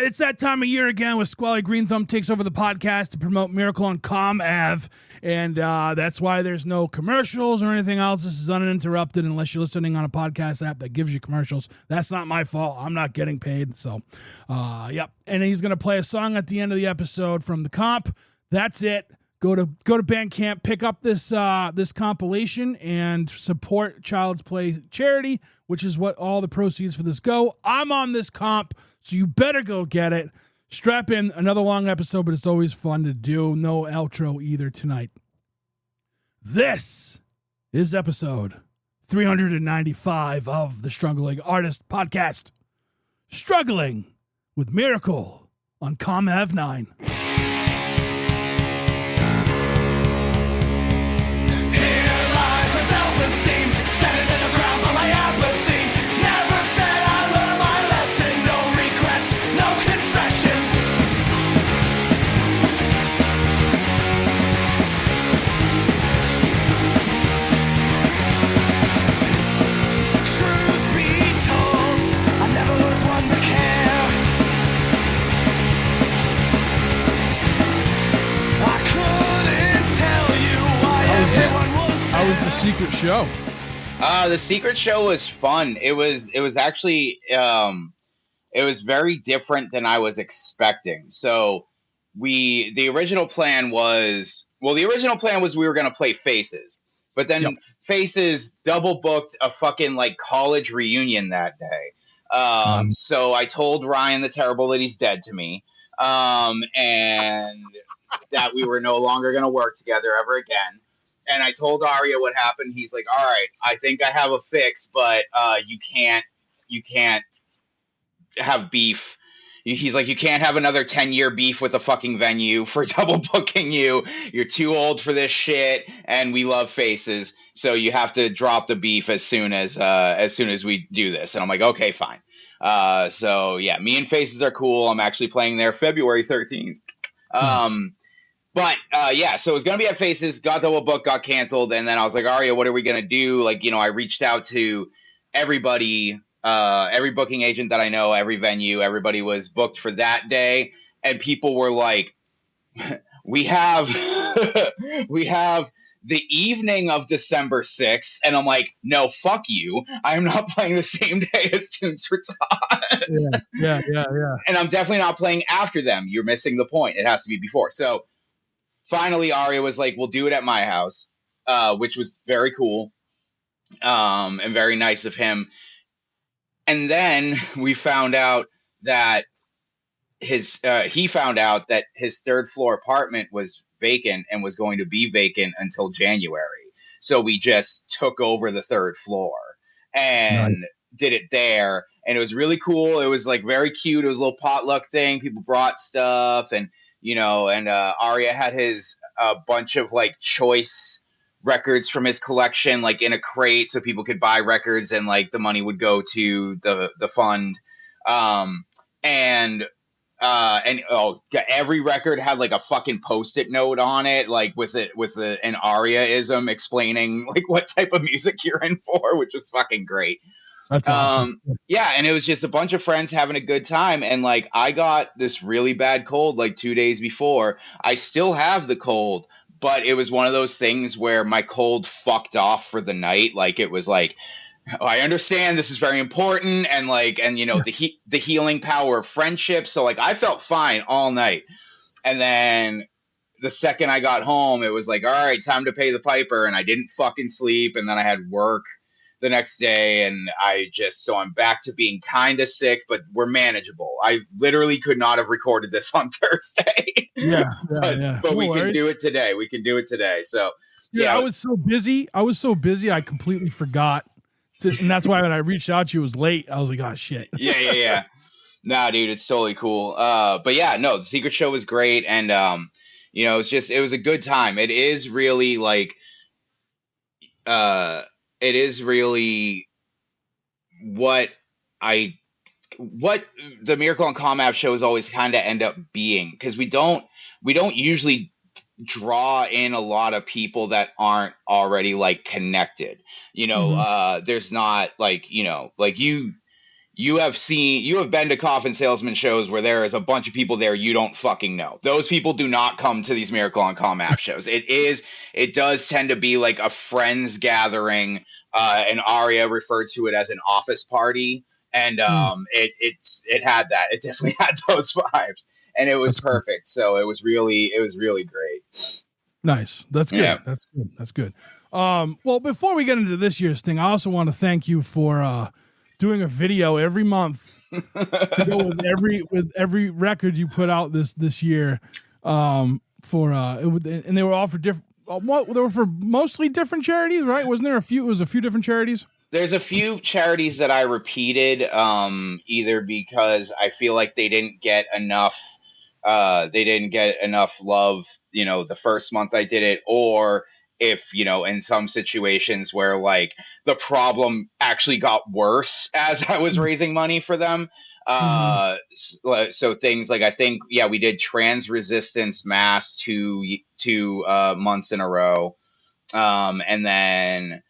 right, it's that time of year again where Squally Green Thumb takes over the podcast to promote Miracle on Comm Ave, and that's why there's no commercials or anything else. This is uninterrupted unless you're listening on a podcast app that gives you commercials. That's not my fault. I'm not getting paid, so, yep. And he's going to play a song at the end of the episode from the comp. That's it. Go to Bandcamp, pick up this this compilation, and support Child's Play charity, which is what all the proceeds for this go. I'm on this comp, so you better go get it. Strap in, another long episode, but it's always fun to do. No outro either tonight. This is episode 395 of the Struggling Artist Podcast. Struggling with Miracle on Comm Ave 9. How was the secret show? The secret show was fun. It was actually it was very different than I was expecting. So the original plan was we were gonna play Faces, but then Faces double booked a fucking like college reunion that day. So I told Ryan the Terrible that he's dead to me, and that we were no longer gonna work together ever again. And I told Arya what happened. He's like, all right, I think I have a fix, but you can't have beef. He's like, you can't have another 10-year beef with a fucking venue for double booking you. You're too old for this shit, and we love Faces, so you have to drop the beef as soon as we do this. And I'm like, okay, fine. So yeah, me and Faces are cool. I'm actually playing there February 13th. But yeah, so it was going to be at Faces, got double booked, got canceled, and then I was like, Arya, what are we going to do? Like, I reached out to everybody, every booking agent that I know, every venue, everybody was booked for that day, and people were like, we have the evening of December 6th, and I'm like, no, fuck you. I'm not playing the same day as Tunes for Tots. Yeah. And I'm definitely not playing after them. You're missing the point. It has to be before. So finally, Arya was like, we'll do it at my house, which was very cool and very nice of him. And then we found out that he found out that his third floor apartment was vacant and was going to be vacant until January. So we just took over the third floor and did it there. And it was really cool. It was like very cute. It was a little potluck thing. People brought stuff and Arya had his bunch of like choice records from his collection, like in a crate, so people could buy records, and like the money would go to the fund. Every record had like a fucking Post-it note on it, like with an Arya-ism explaining like what type of music you're in for, which was fucking great. That's awesome. Yeah, and it was just a bunch of friends having a good time. And like, I got this really bad cold like 2 days before. I still have the cold, but it was one of those things where my cold fucked off for the night. Like, it was like, I understand this is very important, and like, and the healing power of friendship. So like, I felt fine all night. And then the second I got home, it was like, all right, time to pay the piper. And I didn't fucking sleep. And then I had work the next day, and so I'm back to being kind of sick, but we're manageable. I literally could not have recorded this on Thursday. But we can do it today. So yeah, I was so busy. I completely forgot. And that's why when I reached out to you, it was late. I was like, oh shit. Yeah. Nah, dude, it's totally cool. But yeah, no, the secret show was great. And, it was a good time. It is really like, it is really what the Miracle on Comm Ave shows always kind of end up being, because we don't usually draw in a lot of people that aren't already like connected. There's not like, like you have been to coffin salesman shows where there is a bunch of people there you don't fucking know. Those people do not come to these Miracle on Comm app shows. It does tend to be like a friends gathering, and Aria referred to it as an office party. And it had that. It definitely had those vibes. And it was That's cool. perfect. So it was really great. Nice. That's good. Yeah. That's good. That's good. Well, before we get into this year's thing, I also want to thank you for doing a video every month to go with every record you put out this year. And they were all for different. They were for mostly different charities, right? Wasn't there a few? It was a few different charities. There's a few charities that I repeated, either because I feel like they didn't get enough love, the first month I did it, or if, in some situations where like the problem actually got worse as I was raising money for them. So things like, I think, we did Trans Resistance Mass two months in a row. And then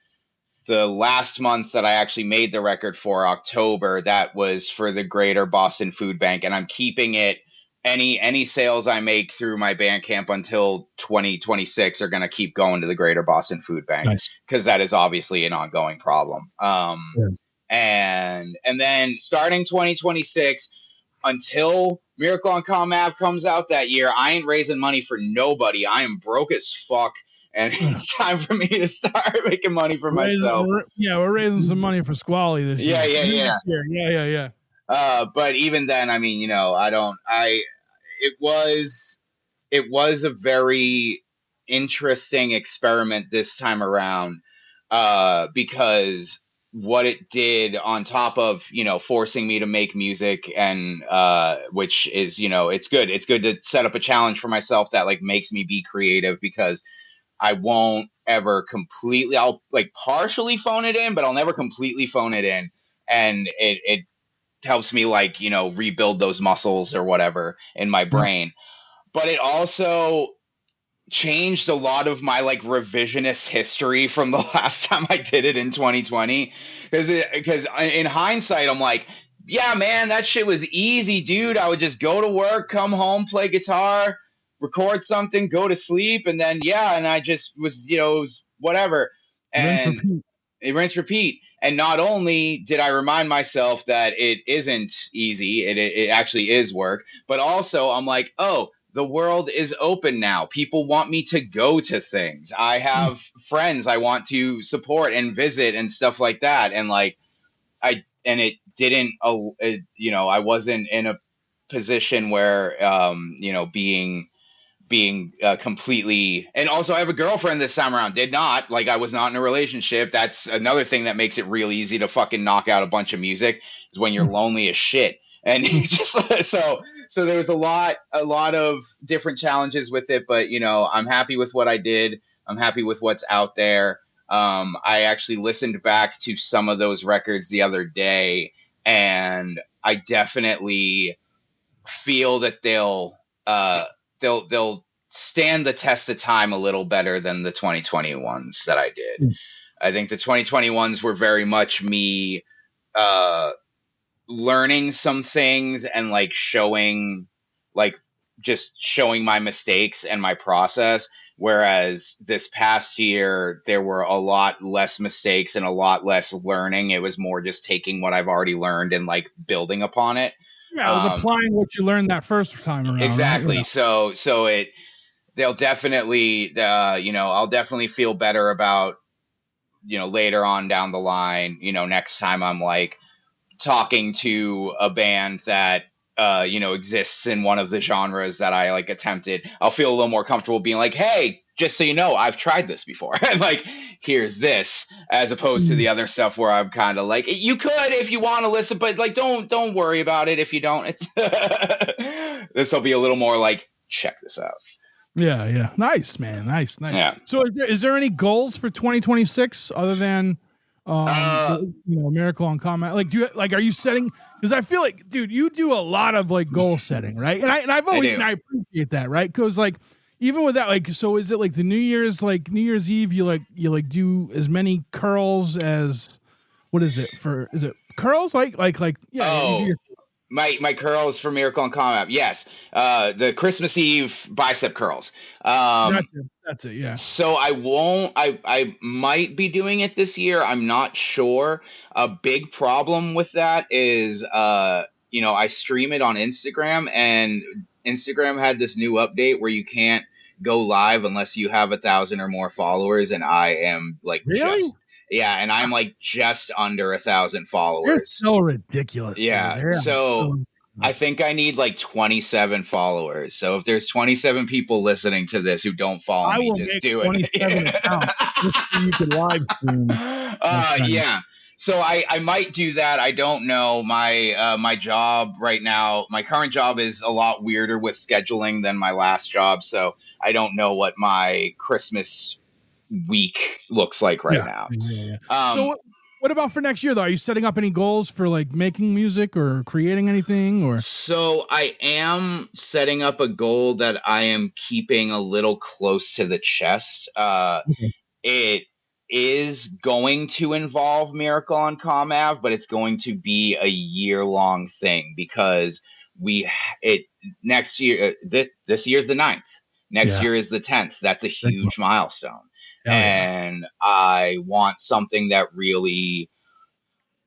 the last month that I actually made the record for, October, that was for the Greater Boston Food Bank, and I'm keeping it. Any sales I make through my Bandcamp until 2026 are going to keep going to the Greater Boston Food Bank, because that is obviously an ongoing problem. And then starting 2026 until Miracle on Comm app comes out that year, I ain't raising money for nobody. I am broke as fuck. And it's time for me to start making money for myself. We're raising some money for Squally this year. Yeah. But even then, I mean, it was a very interesting experiment this time around, because what it did, on top of, forcing me to make music, and which is, it's good to set up a challenge for myself that like makes me be creative, because I won't ever completely, I'll like partially phone it in, but I'll never completely phone it in. And it helps me like, rebuild those muscles or whatever in my brain. But it also changed a lot of my like revisionist history from the last time I did it in 2020. Because in hindsight, I'm like, yeah, man, that shit was easy, dude. I would just go to work, come home, play guitar, record something, go to sleep, and then and I just was, it was whatever. And rinse repeat. And not only did I remind myself that it isn't easy, it actually is work, but also I'm like, oh, the world is open now. People want me to go to things. I have friends I want to support and visit and stuff like that. And like, it didn't, I wasn't in a position where, being completely, and also I have a girlfriend this time around. Did not, like, I was not in a relationship. That's another thing that makes it real easy to fucking knock out a bunch of music, is when you're lonely as shit. And just so there was a lot of different challenges with it, but I'm happy with what I did. I'm happy with what's out there. I actually listened back to some of those records the other day, and I definitely feel that they'll stand the test of time a little better than the 2020 ones that I did. I think the 2020 ones were very much me learning some things and like showing my mistakes and my process. Whereas this past year, there were a lot less mistakes and a lot less learning. It was more just taking what I've already learned and like building upon it. Yeah, I was applying what you learned that first time around. Exactly. Right? So they'll definitely, I'll definitely feel better about, later on down the line, next time I'm like talking to a band that, exists in one of the genres that I like attempted. I'll feel a little more comfortable being like, hey, just so you know, I've tried this before. And like, here's this, as opposed to the other stuff where I'm kind of like, you could if you want to listen, but like, don't worry about it if you don't. It's this will be a little more like, check this out. Yeah. Nice, man. Nice. Yeah. So is there any goals for 2026 other than Miracle on Comm? Like, are you setting, because I feel like, dude, you do a lot of like goal setting, right? And I've always, and I appreciate that, right? Because like, even with that, like, so is it like the New Year's Eve, you do as many curls as, what is it, is it curls, yeah, you do Oh, your my curls for Miracle on Comm app. Yes, the Christmas Eve bicep curls. gotcha. That's it. Yeah. So I won't. I might be doing it this year. I'm not sure. A big problem with that is, I stream it on Instagram, and Instagram had this new update where you can't go live unless you have 1,000 or more followers, and I am like Really? and I'm like just under 1,000 They're followers. so ridiculous, dude. Yeah. They're So so I ridiculous. think I need like 27 followers. So if there's 27 people listening to this who don't follow I me, will just make do it. 27 accounts just so you can live stream, my friend. Yeah. So I might do that. I don't know. My job right now, my current job is a lot weirder with scheduling than my last job. So I don't know what my Christmas week looks like right Yeah. now. Yeah. So what about for next year though? Are you setting up any goals for like making music or creating anything or? So I am setting up a goal that I am keeping a little close to the chest. Okay. It is going to involve Miracle on Comav, but it's going to be a year-long thing because it next year this year's the 9th. Next Yeah. year is the 10th. That's a Big one. huge milestone. Hell yeah. And I want something that really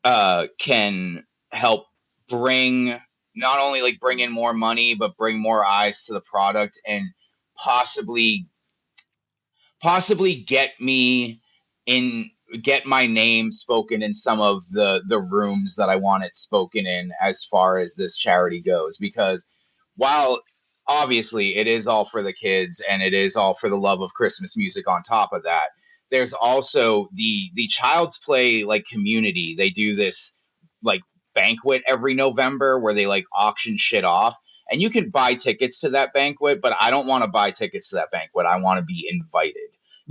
can help bring not only like bring in more money but bring more eyes to the product and possibly get me in get my name spoken in some of the rooms that I want it spoken in as far as this charity goes, because while obviously it is all for the kids and it is all for the love of Christmas music, on top of that there's also the Child's Play like community. They do this like banquet every November where they like auction shit off, and you can buy tickets to that banquet, but I don't want to buy tickets to that banquet. I want to be invited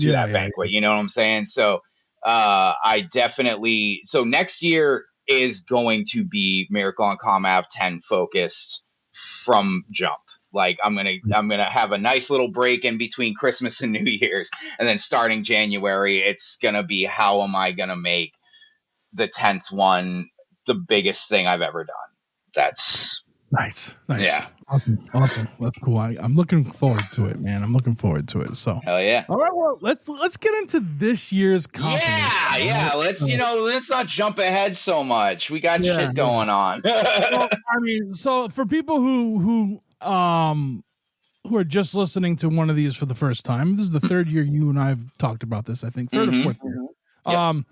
to Yeah. that banquet. You know what I'm saying? So so next year is going to be Miracle on Comav 10 focused from jump. Like I'm gonna have a nice little break in between Christmas and New Year's, and then starting January, it's gonna be how am I gonna make the 10th one the biggest thing I've ever done. That's Nice. yeah. Awesome. That's cool. I'm looking forward to it, man. I'm looking forward to it. So, Hell yeah. all right. Well, let's get into this year's company. Yeah. Let's not jump ahead so much. We got shit going on. Well, I mean, so for people who are just listening to one of these for the first time, this is the third year you and I've talked about this. I think 3rd or 4th year. Yep.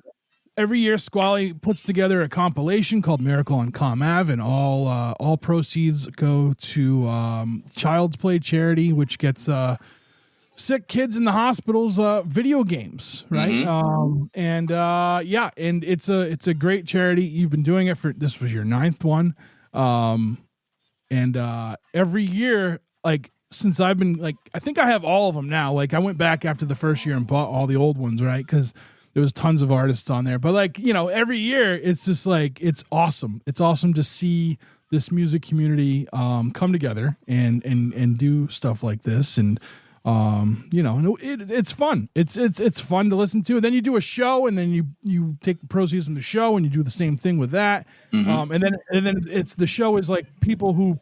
Every year, Squally puts together a compilation called Miracle on Comav, and all proceeds go to Child's Play charity, which gets sick kids in the hospitals video games, right? And it's a great charity. You've been doing it this was your 9th one, and every year, like since I've been like, I think I have all of them now. Like I went back after the first year and bought all the old ones, right? Because there was tons of artists on there, but like, every year it's just like, it's awesome. It's awesome to see this music community come together and do stuff like this. And, it's fun. It's fun to listen to. And then you do a show, and then you take the proceeds from the show and you do the same thing with that. And then it's the show is like people who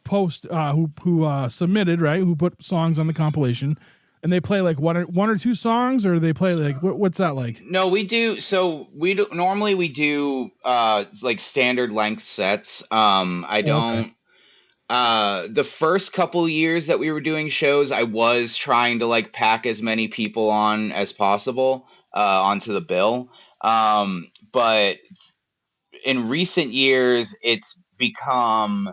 post, who submitted, right. Who put songs on the compilation. And they play like one or two songs, or they play like what's that like? No, we do. So normally we do like standard length sets. I don't. The first couple years that we were doing shows, I was trying to like pack as many people on as possible onto the bill. But in recent years, it's become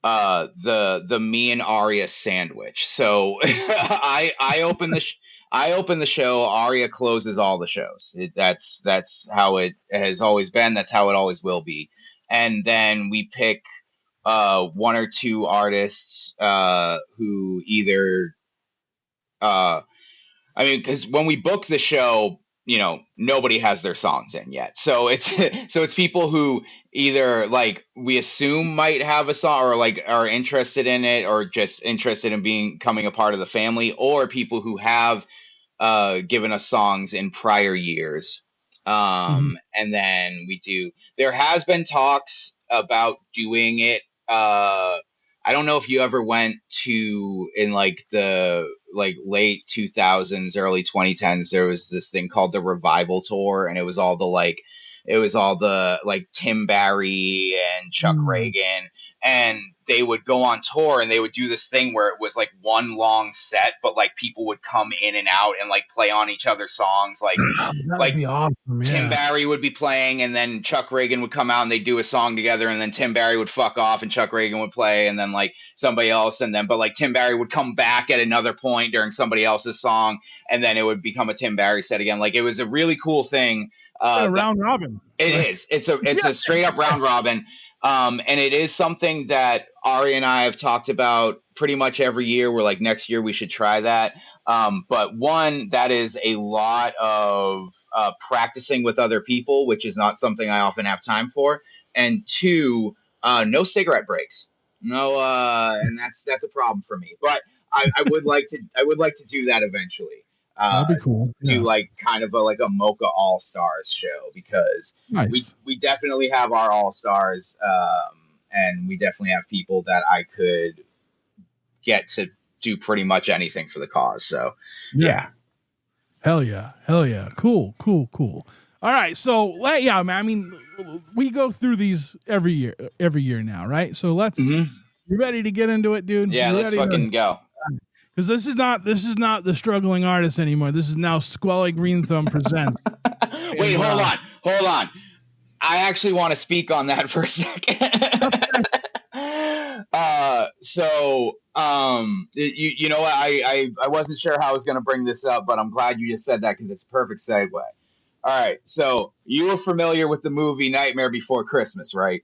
the me and Arya sandwich. So I open the show. Arya closes all the shows. That's how it has always been. That's how it always will be. And then we pick one or two artists who either because when we book the show, nobody has their songs in yet. So it's people who either like we assume might have a song or like are interested in it or just interested in becoming a part of the family, or people who have given us songs in prior years. And then there has been talks about doing it. I don't know if you ever went to, in like the late 2000s, early 2010s, there was this thing called the Revival Tour, and it was all the like Tim Barry and Chuck Reagan, and they would go on tour and they would do this thing where it was like one long set, but like people would come in and out and like play on each other's songs, That'd be awesome. Yeah. Tim Barry would be playing, and then Chuck Reagan would come out and they'd do a song together, and then Tim Barry would fuck off and Chuck Reagan would play, and then like somebody else, but like Tim Barry would come back at another point during somebody else's song, and then it would become a Tim Barry set again. Like, it was a really cool thing. A round robin. It is. It's a straight up round robin. And it is something that Ari and I have talked about pretty much every year. We're like, next year we should try that. But one, that is a lot of practicing with other people, which is not something I often have time for. And two, no cigarette breaks. No, and that's a problem for me. But I would like to do that eventually. That'd be cool. Do like kind of a Mocha All Stars show, because we definitely have our All Stars, and we definitely have people that I could get to do pretty much anything for the cause. So yeah. Hell yeah. Cool. All right. So man, I mean, we go through these every year now, right? So you ready to get into it, dude? Yeah, let's fucking go. Because this is not the struggling artist anymore. This is now Squally Green Thumb presents. Wait, hold on. I actually want to speak on that for a second. You know what? I wasn't sure how I was going to bring this up, but I'm glad you just said that, because it's a perfect segue. All right. So you were familiar with the movie Nightmare Before Christmas, right?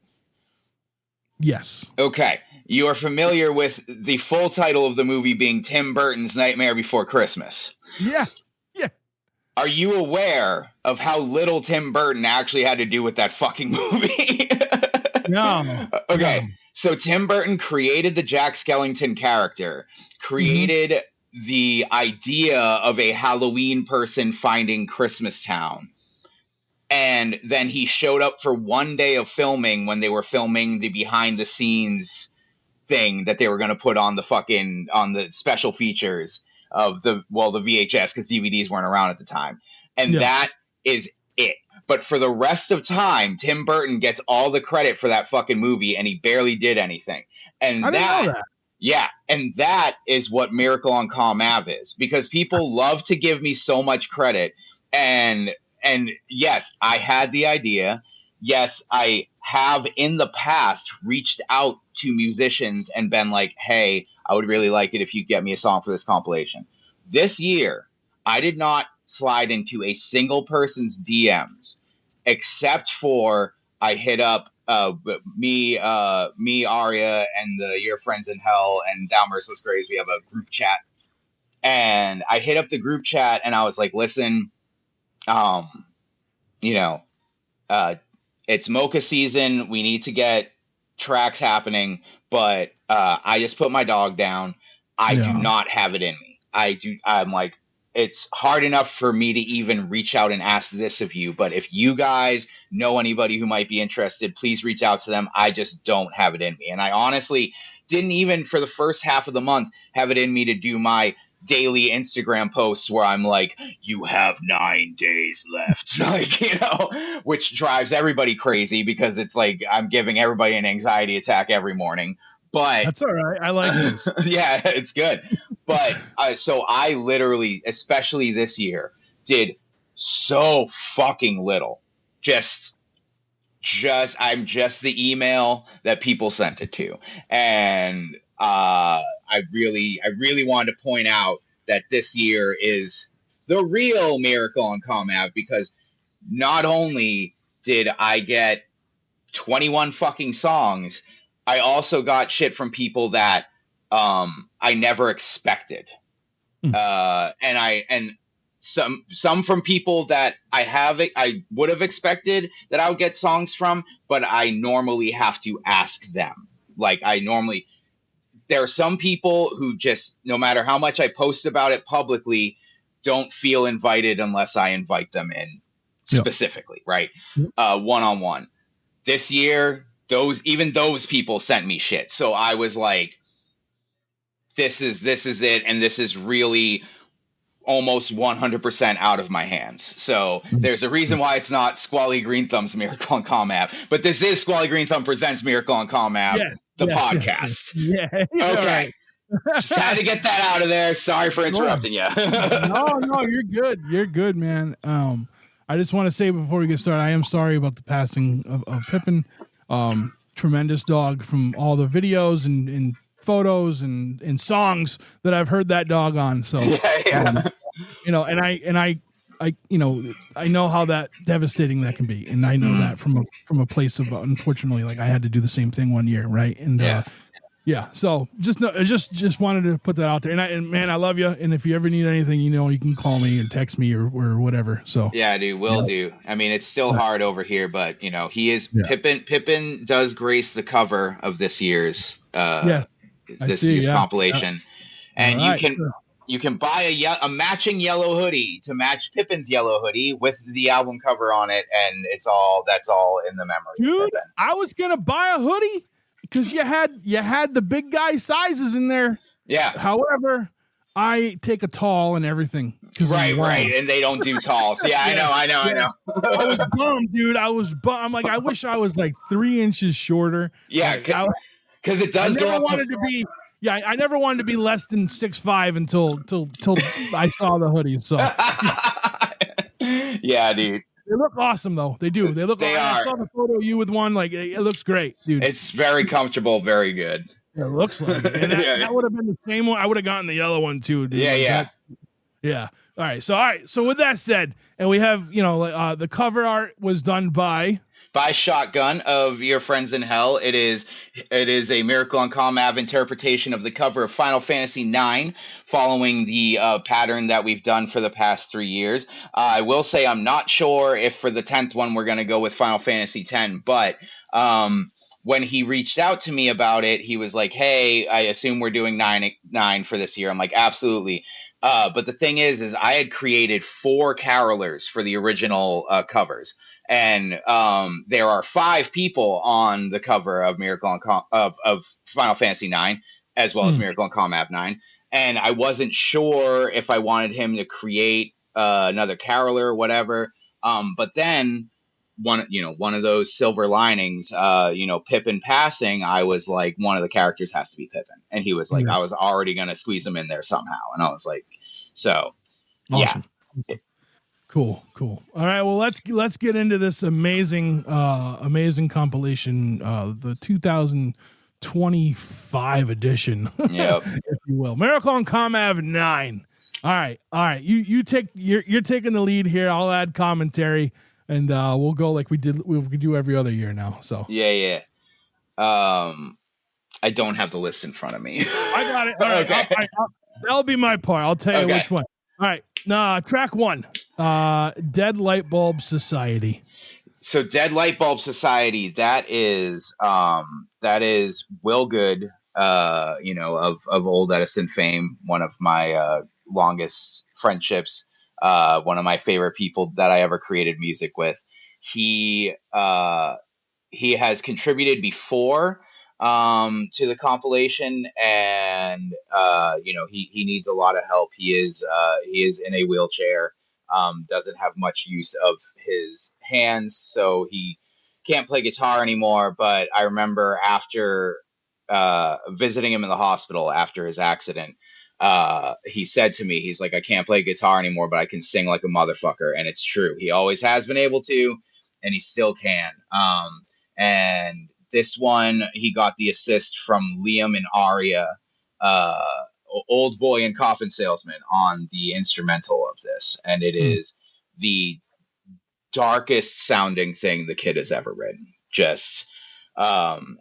Yes. Okay. You are familiar with the full title of the movie being Tim Burton's Nightmare Before Christmas. Yeah. Are you aware of how little Tim Burton actually had to do with that fucking movie? No. Okay. No. So Tim Burton created the Jack Skellington character, created the idea of a Halloween person finding Christmas Town. And then he showed up for one day of filming when they were filming the behind the scenes thing that they were going to put on the special features of the VHS, because DVDs weren't around at the time. And that is it. But for the rest of time, Tim Burton gets all the credit for that fucking movie, and he barely did anything. And I didn't know that. Yeah, and that is what Miracle on Comm Ave is, because people love to give me so much credit. And yes, I had the idea. Yes, I have in the past reached out to musicians and been like, hey, I would really like it if you get me a song for this compilation. This year, I did not slide into a single person's DMs, except for I hit up me, Aria, and Your Friends in Hell, and Down Merciless Graves. We have a group chat. And I hit up the group chat, and I was like, listen, it's Mocha season. We need to get tracks happening, but I just put my dog down. I do not have it in me. I'm like, it's hard enough for me to even reach out and ask this of you, but if you guys know anybody who might be interested, please reach out to them. I just don't have it in me. And I honestly didn't even for the first half of the month have it in me to do my daily Instagram posts where I'm like, you have 9 days left, which drives everybody crazy, because it's like I'm giving everybody an anxiety attack every morning. But that's all right. I like this. Yeah, it's good. But so I literally, especially this year, did so fucking little. I'm just the email that people sent it to. And I really wanted to point out that this year is the real Miracle on Comm Ave, because not only did I get 21 fucking songs, I also got shit from people that I never expected. And some from people that I would have expected that I would get songs from, but I normally have to ask them. Like there are some people who just, no matter how much I post about it publicly, don't feel invited unless I invite them in Yep. specifically, right? Yep. One-on-one. This year, even those people sent me shit. So I was like, this is it, and this is really almost 100% out of my hands. So there's a reason why it's not Squally Green Thumb's Miracle on Comm App, but this is Squally Green Thumb Presents Miracle on Comm App, Yes. the Yes. podcast. Yeah. Okay. Right. Just had to get that out of there. Sorry for interrupting you. No, you're good. You're good, man. I just want to say before we get started, I am sorry about the passing of Pippin. Tremendous dog from all the videos and photos and songs that I've heard that dog on. So, yeah. I know how that devastating that can be, and I know that from a place of unfortunately, like I had to do the same thing one year, right? And so just wanted to put that out there. And man, I love you. And if you ever need anything, you can call me and text me or whatever. So yeah, dude, will do. I mean, it's still hard over here, but he is Pippin. Pippin does grace the cover of this year's compilation, and you can buy a matching yellow hoodie to match Pippin's yellow hoodie with the album cover on it, and that's all in the memory. Dude, I was gonna buy a hoodie because you had the big guy sizes in there. Yeah. However, I take a tall and everything. Right, and they don't do talls. Yeah, I know. I was bummed, dude. I'm like, I wish I was like 3 inches shorter. Yeah, because it does go up to be. Yeah, I never wanted to be less than 6'5" until I saw the hoodie. So yeah, dude. They look awesome though. They do. They look. I saw the photo of you with one. Like it looks great, dude. It's very comfortable, very good. It looks like it. And that would have been the same one. I would have gotten the yellow one too, dude. Yeah. All right. So with that said, and we have the cover art was done by Shotgun of Your Friends in Hell. It is a Miracle on Comm Ave interpretation of the cover of Final Fantasy IX, following the pattern that we've done for the past 3 years. I will say I'm not sure if for the 10th one we're going to go with Final Fantasy X, but when he reached out to me about it, he was like, "Hey, I assume we're doing 9 for this year." I'm like, "Absolutely." But the thing is I had created 4 carolers for the original covers. And there are 5 people on the cover of Miracle on of Final Fantasy IX, as well as Miracle on Comm Ave 9. And I wasn't sure if I wanted him to create another caroler or whatever. But then one of those silver linings, Pippin passing, I was like, one of the characters has to be Pippin. And he was like, I was already going to squeeze him in there somehow. And I was like, so, awesome. Yeah. Cool. All right. Well, let's get into this amazing compilation, the 2025 edition, if you will. Miracle on Comm Ave 9. All right. You're taking the lead here. I'll add commentary, and we'll go like we do every other year now. So yeah. I don't have the list in front of me. I got it. All right. Okay. That'll be my part. I'll tell you which one. All right. Track 1. Dead Light Bulb Society. So Dead Light Bulb Society, that is Will Good, of Old Edison fame, one of my longest friendships, one of my favorite people that I ever created music with. He has contributed before to the compilation, and he needs a lot of help. He is in a wheelchair, doesn't have much use of his hands, so he can't play guitar anymore. But I remember after visiting him in the hospital after his accident, he said to me, he's like, "I can't play guitar anymore, but I can sing like a motherfucker." And it's true. He always has been able to, and he still can. And this one, he got the assist from Liam and Aria, Old Boy and Coffin Salesman, on the instrumental of this. And it is the darkest sounding thing the kid has ever written. Just, and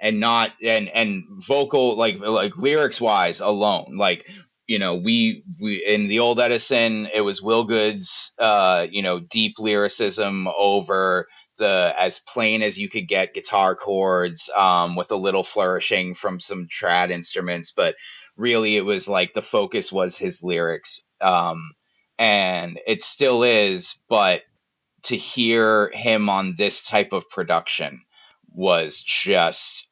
vocal, like lyrics wise alone, like, we in the Old Edison, it was Will Good's, deep lyricism over the as plain as you could get guitar chords, with a little flourishing from some trad instruments, but really it was like the focus was his lyrics, and it still is. But to hear him on this type of production was just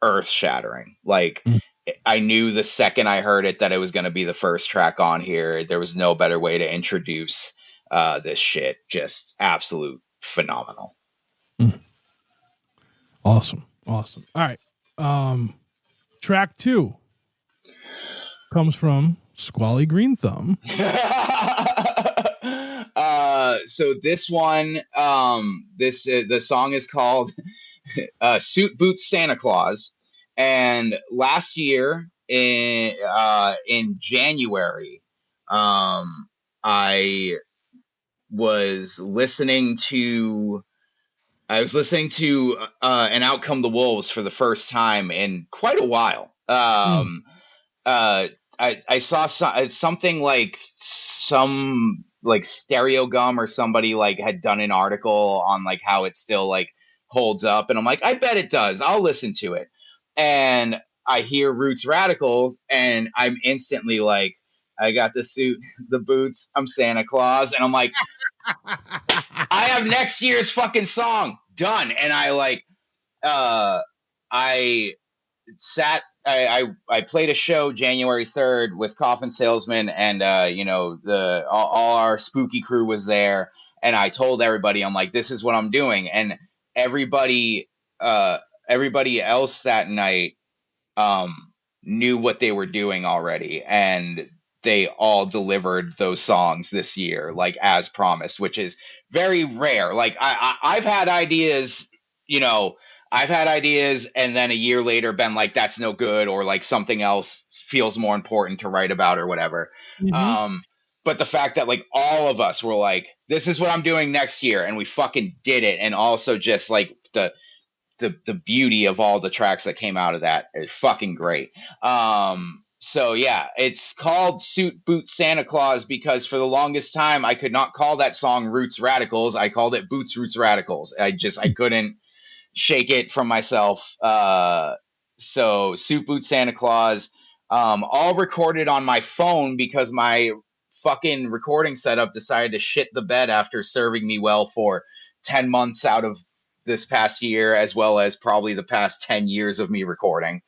earth shattering. Like, Mm. I knew the second I heard it that it was going to be the first track on here. There was no better way to introduce this shit. Just absolute phenomenal. Mm. Awesome. All right. Track 2 comes from Squally Green Thumb. So this one, the song is called "Suit Boots Santa Claus," and last year in January, I was listening to "And Out Come the Wolves" for the first time in quite a while. Mm. Uh, I saw something like some like Stereo Gum or somebody like had done an article on like how it still like holds up, and I'm like, I bet it does. I'll listen to it, and I hear Roots Radicals, and I'm instantly like, I got the suit, the boots, I'm Santa Claus, and I'm like, I have next year's fucking song done, and I like, I sat I played a show January 3rd with Coffin Salesman, and the all our spooky crew was there, and I told everybody, I'm like, this is what I'm doing, and everybody everybody else that night um knew what they were doing already, and they all delivered those songs this year like as promised, which is very rare. Like I've had ideas, you know, I've had ideas and then a year later been like, that's no good, or like something else feels more important to write about or whatever. Mm-hmm. But the fact that like all of us were like, this is what I'm doing next year, and we fucking did it, and also just like the beauty of all the tracks that came out of that is fucking great. So yeah, it's called Suit Boots Santa Claus because for the longest time I could not call that song Roots Radicals. I called it Boots Roots Radicals. I couldn't shake it from myself. So Suit Boots Santa Claus, all recorded on my phone because my fucking recording setup decided to shit the bed after serving me well for 10 months out of this past year, as well as probably the past 10 years of me recording.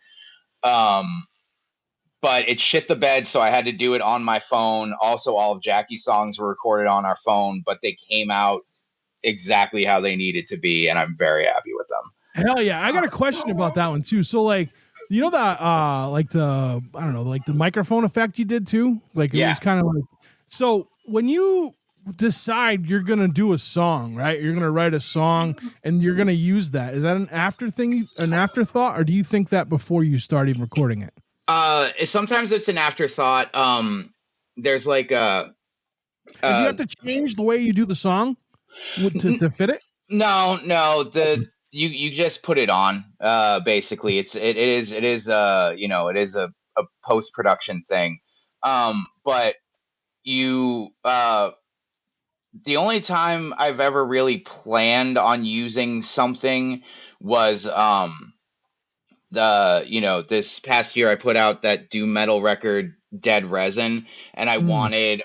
But it shit the bed, so I had to do it on my phone. Also, all of Jackie's songs were recorded on our phone, but they came out exactly how they needed to be, and I'm very happy with them. Hell yeah. I got a question about that one too. So like, you know that like the I don't know, like the microphone effect you did too? Like it was kind of like, so when you decide you're gonna do a song, right? You're gonna write a song and you're gonna use that. Is that an afterthought, or do you think that before you start even recording it? Sometimes it's an afterthought. There's like And do you have to change the way you do the song to fit it? No, you just put it on. Basically, it is it is a post production thing. But you the only time I've ever really planned on using something was this past year I put out that doom metal record Dead Resin, and I wanted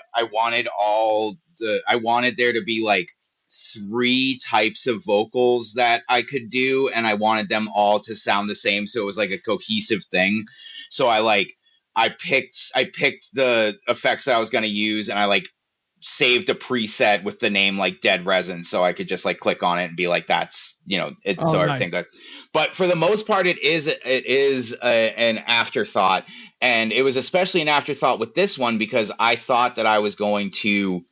there to be like 3 types of vocals that I could do, and I wanted them all to sound the same, so it was like a cohesive thing. So I picked the effects that I was going to use, and I like saved a preset with the name like Dead Resin, so I could just like click on it and be like, that's it. Oh, so nice. everything good. But for the most part, it is an afterthought, and it was especially an afterthought with this one because I thought that I was going to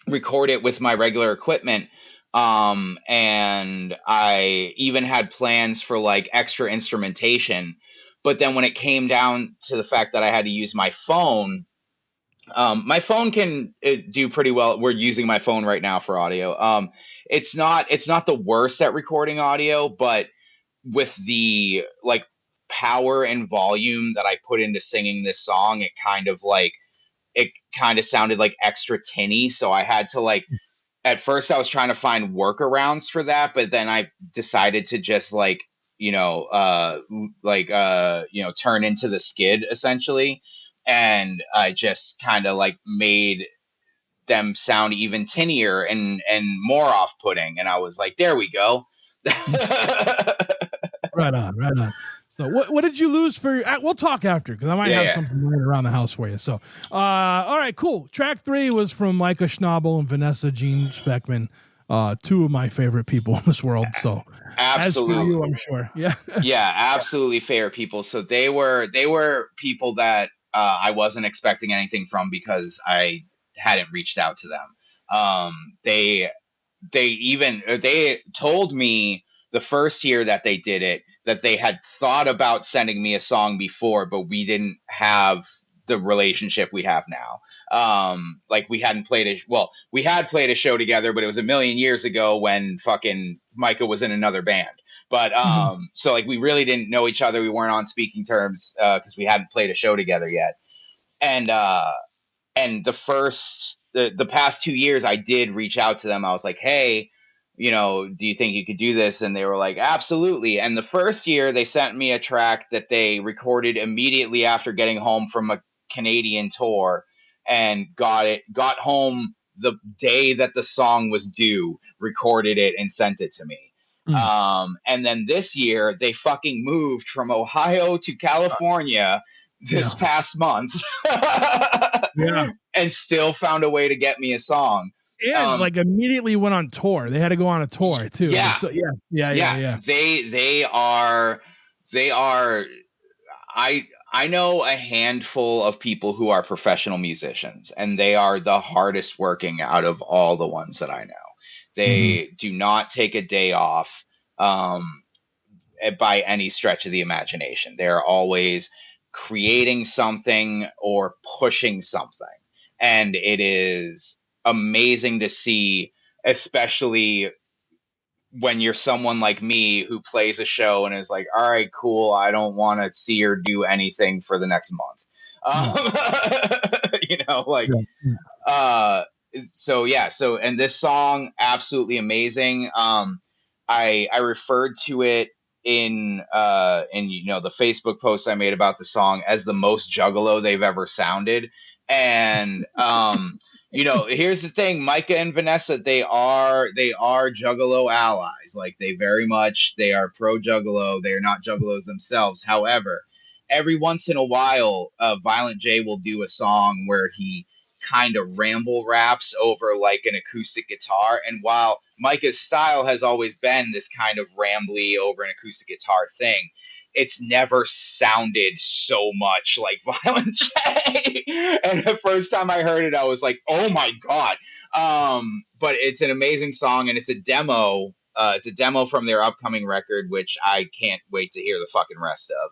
record it with my regular equipment. And I even had plans for like extra instrumentation, but then when it came down to the fact that I had to use my phone, my phone can do pretty well. We're using my phone right now for audio. It's not the worst at recording audio, but with the like power and volume that I put into singing this song, it kind of sounded like extra tinny. So I had to like, at first I was trying to find workarounds for that, but then I decided to just like, turn into the skid essentially. And I just kind of like made them sound even tinnier and more off-putting. And I was like, there we go. Right on. So what did you lose for? We'll talk after because I might have something right around the house for you. So, all right, cool. Track 3 was from Micah Schnabel and Vanessa Jean Speckman, two of my favorite people in this world. So, absolutely, as for you, I'm sure. Yeah, yeah, absolutely fair people. So they were people that I wasn't expecting anything from because I hadn't reached out to them. They told me the first year that they did it that they had thought about sending me a song before, but we didn't have the relationship we have now. Like we had played a show together, but it was a million years ago when fucking Micah was in another band. But so like we really didn't know each other. We weren't on speaking terms because we hadn't played a show together yet. And the past 2 years, I did reach out to them. I was like, hey, do you think you could do this? And they were like, absolutely. And the first year they sent me a track that they recorded immediately after getting home from a Canadian tour and got home the day that the song was due, recorded it and sent it to me. And then this year they fucking moved from Ohio to California this past month. And still found a way to get me a song. And like immediately went on tour. They had to go on a tour too. Yeah. Like, so, yeah. They are. I know a handful of people who are professional musicians, and they are the hardest working out of all the ones that I know. They do not take a day off by any stretch of the imagination. They're always creating something or pushing something. And it is amazing to see, especially when you're someone like me who plays a show and is like, all right, cool, I don't want to see or do anything for the next month. So and this song, absolutely amazing. I referred to it in the Facebook post I made about the song as the most juggalo they've ever sounded. And here's the thing, Micah and Vanessa, they are juggalo allies. Like they are pro juggalo. They are not juggalos themselves. However, every once in a while, Violent J will do a song where he kind of ramble raps over like an acoustic guitar. And while Micah's style has always been this kind of rambly over an acoustic guitar thing, it's never sounded so much like Violent J. And the first time I heard it, I was like, oh my God. But it's an amazing song, and it's a demo. It's a demo from their upcoming record, which I can't wait to hear the fucking rest of.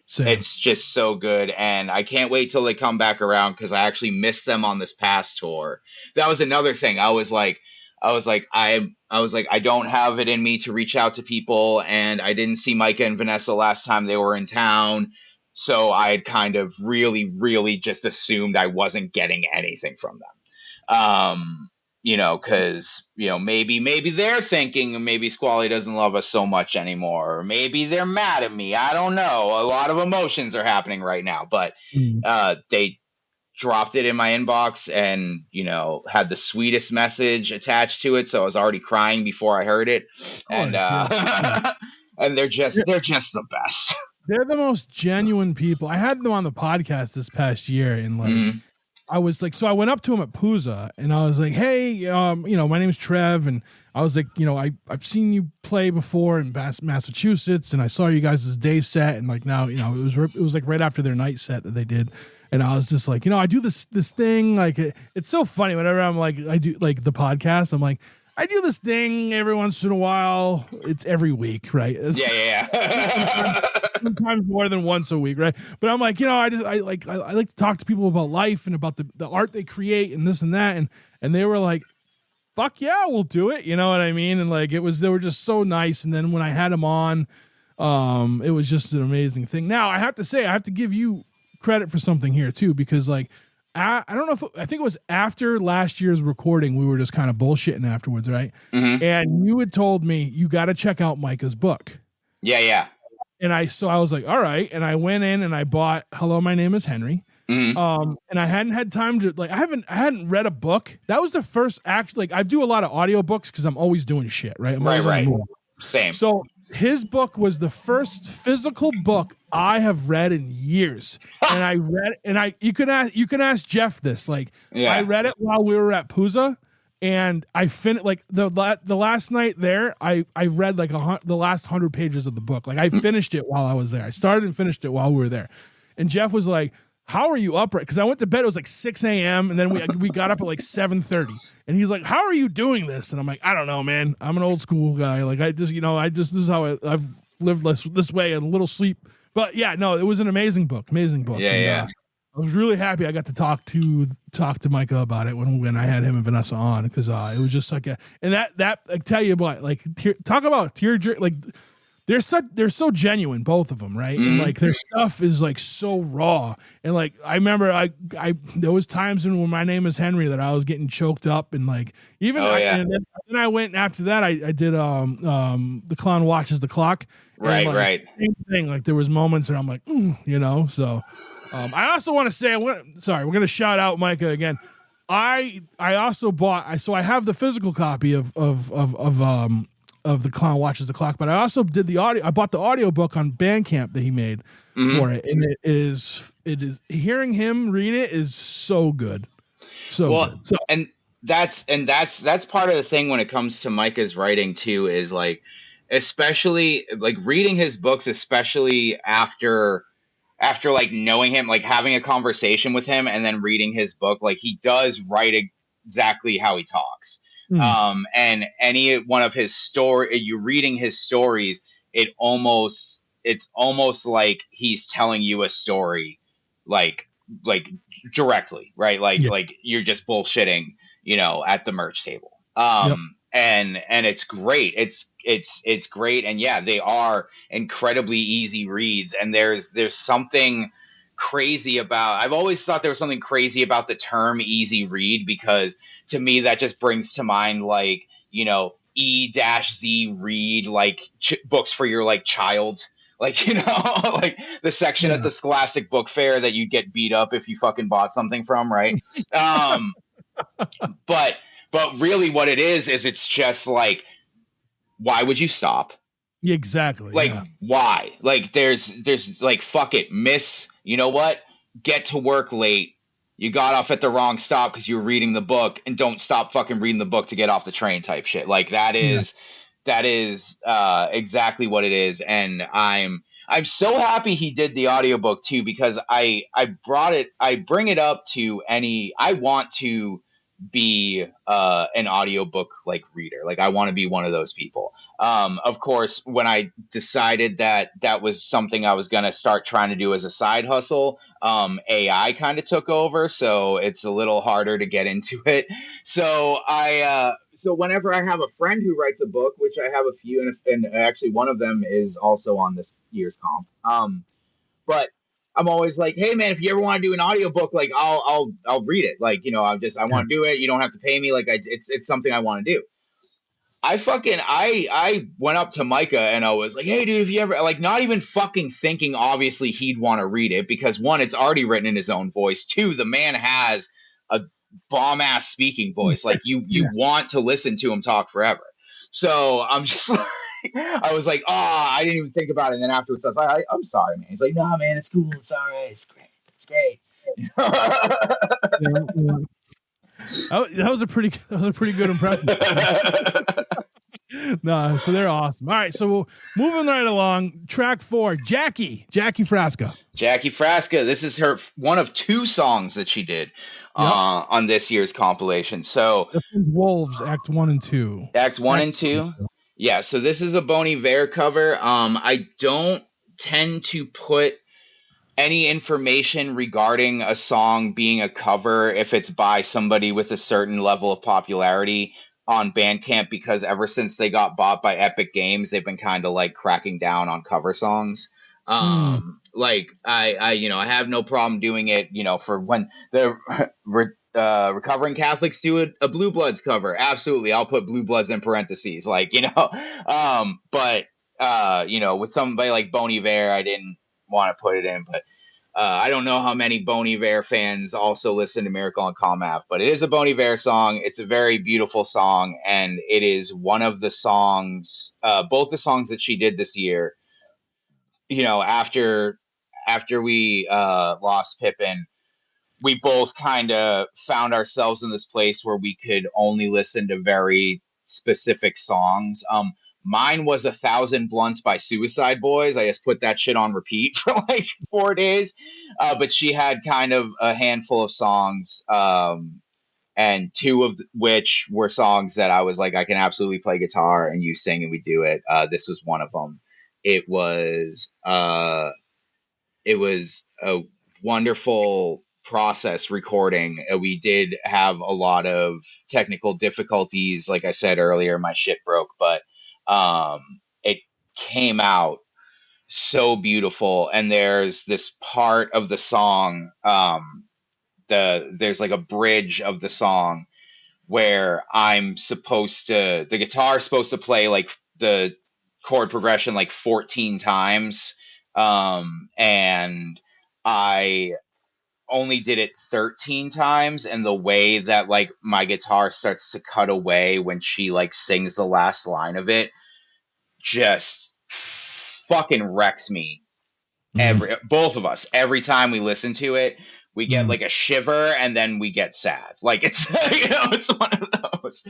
Same. It's just so good, and I can't wait till they come back around because I actually missed them on this past tour. That was another thing. I was like, I don't have it in me to reach out to people, and I didn't see Micah and Vanessa last time they were in town, so I had kind of really, really just assumed I wasn't getting anything from them. Because maybe they're thinking maybe Squally doesn't love us so much anymore, or maybe they're mad at me. I don't know. A lot of emotions are happening right now, but they dropped it in my inbox and had the sweetest message attached to it, so I was already crying before I heard it. And and they're just the best. They're the most genuine people. I had them on the podcast this past year, and like I was like, so I went up to him at Pooza and I was like, hey, my name's Trev. And I was like, I've seen you play before in Massachusetts, and I saw you guys' day set. And like, now, it was like right after their night set that they did. And I was just like, I do this thing. Like, it's so funny whenever I'm like, I do like the podcast. I'm like, I do this thing every once in a while. It's every week, right? Yeah. Sometimes more than once a week, right? But I'm like, I like to talk to people about life and about the art they create and this and that. And they were like, fuck yeah, we'll do it. You know what I mean? And like, they were just so nice. And then when I had them on, it was just an amazing thing. Now I have to say, I have to give you credit for something here too, because like, I don't know I think it was after last year's recording, we were just kind of bullshitting afterwards, right? And you had told me you got to check out Micah's book. Yeah. And I was like, all right. And I went in and I bought Hello, My Name is Henry. Mhm. And I hadn't had time to I hadn't read a book. That was the first act. Like I do a lot of audiobooks because I'm always doing shit, right? I'm always on the move. Same. So his book was the first physical book I have read in years. And I read, and you can ask Jeff this. Like I read it while we were at Puza, and I finished like the last night there. I read like the last 100 pages of the book. Like I finished it while I was there. I started and finished it while we were there. And Jeff was like, how are you up? Because I went to bed, it was like 6 a.m. and then we got up at like 7:30. And he's like, how are you doing this? And I'm like, I don't know, man. I'm an old school guy. Like I just this is how I've lived this way and little sleep. But yeah, no, it was an amazing book. Yeah. I was really happy I got to talk to Micah about it when I had him and Vanessa on, because it was just like that I tell you what, like talk about tear like they're so genuine, both of them, right? And like their stuff is like so raw. And like I remember I there was times when My Name Is Henry that I was getting choked up, and like even and then I went after that I did The Clown Watches the Clock. Right. Same thing. Like there was moments where I'm like, so I also want to say we're gonna shout out Micah again. I also bought I have the physical copy of The Clown Watches the Clock, but I also did the audio. I bought the audiobook on Bandcamp that he made for it, and it is hearing him read it is so good. Good. So, and that's part of the thing when it comes to Micah's writing too, is like, especially like reading his books, especially after like knowing him, like having a conversation with him and then reading his book, like he does write exactly how he talks. And any one of his you reading his stories, it's almost like he's telling you a story, like directly, right? Like you're just bullshitting, at the merch table. And it's great. It's great. And yeah, they are incredibly easy reads. And there's something crazy about, I've always thought there was something crazy about the term easy read, because to me that just brings to mind like, E-Z read, like books for your like child, like, like the section at the Scholastic Book Fair that you get beat up if you fucking bought something from, right? But really what it is it's just like, why would you stop? Exactly. Like, why? Like, there's like, fuck it, miss, you know what? Get to work late. You got off at the wrong stop because you were reading the book, and don't stop fucking reading the book to get off the train type shit. Like, that is exactly what it is. And I'm so happy he did the audiobook too, because I bring it up to I want to be an audiobook like reader. Like I want to be one of those people. Of course, when I decided that was something I was going to start trying to do as a side hustle, AI kind of took over, so it's a little harder to get into it. So so whenever I have a friend who writes a book, which I have a few, and actually one of them is also on this year's Comm. But I'm always like, hey man, if you ever want to do an audiobook, like I'll read it. Like, I want to do it. You don't have to pay me. Like it's something I want to do. I went up to Micah and I was like, hey dude, if you ever, like, not even fucking thinking obviously he'd want to read it, because one, it's already written in his own voice. Two, the man has a bomb ass speaking voice. Like you want to listen to him talk forever. So I'm just like, I was like, I didn't even think about it. And then afterwards, I was like, I'm sorry, man. He's like, nah, man, it's cool. It's all right. It's great. It's great. Oh, that was a pretty good impression. No, so they're awesome. All right, so moving right along, track 4, Jackie Frasca. Jackie Frasca. This is her one of 2 songs that she did on this year's compilation. So Wolves, Act 1 and 2. Acts 1 and 2. Yeah, so this is a Bon Iver cover. I don't tend to put any information regarding a song being a cover if it's by somebody with a certain level of popularity on Bandcamp, because ever since they got bought by Epic Games, they've been kind of like cracking down on cover songs. Like I have no problem doing it, for when the recovering Catholics do a Blue Bloods cover. Absolutely. I'll put Blue Bloods in parentheses, like, but with somebody like Bon Iver, I didn't want to put it in, but I don't know how many Bon Iver fans also listen to Miracle on Comm Ave, but it is a Bon Iver song. It's a very beautiful song, and it is one of the songs, both the songs that she did this year. You know, after we lost Pippin, we both kind of found ourselves in this place where we could only listen to very specific songs. Mine was 1,000 Blunts by Suicide Boys. I just put that shit on repeat for like 4 days. But she had kind of a handful of songs, and two of which were songs that I was like, I can absolutely play guitar and you sing and we do it. This was one of them. It was it was a wonderful process recording. We did have a lot of technical difficulties. Like I said earlier, my shit broke, but it came out so beautiful. And there's this part of the song, there's like a bridge of the song where the guitar's supposed to play like the chord progression like 14 times. And I only did it 13 times. And the way that like my guitar starts to cut away when she like sings the last line of it just fucking wrecks me. Both of us, every time we listen to it, we get like a shiver and then we get sad. Like it's it's one of those.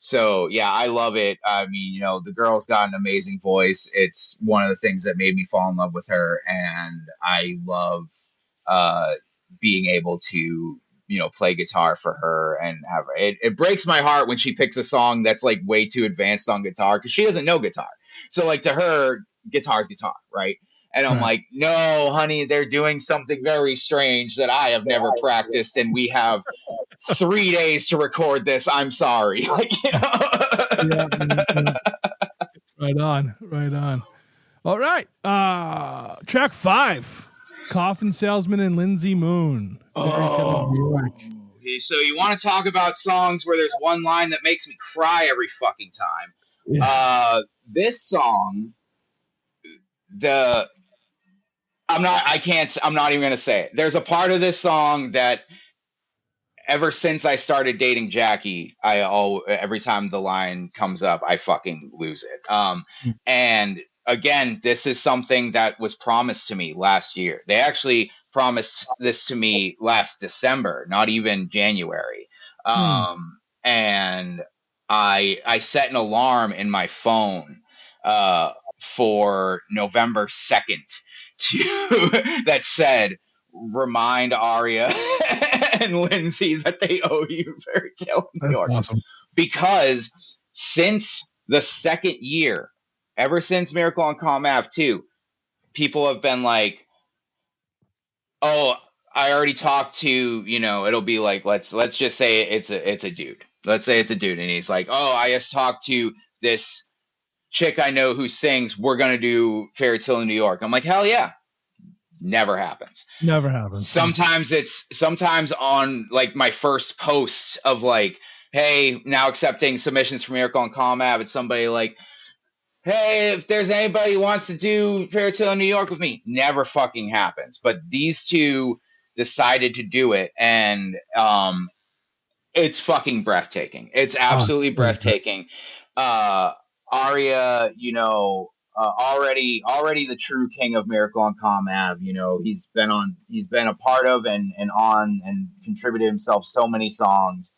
So yeah, I love it. I mean, the girl's got an amazing voice. It's one of the things that made me fall in love with her, and I love uh being able to play guitar for her and have her. It breaks my heart when she picks a song that's like way too advanced on guitar because she doesn't know guitar. So like to her, guitar's guitar, right? And I'm like, no, honey, they're doing something very strange that I have never practiced, and we have 3 days to record this. I'm sorry. Like, Yeah. Right on. All right. Track 5, Coffin Salesman and Lindsay Moon. So you want to talk about songs where there's one line that makes me cry every fucking time. Yeah. This song, I'm not even going to say it. There's a part of this song that ever since I started dating Jackie, every time the line comes up, I fucking lose it. And again, this is something that was promised to me last year. They actually promised this to me last December, not even January. And I set an alarm in my phone for November 2nd that said, remind Aria and Lindsay that they owe you Fairy Tale in New York. Awesome. Because since the second year, ever since Miracle on Comm Ave 2, people have been like, oh, I already talked to, it'll be like, let's just say it's a dude. Let's say it's a dude. And he's like, oh, I just talked to this chick I know who sings. We're going to do Fairy Tale in New York. I'm like, hell yeah. Never happens. Sometimes on like my first post of like, hey, now accepting submissions for Miracle on Comm Ave, it's somebody like, hey, if there's anybody who wants to do Fairy Tale in New York with me, never fucking happens. But these two decided to do it, and it's fucking breathtaking. It's absolutely breathtaking. Aria, already the true king of Miracle on Comm Ave. He's been a part of and on and contributed himself so many songs.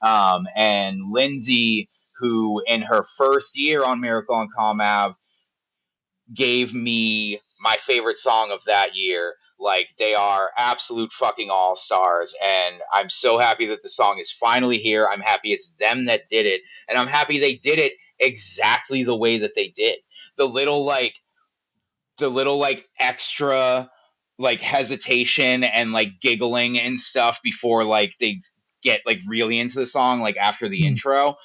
And Lindsay, who in her first year on Miracle on Comm Ave gave me my favorite song of that year. Like, they are absolute fucking all-stars, and I'm so happy that the song is finally here. I'm happy it's them that did it, and I'm happy they did it exactly the way that they did. The little extra like hesitation and like giggling and stuff before like they get like really into the song, like after the intro.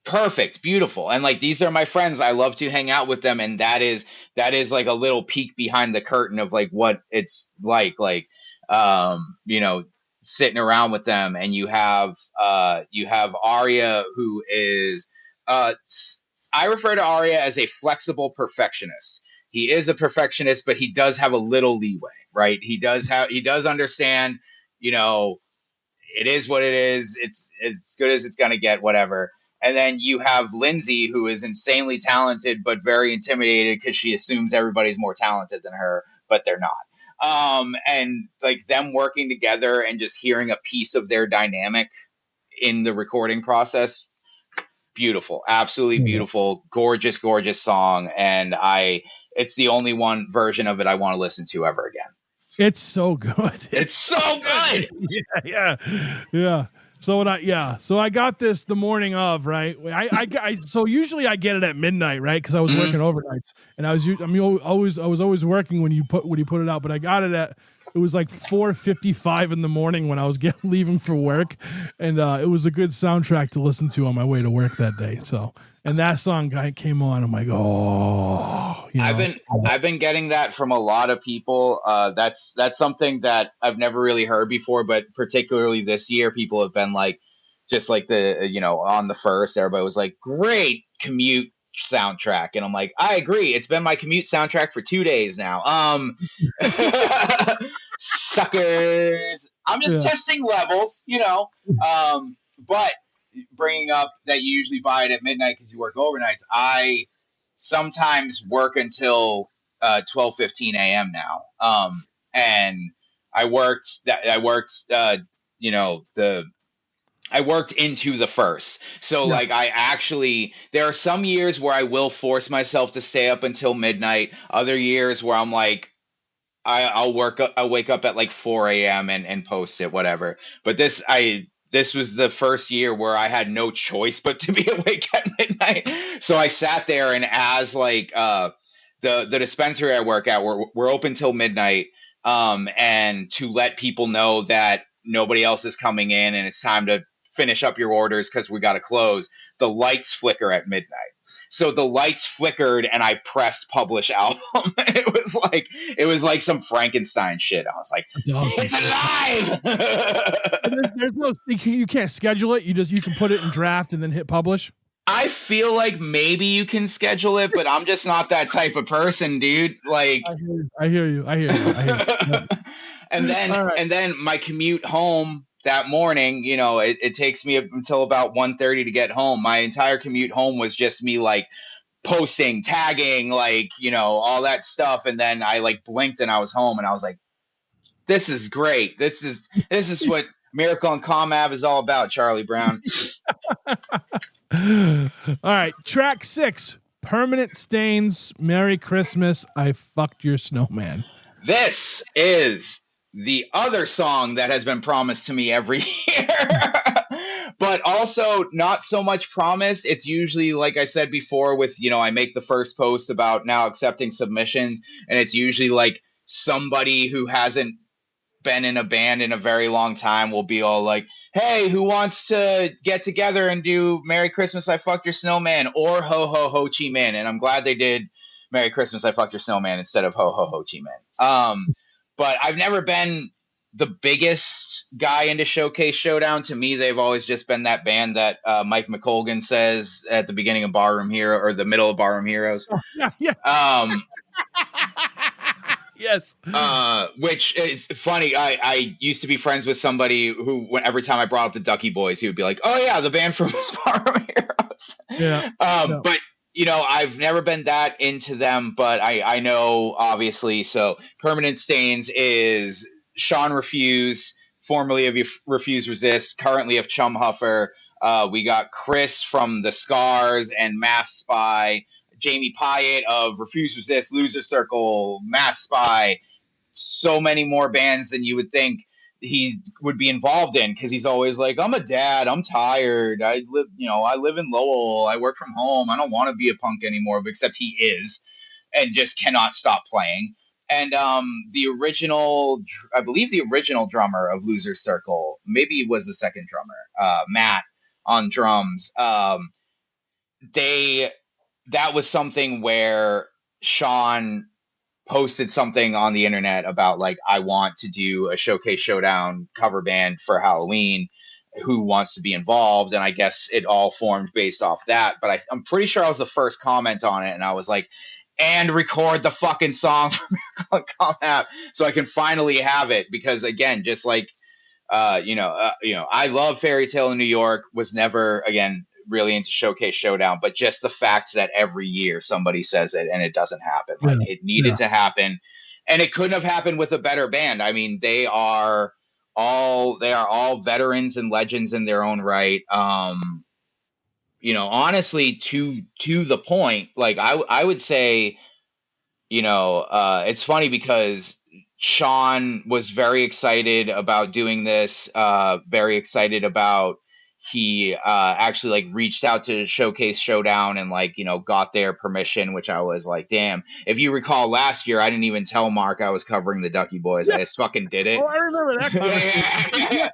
Perfect, beautiful. And like, these are my friends. I love to hang out with them, and that is like a little peek behind the curtain of like what it's like sitting around with them. And you have Aria, who is I refer to Aria as a flexible perfectionist. he is a perfectionist, but he does have a little leeway, right? He does understand, you know, it is what it is. It's as good as it's going to get, whatever. And then you have Lindsay, who is insanely talented, but very intimidated because she assumes everybody's more talented than her, but they're not. And like them working together and just hearing a piece of their dynamic in the recording process, beautiful, absolutely beautiful, gorgeous, gorgeous song. And it's the only one version of it I want to listen to ever again. It's so good. It's so good. Yeah. So I got this the morning of, right? So usually I get it at midnight, right? Because I was working overnights, and I was always working when you put it out. But I got it was like 4:55 in the morning when I was leaving for work, and it was a good soundtrack to listen to on my way to work that day. So, and that song came on. I'm like, oh, you know. I've been getting that from a lot of people. That's something that I've never really heard before, but particularly this year, people have been like, just like on the first, everybody was like, great commute soundtrack, and I'm like, I agree. It's been my commute soundtrack for 2 days now. Suckers. I'm just testing levels, but bringing up that you usually buy it at midnight because you work overnights, I sometimes work until 12:15 a.m. now. And I worked into the first. So like there are some years where I will force myself to stay up until midnight. Other years where I'm like, I'll wake up at like 4 a.m. and post it, whatever. But this was the first year where I had no choice but to be awake at midnight. So I sat there, and as like the dispensary I work at, we're open till midnight, and to let people know that nobody else is coming in and it's time to finish up your orders because we got to close, the lights flicker at midnight. So the lights flickered, and I pressed publish album. It was like some Frankenstein shit. I was like, it's alive. There's no, you can't schedule it. You can put it in draft and then hit publish. I feel like maybe you can schedule it, but I'm just not that type of person, dude. Like, I hear you. And then my commute home that morning, it takes me until about 1:30 to get home. My entire commute home was just me like posting, tagging, like, all that stuff. And then I like blinked and I was home, and I was like, this is great. This is what Miracle on Comm Ave is all about, Charlie Brown. All right. Track 6, Permanent Stains, Merry Christmas, I Fucked Your Snowman. This is the other song that has been promised to me every year, but also not so much promised. It's usually, like I said before, with, I make the first post about now accepting submissions, and it's usually like somebody who hasn't been in a band in a very long time will be all like, hey, who wants to get together and do Merry Christmas, I Fucked Your Snowman, or Ho Ho Ho Chi Minh. And I'm glad they did Merry Christmas, I Fucked Your Snowman instead of Ho Ho Ho Chi Minh. But I've never been the biggest guy into Showcase Showdown. To me, they've always just been that band that Mike McColgan says at the beginning of Barroom Hero, or the middle of Barroom Heroes. Yes. Which is funny. I used to be friends with somebody who, every time I brought up the Ducky Boys, he would be like, oh yeah, the band from Barroom Heroes. Yeah. But I've never been that into them, but I know, obviously. So Permanent Stains is Sean Refuse, formerly of Refuse Resist, currently of Chum Huffer. We got Chris from The Scars and Mass Spy, Jamie Pyatt of Refuse Resist, Loser Circle, Mass Spy, so many more bands than you would think he would be involved in, because he's always like, I'm a dad, I'm tired, I live in Lowell, I work from home, I don't want to be a punk anymore, but except he is, and just cannot stop playing. And I believe the original drummer of Loser Circle, maybe it was the second drummer, Matt on drums, that was something where Sean posted something on the internet about like, I want to do a Showcase Showdown cover band for Halloween. Who wants to be involved? And I guess it all formed based off that. But I'm pretty sure I was the first comment on it, and I was like, and record the fucking song from Miracle on Comm app so I can finally have it. Because again, just like I love Fairy Tale in New York. Was never again really into Showcase Showdown, but just the fact that every year somebody says it and it doesn't happen, like it needed to happen, and it couldn't have happened with a better band. I mean, they are all veterans and legends in their own right. Honestly, to the point, like I would say, it's funny because Sean was very excited about doing this, very excited about he actually like reached out to Showcase Showdown and like, got their permission, which I was like, damn. If you recall last year, I didn't even tell Mark I was covering the Ducky Boys. I just fucking did it. Oh, I remember that conversation.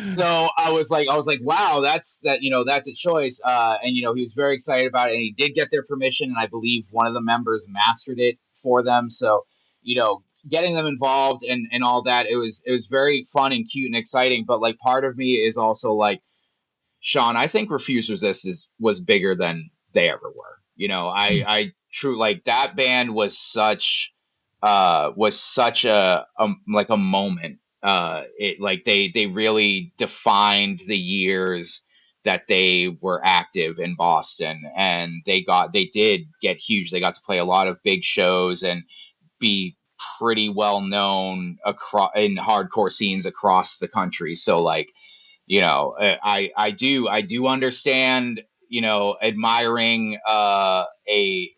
So I was like, wow, that's a choice. And he was very excited about it, and he did get their permission, and I believe one of the members mastered it for them. So, getting them involved and all that, it was very fun and cute and exciting. But like, part of me is also like, Sean, I think Refuse Resist was bigger than they ever were. I true, like, that band was such a like a moment. It like they really defined the years that they were active in Boston, and they did get huge. They got to play a lot of big shows and be pretty well known in hardcore scenes across the country. So like, I do understand, admiring a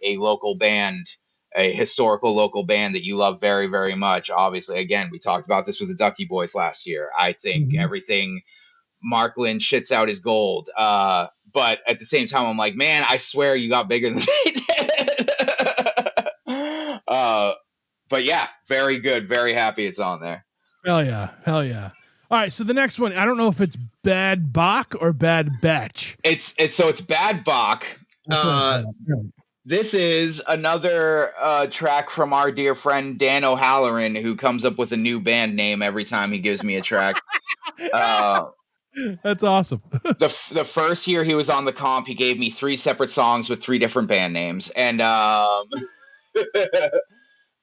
local band, a historical local band that you love very, very much. Obviously, again, we talked about this with the Ducky Boys last year. I think everything Mark Lynn shits out is gold. But at the same time, I'm like, man, I swear you got bigger than they did. But yeah, very good. Very happy it's on there. Hell yeah. All right, so the next one, I don't know if it's Bad Bach or Bad Batch. It's Bad Bach. This is another track from our dear friend Dan O'Halloran, who comes up with a new band name every time he gives me a track. That's awesome. The first year he was on the comp, he gave me 3 separate songs with 3 different band names, and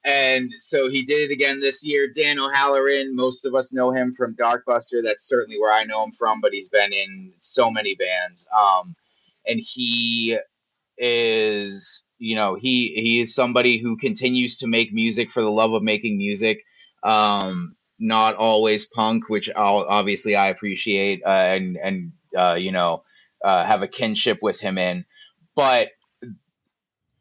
and so he did it again this year. Dan O'Halloran, most of us know him from Darkbuster. That's certainly where I know him from, but he's been in so many bands. And he is, he is somebody who continues to make music for the love of making music. Not always punk, which obviously I appreciate and have a kinship with him in. But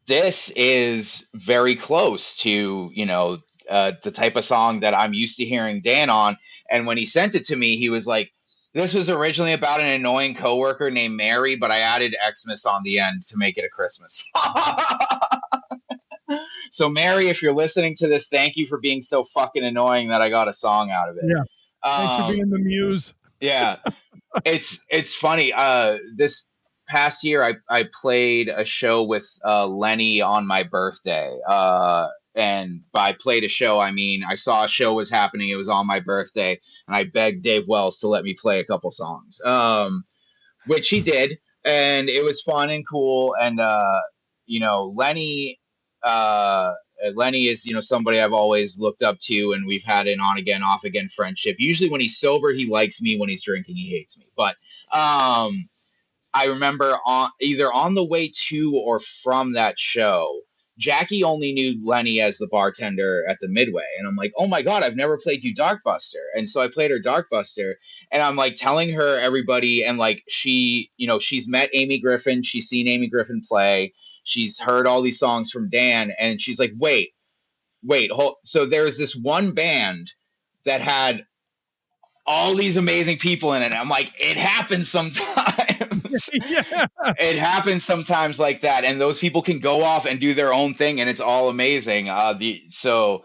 this is very close to, the type of song that I'm used to hearing Dan on. And when he sent it to me, he was like, this was originally about an annoying coworker named Mary, but I added Xmas on the end to make it a Christmas song. So Mary, if you're listening to this, thank you for being so fucking annoying that I got a song out of it. Yeah. Thanks for being the muse. Yeah. It's funny. This past year, I played a show with Lenny on my birthday. And by played a show, I mean I saw a show was happening. It was on my birthday, and I begged Dave Wells to let me play a couple songs, which he did, and it was fun and cool. And Lenny is somebody I've always looked up to, and we've had an on again, off again friendship. Usually when he's sober, he likes me. When he's drinking, he hates me. But I remember either on the way to or from that show, Jackie only knew Lenny as the bartender at the Midway. And I'm like, oh my God, I've never played you Darkbuster. And so I played her Darkbuster, and I'm like telling her everybody. And like, she, she's met Amy Griffin. She's seen Amy Griffin play. She's heard all these songs from Dan. And she's like, wait, hold. So there's this one band that had all these amazing people in it. And I'm like, it happens sometimes. Yeah. It happens sometimes like that, and those people can go off and do their own thing, and it's all amazing. I do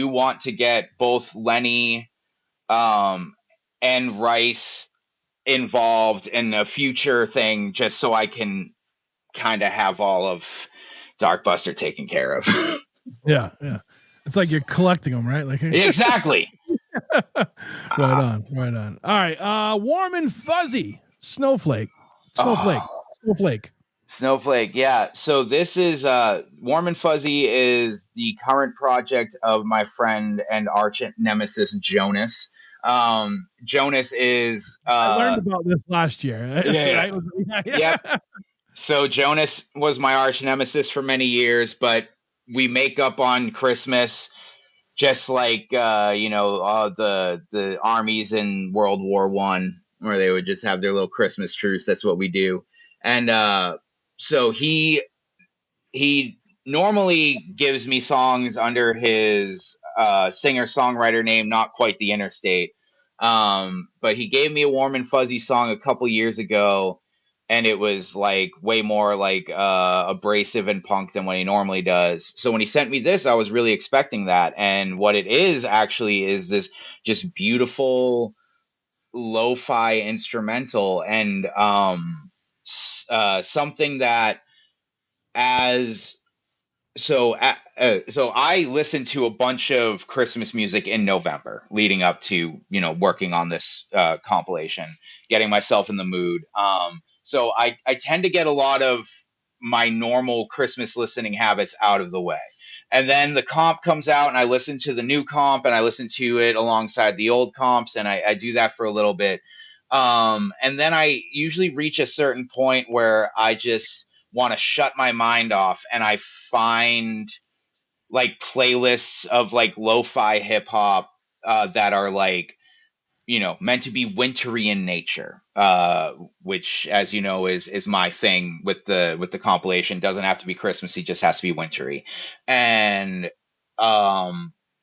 want to get both Lenny and Rice involved in a future thing, just so I can kind of have all of Darkbuster taken care of. Yeah. It's like you're collecting them, right? Like exactly. Right on. All right. Warm and Fuzzy. Snowflake. Snowflake, yeah. So this is Warm and Fuzzy is the current project of my friend and arch nemesis Jonas. Jonas is I learned about this last year, yeah, yeah. right? Yeah, Yep. yeah. So Jonas was my arch nemesis for many years, but we make up on Christmas, just like the armies in World War I, where they would just have their little Christmas truce. That's what we do. And so he normally gives me songs under his singer songwriter name, not quite the Interstate. But he gave me a Warm and Fuzzy song a couple years ago, and it was like way more like abrasive and punk than what he normally does. So when he sent me this, I was really expecting that. And what it is actually is this just beautiful lo-fi instrumental, and something that as so I listened to a bunch of Christmas music in November, leading up to working on this compilation, getting myself in the mood. So I tend to get a lot of my normal Christmas listening habits out of the way, and then the comp comes out, and I listen to the new comp, and I listen to it alongside the old comps, and I do that for a little bit, and then I usually reach a certain point where I just want to shut my mind off, and I find like playlists of like lo-fi hip hop that are like meant to be wintry in nature, which, as you know, is my thing with the compilation. Doesn't have to be Christmassy, just has to be wintry. And a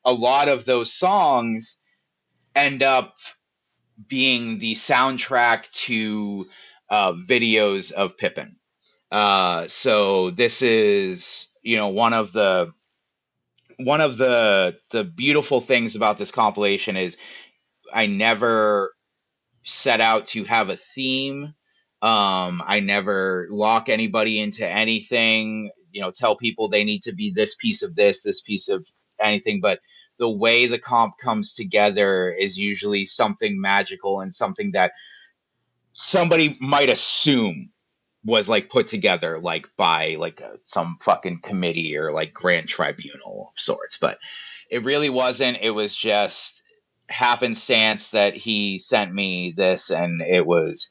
lot of those songs end up being the soundtrack to videos of Pippin. So this is one of the beautiful things about this compilation is I never set out to have a theme. I never lock anybody into anything, tell people they need to be this piece of this piece of anything, but the way the comp comes together is usually something magical and something that somebody might assume was like put together like by like some fucking committee or like grand tribunal of sorts, but it really wasn't. It was just happenstance that he sent me this, and it was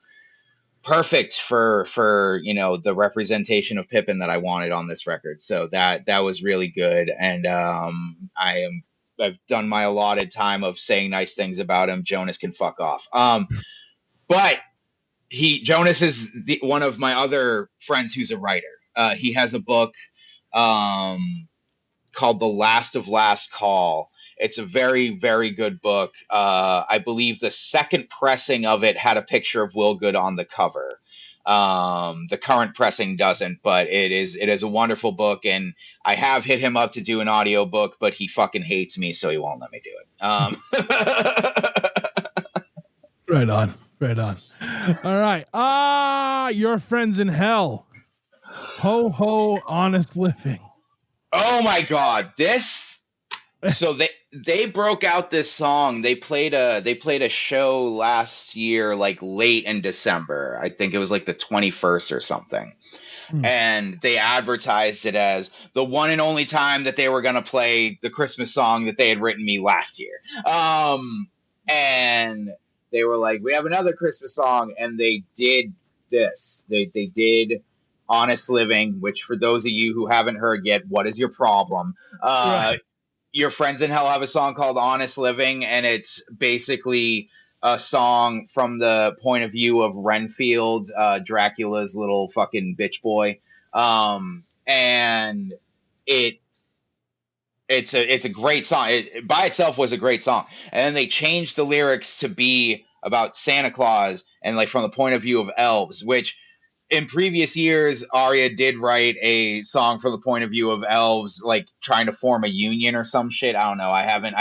perfect for the representation of Pippin that I wanted on this record. So that was really good, and I've done my allotted time of saying nice things about him. Jonas can fuck off. But Jonas is one of my other friends who's a writer. He has a book called The Last of Last Call. It's a very, very good book. I believe the second pressing of it had a picture of Will Good on the cover. The current pressing doesn't, but it is a wonderful book, and I have hit him up to do an audio book, but he fucking hates me, so he won't let me do it. Right on. Right on. All right. Your Friends in Hell. Ho ho, honest living. Oh my god, so they broke out this song. They played a show last year, like late in December. I think it was like the 21st or something. And they advertised it as the one and only time that they were going to play the Christmas song that they had written me last year. And they were like, we have another Christmas song, and they did this. They did Honest Living, which, for those of you who haven't heard yet, what is your problem? Right. Your Friends in Hell have a song called Honest Living, and it's basically a song from the point of view of Renfield, Dracula's little fucking bitch boy. And it's a great song. It by itself was a great song. And then they changed the lyrics to be about Santa Claus and like from the point of view of elves, which in previous years, Arya did write a song from the point of view of elves, like trying to form a union or some shit. I don't know. I haven't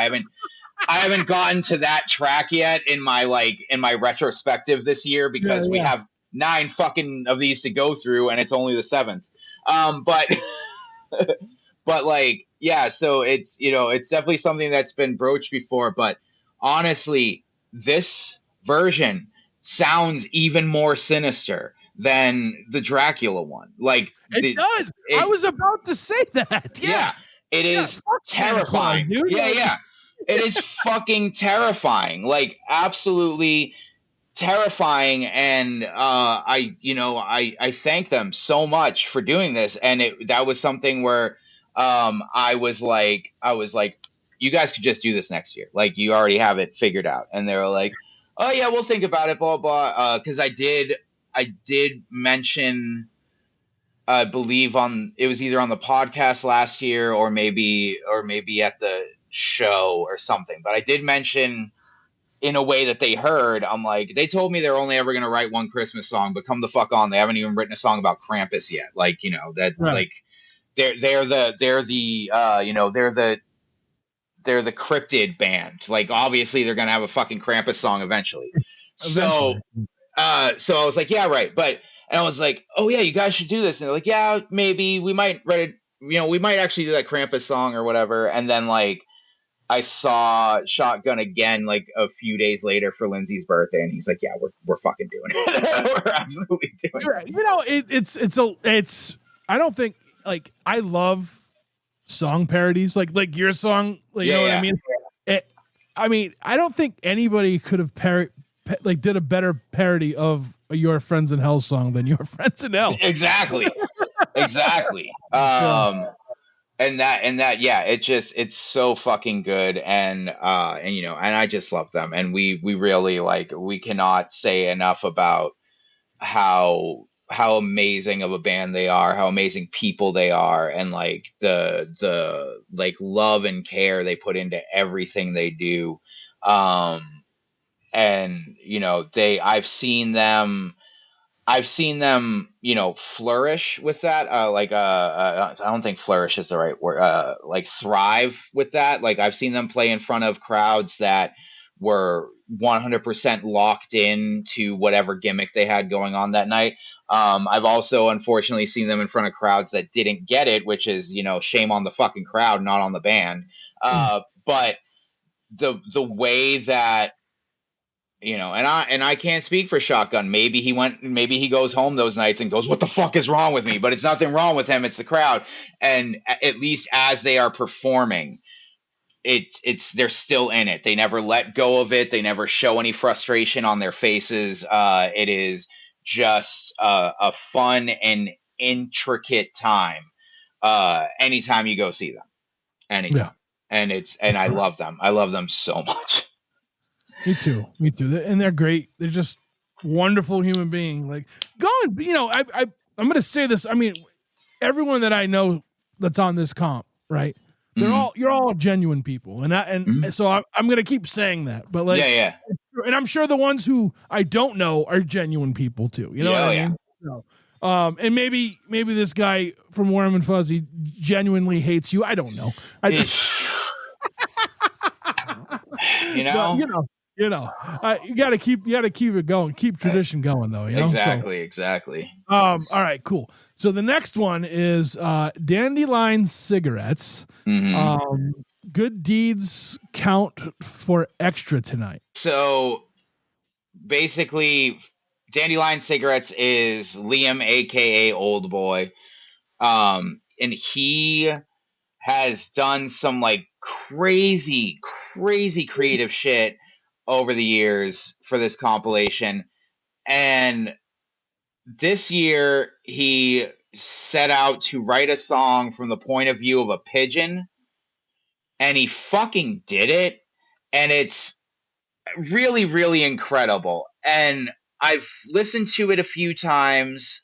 gotten to that track yet in my retrospective this year, because we have 9 fucking of these to go through, and it's only the 7th. But but like, yeah, so it's it's definitely something that's been broached before, but honestly, this version sounds even more sinister. than the Dracula one. Like It does. I was about to say that. Yeah, it is terrifying. Claus, dude. Yeah. It is fucking terrifying. Like absolutely terrifying. And I thank them so much for doing this. And that was something where I was like, you guys could just do this next year. Like you already have it figured out. And they were like, oh yeah, we'll think about it, blah blah. Because I did mention, I believe it was either on the podcast last year or maybe at the show or something. But I did mention in a way that they heard. I'm like, they told me they're only ever going to write one Christmas song, but come the fuck on, they haven't even written a song about Krampus yet. Like, that right. Like they're the cryptid band. Like obviously they're going to have a fucking Krampus song eventually. So I was like, yeah, right. And I was like, oh yeah, you guys should do this. And they're like, yeah, maybe we might write it. We might actually do that Krampus song or whatever. And then like, I saw Shotgun again, like a few days later for Lindsay's birthday. And he's like, yeah, we're fucking doing it. We're absolutely doing it. It's, I don't think like, I love song parodies, like your song, like, you know what I mean? I don't think anybody could have did a better parody of Your Friends in Hell song than Your Friends in Hell. Exactly. And that, yeah, it's so fucking good. And I just love them. And we really we cannot say enough about how amazing of a band they are, how amazing people they are. And like the like love and care they put into everything they do. And I've seen them, flourish with that. I don't think flourish is the right word. Like thrive with that. Like I've seen them play in front of crowds that were 100% locked in to whatever gimmick they had going on that night. I've also unfortunately seen them in front of crowds that didn't get it, which is, shame on the fucking crowd, not on the band. But the way that, and I can't speak for Shotgun. Maybe he goes home those nights and goes, what the fuck is wrong with me? But it's nothing wrong with him. It's the crowd. And at least as they are performing, they're still in it. They never let go of it. They never show any frustration on their faces. It is just a fun and intricate time. Anytime you go see them, anytime. Yeah. And I love them. I love them so much. Me too. And they're great. They're just wonderful human beings. Like I'm going to say this. I mean, everyone that I know that's on this comp, right? You're all genuine people. And so I'm going to keep saying that, but like, yeah. And I'm sure the ones who I don't know are genuine people too. You know what I mean? So, and maybe this guy from Warm and Fuzzy genuinely hates you. I don't know. You gotta keep it going, keep tradition going though. Exactly. All right, cool. So the next one is Dandelion Cigarettes. Good deeds count for extra tonight. So basically, Dandelion Cigarettes is Liam, aka Old Boy, and he has done some like crazy creative shit over the years for this compilation. And this year he set out to write a song from the point of view of a pigeon, and he fucking did it. And it's really, really incredible. And I've listened to it a few times.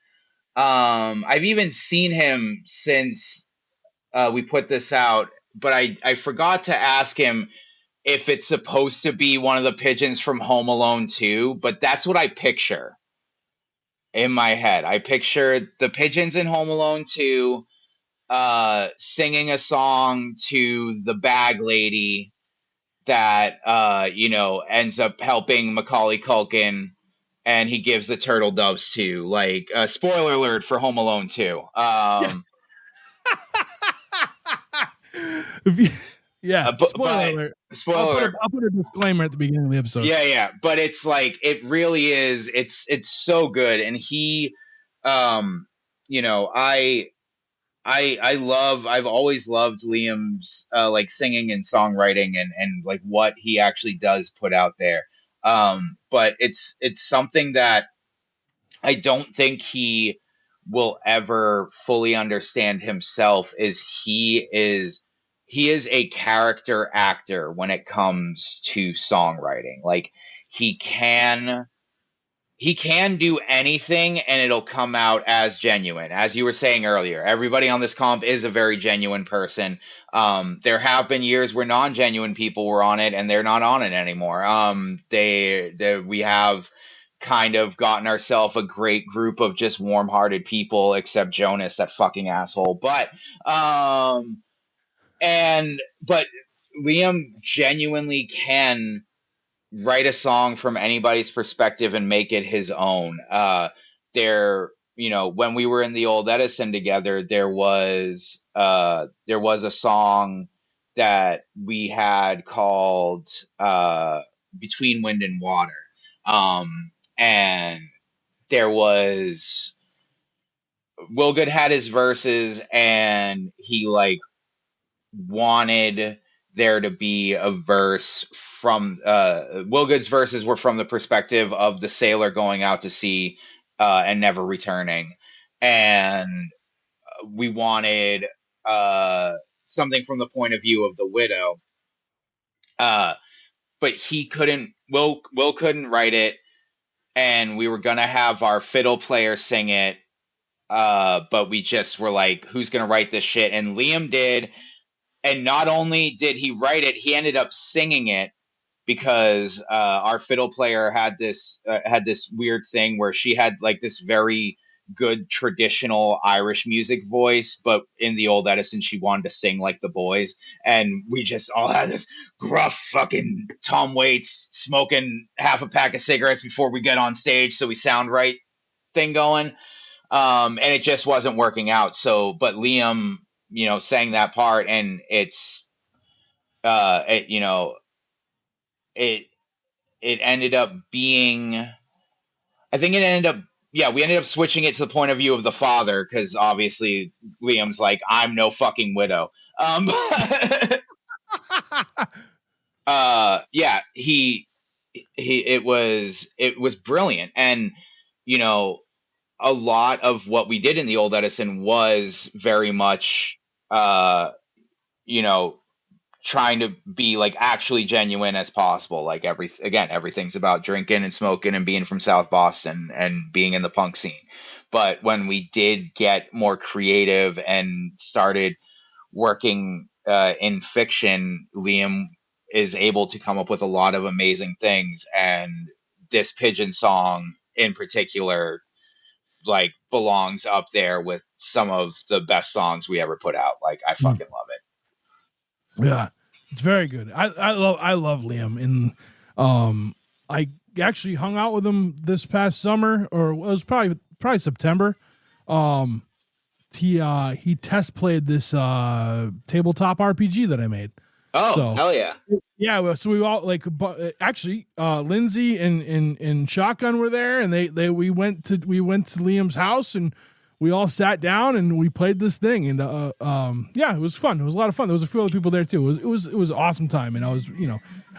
I've even seen him since we put this out, but I forgot to ask him if it's supposed to be one of the pigeons from Home Alone 2, but that's what I picture in my head. I picture the pigeons in Home Alone 2 singing a song to the bag lady that ends up helping Macaulay Culkin, and he gives the turtle doves to. Like, spoiler alert for Home Alone 2. Yeah. Spoiler alert. Spoiler. I'll put a disclaimer at the beginning of the episode. Yeah. But it's like, it really is. It's so good. And he, you know, I've always loved Liam's like singing and songwriting and like what he actually does put out there. But it's something that I don't think he will ever fully understand himself. He is a character actor when it comes to songwriting. Like, he can do anything and it'll come out as genuine. As you were saying earlier, everybody on this comp is a very genuine person. There have been years where non-genuine people were on it and they're not on it anymore. We have kind of gotten ourselves a great group of just warm-hearted people, except Jonas, that fucking asshole. But Liam genuinely can write a song from anybody's perspective and make it his own. When we were in the old Edison together, there was a song that we had called Between Wind and Water. And there was Wilgood had his verses and he like wanted there to be a verse from Wilgood's verses were from the perspective of the sailor going out to sea and never returning, and we wanted something from the point of view of the widow, but he couldn't. Will couldn't write it, and we were gonna have our fiddle player sing it, but we just were like, who's gonna write this shit? And Liam did. And not only did he write it, he ended up singing it, because our fiddle player had this weird thing where she had like this very good traditional Irish music voice, but in the old Edison she wanted to sing like the boys, and we just all had this gruff fucking Tom Waits smoking half a pack of cigarettes before we get on stage so we sound right thing going, and it just wasn't working out. So, but Liam, sang that part, and it ended up being, I think it ended up, we ended up switching it to the point of view of the father, because obviously Liam's like, I'm no fucking widow. It was brilliant. And, a lot of what we did in the old Edison was very much, trying to be like actually genuine as possible. Like everything's about drinking and smoking and being from South Boston and being in the punk scene. But when we did get more creative and started working in fiction, Liam is able to come up with a lot of amazing things. And this Pigeon song in particular, like, belongs up there with some of the best songs we ever put out. Like, I fucking love it. Yeah, it's very good. I love Liam, and I actually hung out with him this past summer, or it was probably September. He test played this tabletop RPG that I made. Oh, so, hell yeah. Yeah, so we all actually Lindsay and Shotgun were there, and we went to Liam's house, and we all sat down and we played this thing, and it was fun. It was a lot of fun. There was a few other people there too. It was an awesome time, and I was,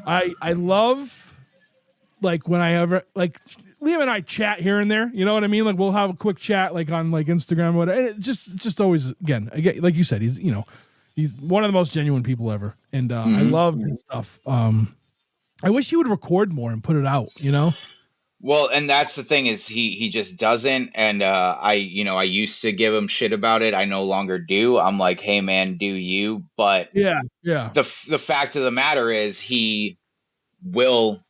I love, like, when I ever, like, Liam and I chat here and there, you know what I mean? Like, we'll have a quick chat, like, on like Instagram or whatever. And it just always, again, like you said, he's one of the most genuine people ever, and I love his stuff. I wish he would record more and put it out, Well, and that's the thing, is he just doesn't. And I used to give him shit about it. I no longer do. I'm like, hey man, do you? But yeah. The fact of the matter is, he will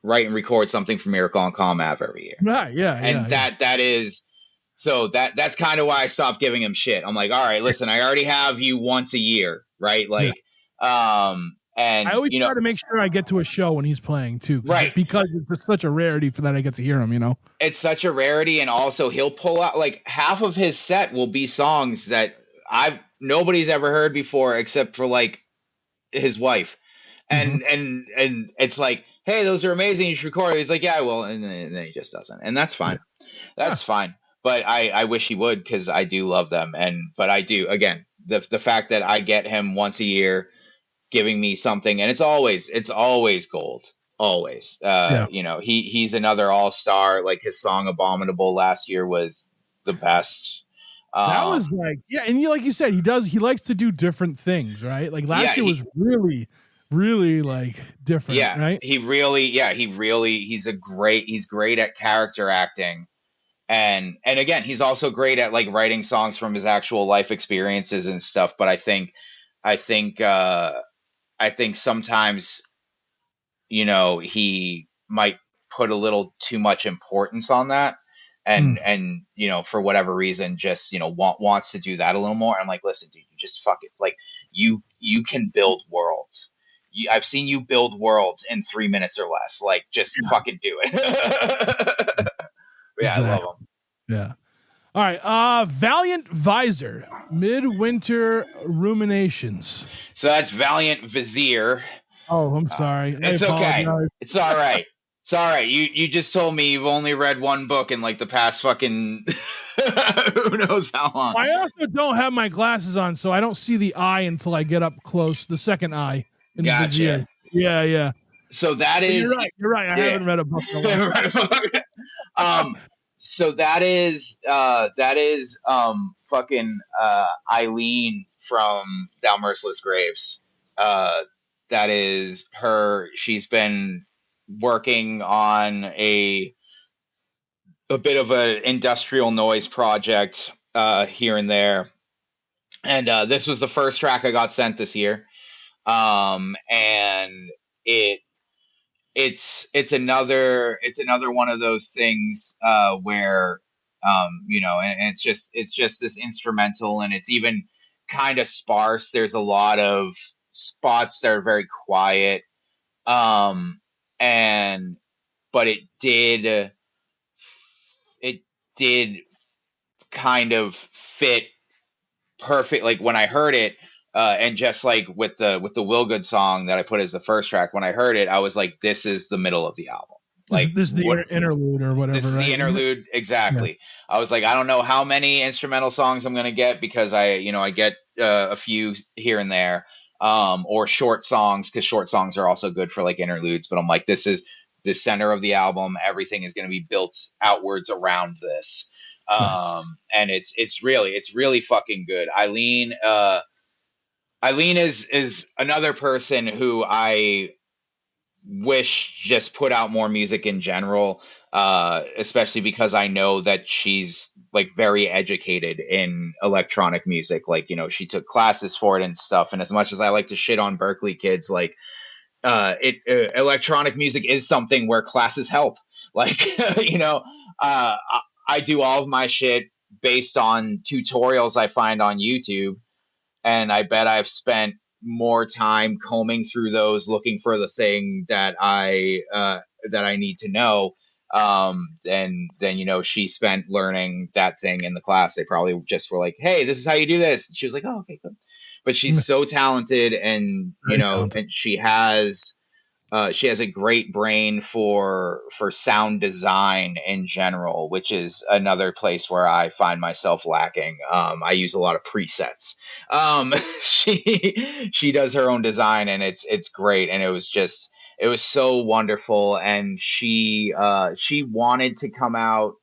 write and record something for Miracle on Comm every year. Right. Yeah. And that is. So that's kind of why I stopped giving him shit. I'm like, all right, listen, I already have you once a year, right? Like, and I always try to make sure I get to a show when he's playing too, right? Because it's such a rarity for that I get to hear him. It's such a rarity, and also he'll pull out, like, half of his set will be songs that nobody's ever heard before, except for like his wife, Mm-hmm. and it's like, hey, those are amazing. You should record it. He's like, yeah, well, and then he just doesn't, and that's Yeah. fine. Yeah. That's fine. But I wish he would, because I do love them, but I do, again, the fact that I get him once a year giving me something, and it's always gold, always. Yeah. He's another all-star. Like, his song "Abominable" last year was the best. That was um like, yeah, and like you said, he likes to do different things, right? Like yeah last year was really, really like different, yeah right? he's great at character acting, and again, he's also great at like writing songs from his actual life experiences and stuff. But I think uh I think sometimes, he might put a little too much importance on that, Mm. and for whatever reason, just wants to do that a little more. I'm like, listen, dude, you just fuck it. Like, you can build worlds. I've seen you build worlds in 3 minutes or less. Like, just fucking do it. Yeah, I love Exactly. him. Yeah. All right. Valiant Visor, Midwinter Ruminations. So that's Valiant Vizier. Oh, I'm sorry. I It's okay. apologize. It's all right. It's all right. You just told me you've only read one book in like the past fucking who knows how long. I also don't have my glasses on, so I don't see the eye until I get up close. The second eye in the vizier. Gotcha. Yeah, yeah. So that But is you're right. You're right. I yeah. haven't read a book in a long time. So that is fucking Eileen from Thou Merciless Graves. That is her. She's been working on a bit of an industrial noise project here and there, and this was the first track I got sent this year. And it it's another one of those things where and it's just this instrumental, and it's even kind of sparse. There's a lot of spots that are very quiet, and but it did kind of fit perfect. Like, when I heard it, and just like with the Will Good song that I put as the first track, when I heard it, I was like, this is the middle of the album. Like, This is the what interlude or whatever, this is right? the interlude, exactly. I was like, I don't know how many instrumental songs I'm gonna get, because I get a few here and there, or short songs, because short songs are also good for like interludes. But I'm like, this is the center of the album. Everything is going to be built outwards around this, Nice. and it's really fucking good. Eileen is another person who I wish just put out more music in general, especially because I know that she's like very educated in electronic music. Like, she took classes for it and stuff. And as much as I like to shit on Berkeley kids, like, electronic music is something where classes help. Like, I do all of my shit based on tutorials I find on YouTube, and I bet I've spent more time combing through those, looking for the thing that I need to know, than she spent learning that thing in the class. They probably just were like, "Hey, this is how you do this." And she was like, "Oh, okay, good." But she's so talented, and Very talented. and she has a great brain for sound design in general, which is another place where I find myself lacking. I use a lot of presets. She does her own design, and it's great. And it was so wonderful. And she wanted to come out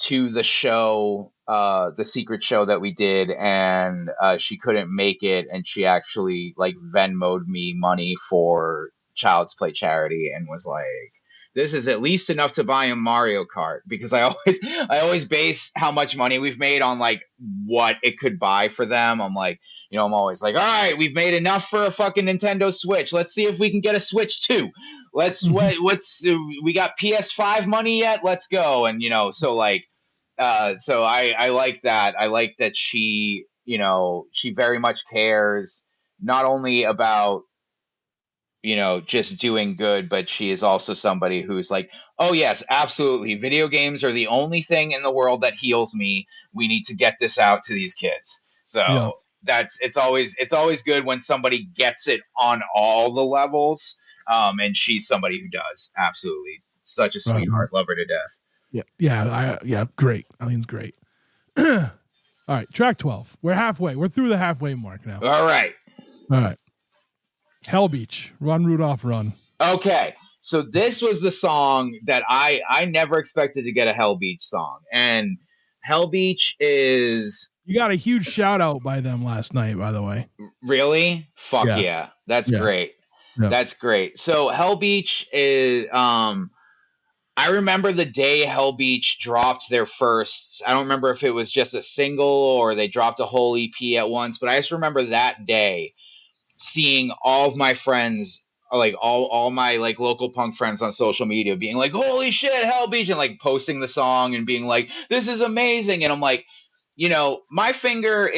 to the show, the secret show that we did, and she couldn't make it, and she actually like Venmoed me money for Child's Play charity, and was like, "This is at least enough to buy a Mario Kart," because I always base how much money we've made on like what it could buy for them. I'm like, I'm always like, all right, we've made enough for a fucking Nintendo Switch. Let's see if we can get a Switch 2. What's we got PS5 money yet? Let's go. And so like, so I like that. I like that she very much cares, not only about just doing good, but she is also somebody who's like, oh yes, absolutely, video games are the only thing in the world that heals me. We need to get this out to these kids. So Yeah. it's always good when somebody gets it on all the levels. And she's somebody who does. Absolutely. Such a sweetheart. Love her to death. Yeah, great. Eileen's great. All right, track 12. We're halfway. We're through the halfway mark now. All right. Hell Beach, Run Rudolph Run. Okay. So this was the song that I never expected to get a Hell Beach song. And Hell Beach is... You got a huge shout out by them last night, by the way. Really? Fuck yeah. That's great. Yeah. That's great. So Hell Beach is... I remember the day Hell Beach dropped their first... I don't remember if it was just a single or they dropped a whole EP at once, but I just remember that day seeing all of my friends, like all my like local punk friends on social media being like, holy shit, Hell Beach, and like posting the song and being like, this is amazing. And I'm like, you know, my finger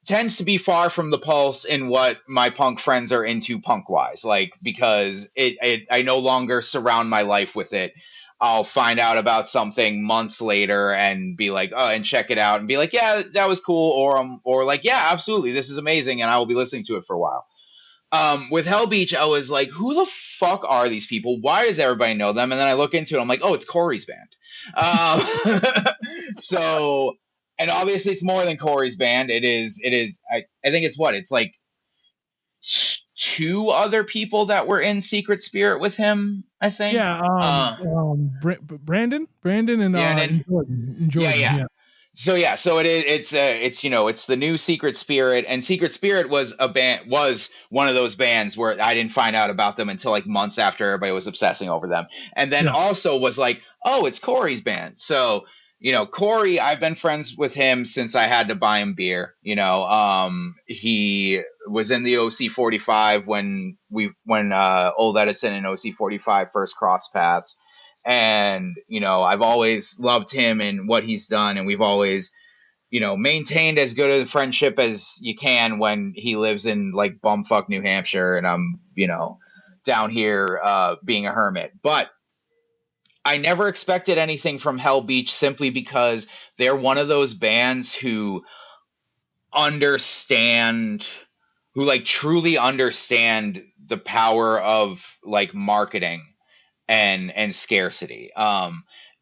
tends to be far from the pulse in what my punk friends are into punk wise, like, because I no longer surround my life with it. I'll find out about something months later and be like, oh, and check it out and be like, yeah, that was cool. Or like, yeah, absolutely, this is amazing. And I will be listening to it for a while. With Hell Beach, I was like, who the fuck are these people? Why does everybody know them? And then I look into it, I'm like, oh, it's Corey's band. So, and obviously it's more than Corey's band. It is, I think it's like 2 other people that were in Secret Spirit with him, I think. Yeah. Brandon and Jordan. Yeah. So it's you know, it's the new Secret Spirit, and Secret Spirit was one of those bands where I didn't find out about them until like months after everybody was obsessing over them. And then also was like, oh, it's Corey's band. So, you know, Corey, I've been friends with him since I had to buy him beer. You know, he was in the OC45 when Old Edison and OC45 first crossed paths. And, you know, I've always loved him and what he's done. And we've always, you know, maintained as good a friendship as you can when he lives in like bumfuck New Hampshire and I'm, you know, down here being a hermit. But I never expected anything from Hell Beach simply because they're one of those bands who truly understand the power of like marketing and scarcity.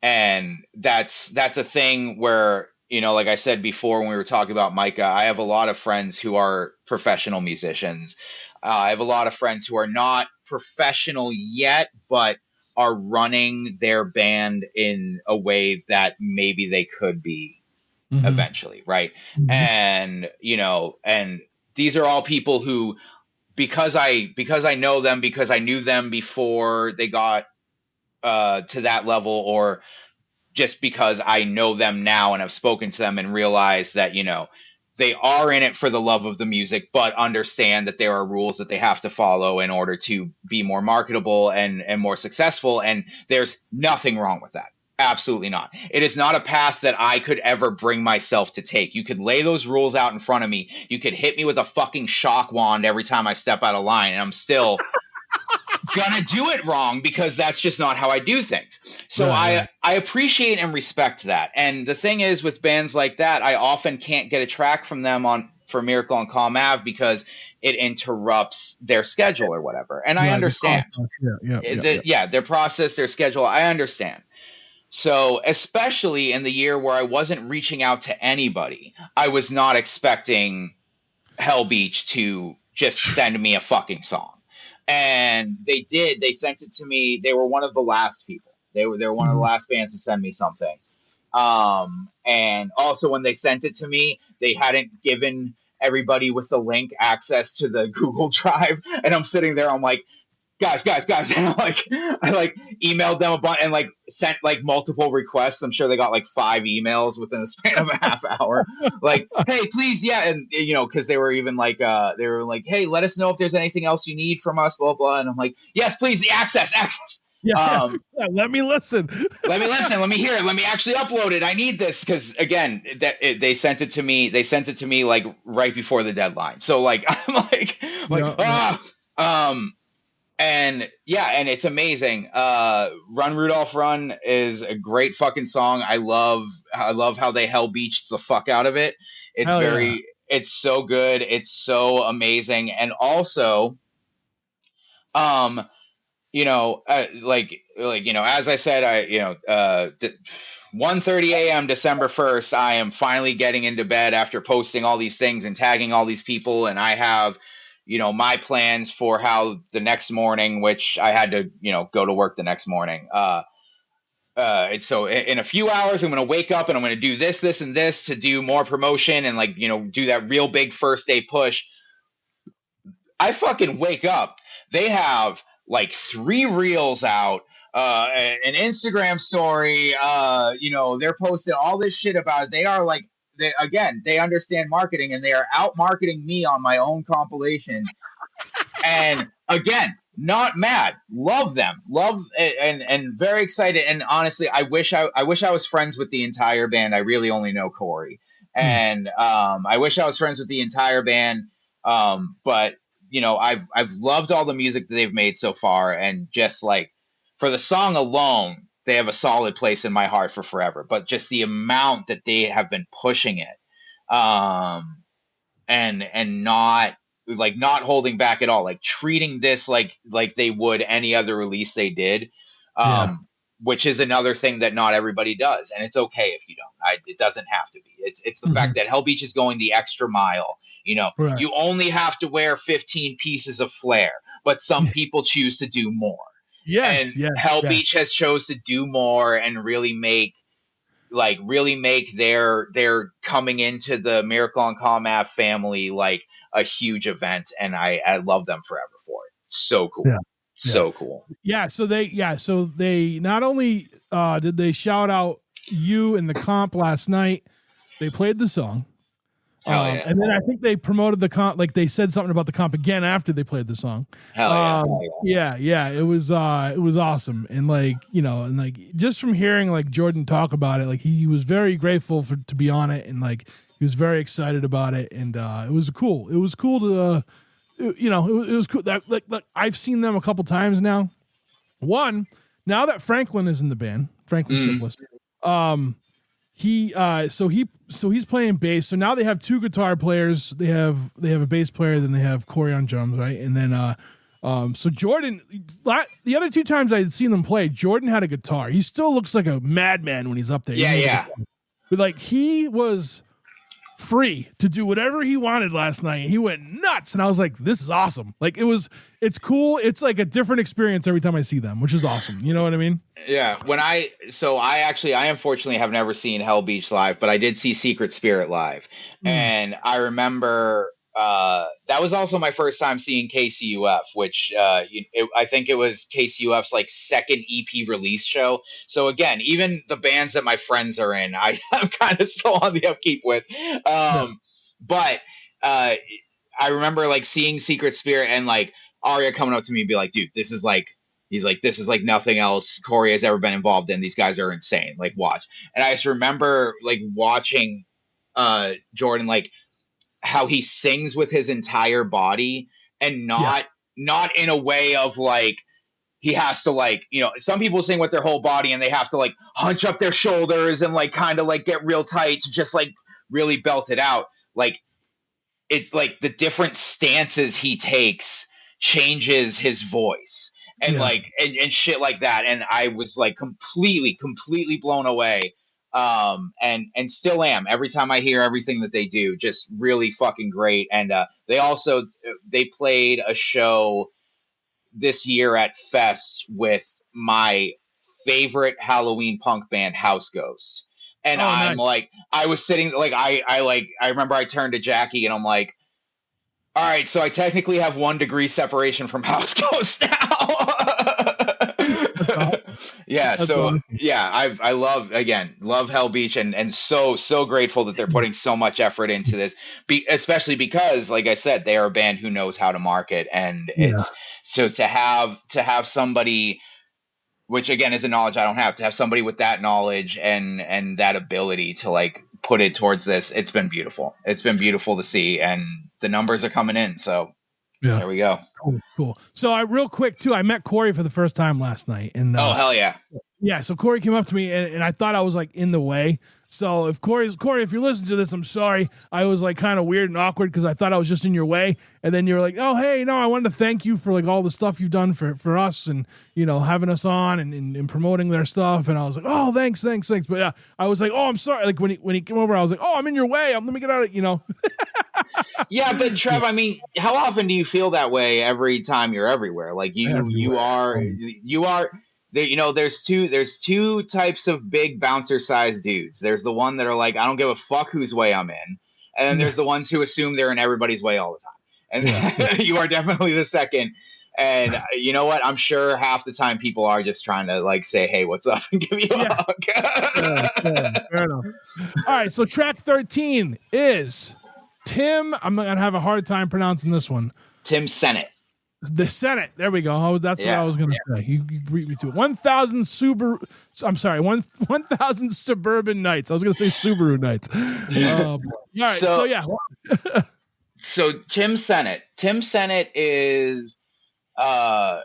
And that's a thing where, you know, like I said before when we were talking about Micah, I have a lot of friends who are professional musicians. I have a lot of friends who are not professional yet, but are running their band in a way that maybe they could be eventually, right? And, you know, and these are all people who, because I know them, because I knew them before they got to that level, or just because I know them now and have spoken to them and realized that, you know, they are in it for the love of the music, but understand that there are rules that they have to follow in order to be more marketable and more successful. And there's nothing wrong with that. Absolutely not. It is not a path that I could ever bring myself to take. You could lay those rules out in front of me. You could hit me with a fucking shock wand every time I step out of line, and I'm still gonna do it wrong because that's just not how I do things. So I appreciate and respect that. And the thing is, with bands like that, I often can't get a track from them for Miracle on Comm Ave because it interrupts their schedule or whatever. And I understand. Their process, their schedule, I understand. So especially in the year where I wasn't reaching out to anybody, I was not expecting Hell Beach to just send me a fucking song. And they did. They sent it to me. They were one of the last people. They were one of the last bands to send me something. And also when they sent it to me, they hadn't given everybody with the link access to the Google Drive. And I'm sitting there, I'm like, guys. And I emailed them a bunch and like sent like multiple requests. I'm sure they got like 5 emails within the span of a half hour. Like, hey, please. Yeah. And you know, cause they were even like, hey, let us know if there's anything else you need from us, blah, blah. And I'm like, yes, please. The access. Let me listen. Let me hear it. Let me actually upload it. I need this. Cause again, they sent it to me. They sent it to me like right before the deadline. So like, and yeah, and it's amazing. Run Rudolph Run is a great fucking song. I love how they Hell Beached the fuck out of it. It's It's so good. It's so amazing. And also, um, as I said, 1:30 a.m. December 1st, I am finally getting into bed after posting all these things and tagging all these people. And I have, my plans for how the next morning, which I had to, go to work the next morning. And so in a few hours, I'm going to wake up and I'm going to do this, this, and this to do more promotion and do that real big first day push. I fucking wake up. They have like 3 reels out, an Instagram story. They're posting all this shit about it. They are like, they understand marketing and they are out marketing me on my own compilation. And again, not mad. Love them. Love and very excited. And honestly, I wish I was friends with the entire band. I really only know Corey, and I wish I was friends with the entire band. But I've loved all the music that they've made so far, and just like for the song alone, they have a solid place in my heart for forever. But just the amount that they have been pushing it, and not holding back at all, like treating this like they would any other release they did, which is another thing that not everybody does, and it's okay if you don't. It doesn't have to be. It's the fact that Hell Beach is going the extra mile. Right. You only have to wear 15 pieces of flair, but some people choose to do more. Yes, and Hell Beach has chose to do more and really make their coming into the Miracle on Comm family like a huge event, and I love them forever for it. So cool. So cool. So they not only did they shout out you in the comp last night, they played the song. And then I think they promoted the comp, like they said something about the comp again after they played the song. Yeah. It was awesome. And just from hearing like Jordan talk about it, like he was very grateful to be on it, and like he was very excited about it. And it was cool. It was cool to, it was cool that like I've seen them a couple times now. One, now that Franklin is in the band, Franklin Simplest, he's playing bass. So now they have 2 guitar players. They have a bass player, then they have Corey on drums, right? And then so Jordan, the other 2 times I had seen them play, Jordan had a guitar. He still looks like a madman when he's up there. But like he was free to do whatever he wanted last night. He went nuts, and I was like, this is awesome. Like it's cool. It's like a different experience every time I see them, which is awesome. You know what I mean? Yeah. I unfortunately have never seen Hell Beach live, but I did see Secret Spirit live. And I remember that was also my first time seeing KCUF, which I think it was KCUF's like second EP release show. So again, even the bands that my friends are in, I'm kind of still on the upkeep with. But I remember like seeing Secret Spirit and like Arya coming up to me and be like, dude, this is like nothing else Corey has ever been involved in. These guys are insane. Like, watch. And I just remember like watching Jordan, like how he sings with his entire body, and not in a way of like he has to like, some people sing with their whole body and they have to like hunch up their shoulders and like kind of like get real tight to just like really belt it out. Like it's like the different stances he takes changes his voice and and shit like that. And I was like completely blown away. And still am every time I hear everything that they do, just really fucking great. And they played a show this year at Fest with my favorite Halloween punk band, House Ghost. And I'm nice. Like, I was sitting like I remember I turned to Jackie and I'm like, all right, so I technically have 1 degree separation from House Ghost now. Yeah. That's so awesome. Yeah, I love Hell Beach, and so grateful that they're putting so much effort into this, especially because, like I said, they are a band who knows how to market, and it's so to have somebody, which again is a knowledge I don't have, to have somebody with that knowledge and that ability to like put it towards this. It's been beautiful. It's been beautiful to see, and the numbers are coming in. So there we go. Cool. So real quick too, I met Corey for the first time last night, and oh hell yeah. Yeah, so Corey came up to me, and I thought I was like in the way. So if Corey, if you listen to this, I'm sorry. I was like kind of weird and awkward because I thought I was just in your way. And then you're like, oh, hey, no, I wanted to thank you for like all the stuff you've done for us and, you know, having us on and promoting their stuff. And I was like, oh, thanks. But yeah, I was like, oh, I'm sorry. Like when he came over, I was like, oh, I'm in your way. Let me get out of, you know. Yeah, but Trev, I mean, how often do you feel that way every time you're everywhere? Like you are. You know, there's two types of big bouncer sized dudes. There's the one that are like, I don't give a fuck whose way I'm in, and then there's the ones who assume they're in everybody's way all the time. And you are definitely the second. And you know what? I'm sure half the time people are just trying to like say, "Hey, what's up?" and give you a hug. Fair enough. All right, so track 13 is Tim. I'm gonna have a hard time pronouncing this one. Tim Sennett. The Senate. There we go. That's what I was going to say. You beat me to it. 1,000 Subaru. I'm sorry. 1,000 Suburban Nights. I was going to say Subaru Nights. All right. So yeah. So Tim Sennett. Tim Sennett is a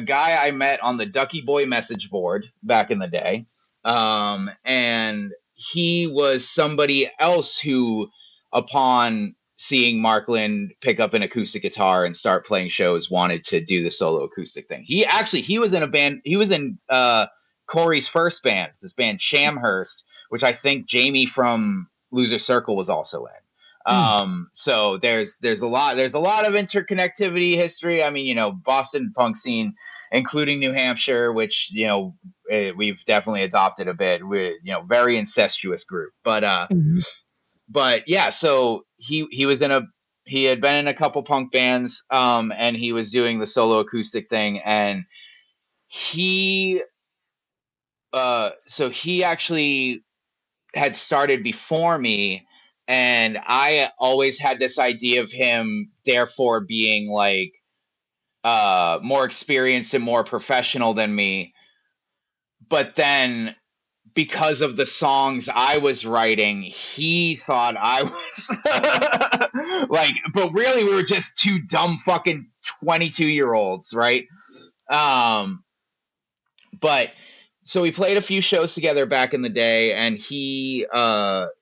guy I met on the Ducky Boy message board back in the day. And he was somebody else who, upon seeing Mark Lynn pick up an acoustic guitar and start playing shows, wanted to do the solo acoustic thing. He was in a band. He was in Corey's first band, this band Shamhurst, which I think Jamie from Loser Circle was also in. So there's a lot of interconnectivity history. I mean, you know, Boston punk scene, including New Hampshire, which, you know, we've definitely adopted a bit. We're, you know, very incestuous group, but yeah, so he had been in a couple punk bands, and he was doing the solo acoustic thing, and he actually had started before me, and I always had this idea of him therefore being like more experienced and more professional than me. But then, because of the songs I was writing, he thought I was like, but really we were just two dumb fucking 22-year-olds, right? But so we played a few shows together back in the day, and he,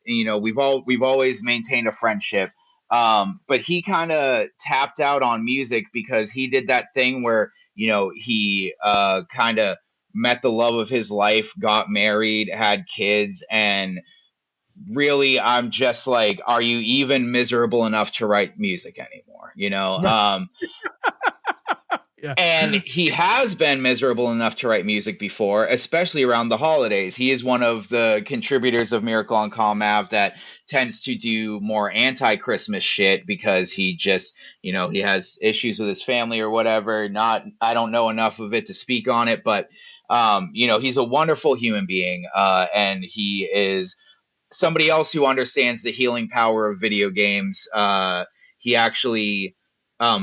you know, we've always maintained a friendship. But he kind of tapped out on music because he did that thing where, you know, he kind of met the love of his life, got married, had kids, and really I'm just like, are you even miserable enough to write music anymore? You know? Right. Yeah. And he has been miserable enough to write music before, especially around the holidays. He is one of the contributors of Miracle on Comm that tends to do more anti-Christmas shit because he just, you know, he has issues with his family or whatever. I don't know enough of it to speak on it, but you know, he's a wonderful human being, and he is somebody else who understands the healing power of video games. He actually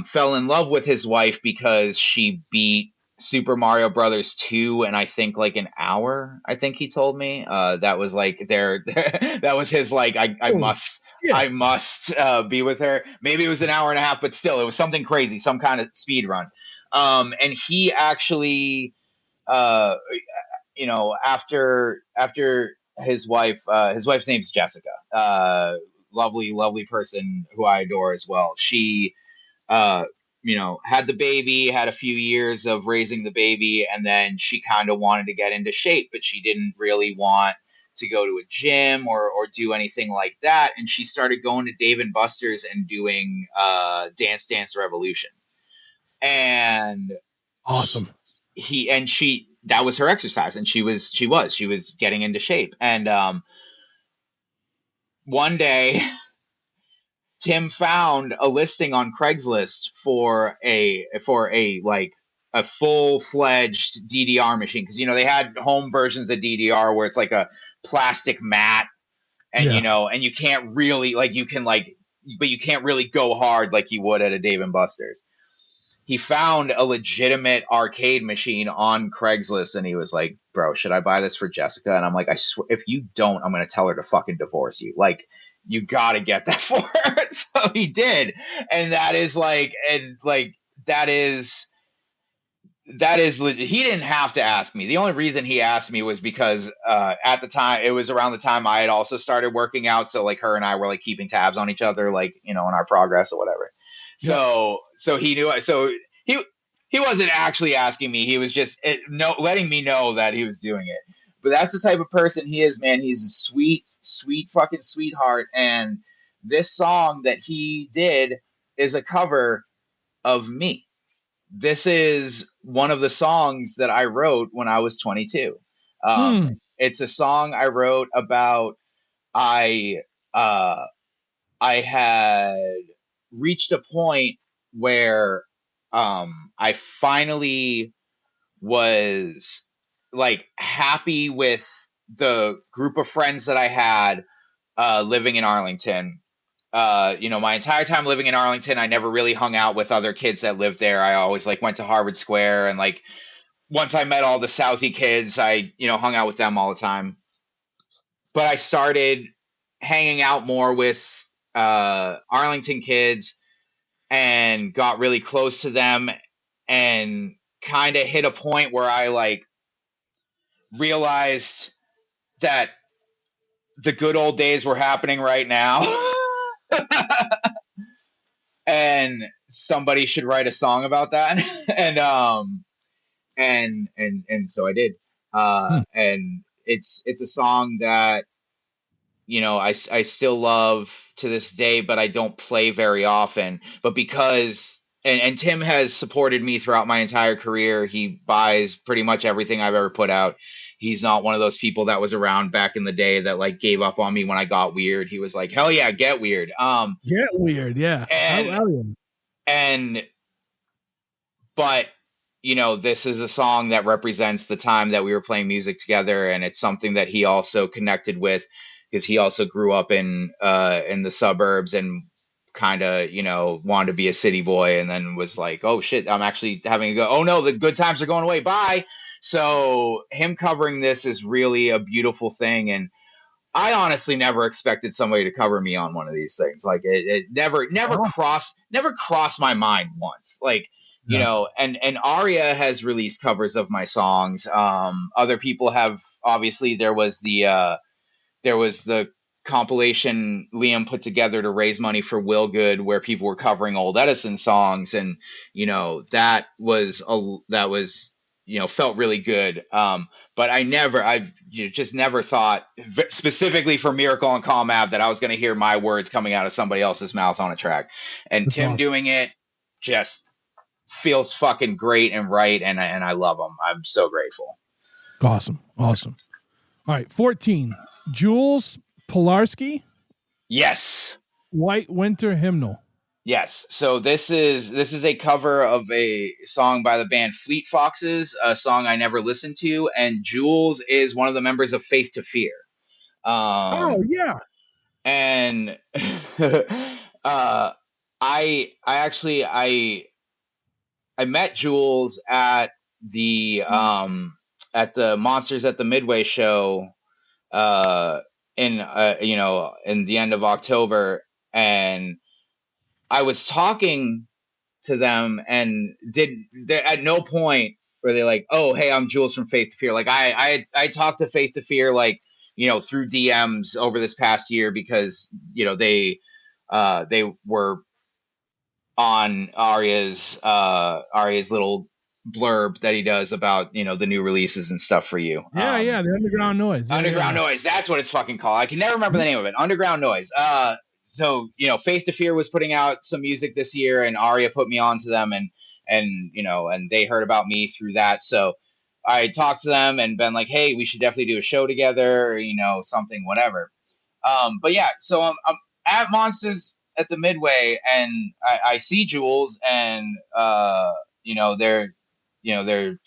fell in love with his wife because she beat Super Mario Brothers 2 in I think like an hour. I think he told me that was like that was his like I must be with her. Maybe it was an hour and a half, but still it was something crazy, some kind of speed run. And he actually, you know, after his wife's name's Jessica, lovely person who I adore as well. She, you know, had the baby, had a few years of raising the baby, and then she kind of wanted to get into shape, but she didn't really want to go to a gym or do anything like that. And she started going to Dave and Buster's and doing Dance Dance Revolution. And awesome. That was her exercise, and she was getting into shape. And one day Tim found a listing on Craigslist for a like a full-fledged DDR machine, because, you know, they had home versions of DDR where it's like a plastic mat, and you know, and you can't really like, you can like, but you can't really go hard like you would at a Dave and Buster's. He found a legitimate arcade machine on Craigslist, and he was like, bro, should I buy this for Jessica? And I'm like, I swear, if you don't, I'm going to tell her to fucking divorce you. Like, you got to get that for her. So he did. And that is like, that is That is, he didn't have to ask me. The only reason he asked me was because at the time, it was around the time I had also started working out. So like her and I were like keeping tabs on each other, like, you know, in our progress or whatever. Yep. So he knew. So he he wasn't actually asking me. He was just letting me know that he was doing it. But that's the type of person he is, man. He's a sweet, sweet fucking sweetheart. And this song that he did is a cover of me. This is one of the songs that I wrote when I was 22. Hmm. It's a song I wrote about I uh, I had reached a point where I finally was like happy with the group of friends that I had living in Arlington. You know, my entire time living in Arlington, I never really hung out with other kids that lived there. I always like went to Harvard Square, and like once I met all the Southie kids, I, you know, hung out with them all the time. But I started hanging out more with Arlington kids and got really close to them, and kind of hit a point where I like realized that the good old days were happening right now. And somebody should write a song about that. And so I did. Hmm. And it's a song that, you know, I still love to this day, but I don't play very often. But because and Tim has supported me throughout my entire career. He buys pretty much everything I've ever put out. He's not one of those people that was around back in the day that like gave up on me when I got weird. He was like, "Hell yeah, get weird." Get weird. Yeah. And and but you know, this is a song that represents the time that we were playing music together, and it's something that he also connected with because he also grew up in the suburbs and kind of, you know, wanted to be a city boy, and then was like, oh shit, I'm actually having a go, oh no, the good times are going away, bye. So him covering this is really a beautiful thing. And I honestly never expected somebody to cover me on one of these things. Like it Oh, never crossed my mind once. Like, you yeah. know, and Aria has released covers of my songs. Other people have, obviously there was the compilation Liam put together to raise money for Will Good, where people were covering old Edison songs, and you know that was, you know, felt really good. But I just never thought specifically for Miracle on Comm that I was going to hear my words coming out of somebody else's mouth on a track, and That's Tim awesome. doing it just feels fucking great and right, and I love him. I'm so grateful. Awesome. Awesome. All right. 14. Jules Pilarski, Yes. White Winter Hymnal. Yes. So this is a cover of a song by the band Fleet Foxes, a song I never listened to, and Jules is one of the members of Faith to Fear. Oh, Um yeah. and uh I actually I met Jules at the Monsters at the Midway show in you know, in the end of October, and I was talking to them, and did they at no point were they like, oh hey, I'm Jules from Faith to Fear. Like I talked to Faith to Fear, like, you know, through DMs over this past year, because you know they were on Arya's little blurb that he does about, you know, the new releases and stuff for you. Yeah, yeah. The underground noise. Yeah, yeah, Underground yeah. Noise. That's what it's fucking called. I can never remember the name of it. Underground Noise. So you know, Faith to Fear was putting out some music this year, and Aria put me on to them, and you know, and they heard about me through that. So I talked to them and been like, hey, we should definitely do a show together, or, you know, something, whatever. But yeah, so I'm at Monsters at the Midway, and I see Jules, and you know, they're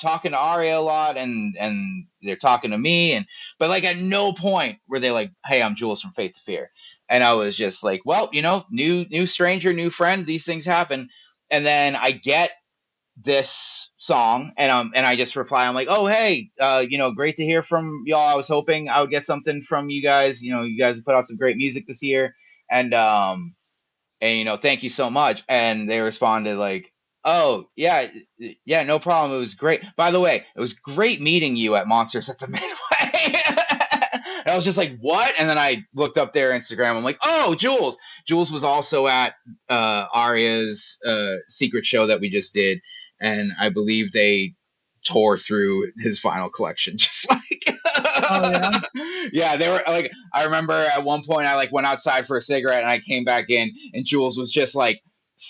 talking to Aria a lot, and they're talking to me, and but like at no point were they like, "Hey, I'm Jules from Faith to Fear," and I was just like, "Well, you know, new stranger, new friend. These things happen." And then I get this song, and I just reply, I'm like, oh hey, you know, great to hear from y'all. I was hoping I would get something from you guys. You know, you guys have put out some great music this year, and you know, thank you so much. And they responded like, Oh, yeah. Yeah, no problem. It was great. By the way, it was great meeting you at Monsters at the Midway. And I was just like, what? And then I looked up their Instagram. I'm like, oh, Jules. Jules was also at Arya's secret show that we just did. And I believe they tore through his final collection. Just like, Oh yeah. yeah, they were like, I remember at one point I like went outside for a cigarette and I came back in and Jules was just like,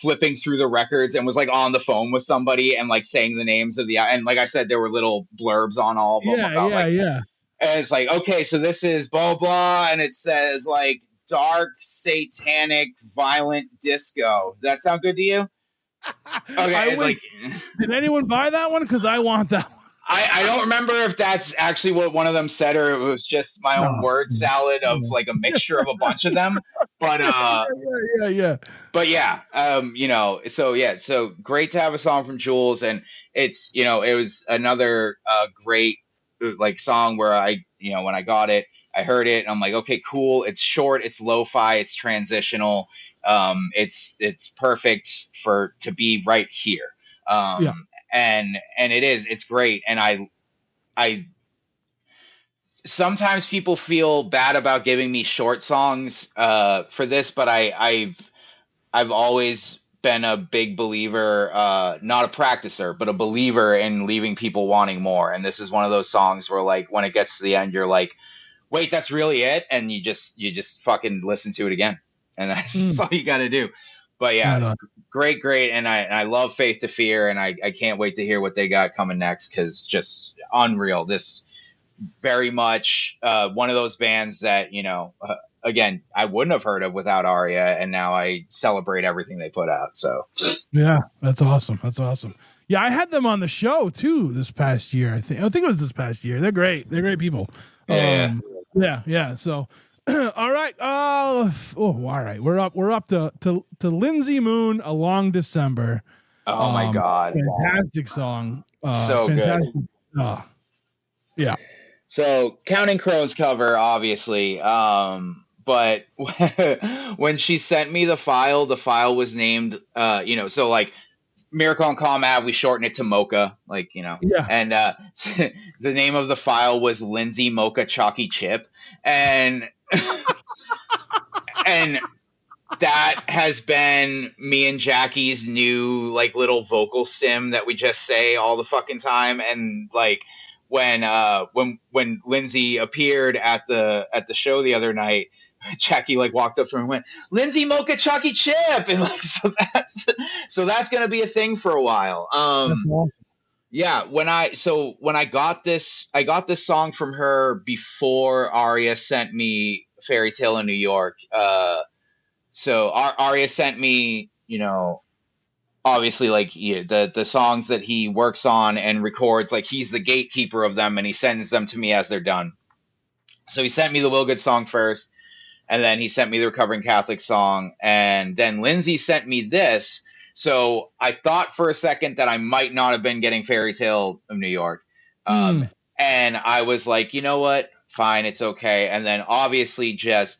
flipping through the records and was like on the phone with somebody and like saying the names of the, and like I said, there were little blurbs on all of them Yeah, about yeah, like, yeah. and it's like, okay, so this is blah blah, and it says like dark, satanic, violent disco. Does that sound good to you? I Okay, it's wish. like Did anyone buy that one? Because I want that one. I don't remember if that's actually what one of them said or it was just my own No. word salad of like a mixture of a bunch of them. But Yeah. but yeah, so great to have a song from Jules, and it's it was another great like song where I when I got it, I heard it, and I'm like, okay, cool. It's short, it's lo-fi, it's transitional, it's perfect for to be right here, Yeah. and it's great, and I sometimes people feel bad about giving me short songs for this, but I've always been a big believer, not a practicer, but a believer in leaving people wanting more. And this is one of those songs where, like, when it gets to the end, you're like, "Wait, that's really it?" And you just fucking listen to it again, and that's Mm. all you got to do. But Right yeah, on. great, and I love Faith to Fear, and I can't wait to hear what they got coming next because just unreal. This very much one of those bands that again I wouldn't have heard of without Aria, and now I celebrate everything they put out. So Yeah, that's awesome. That's awesome. Yeah, I had them on the show too this past year. I think it was this past year. They're great. They're great people. yeah. Yeah. So, all right. All right. We're up to Lindsay Moon, A Long December. Oh my God, Fantastic song. so good. Fantastic. Yeah. So Counting Crows cover, obviously. But when she sent me the file was named, so like Miracle on Comm, we shorten it to Mocha, like, Yeah. and the name of the file was Lindsay Mocha Chalky Chip. And, and that has been me and Jackie's new, like, little vocal stim that we just say all the fucking time. And like, when Lindsay appeared at the show the other night, Jackie like walked up to her and went, "Lindsay Mocha Chucky Chip," and like so that's gonna be a thing for a while. That's awesome. Yeah, when I got this song from her before Aria sent me Fairy Tale in New York. So Aria sent me, obviously, like, the songs that he works on and records, like he's the gatekeeper of them and he sends them to me as they're done. So he sent me the Will Good song first, and then he sent me the Recovering Catholic song, and then Lindsay sent me this. So I thought for a second that I might not have been getting Fairy Tale of New York. And I was like, you know what? Fine, it's okay. And then obviously just,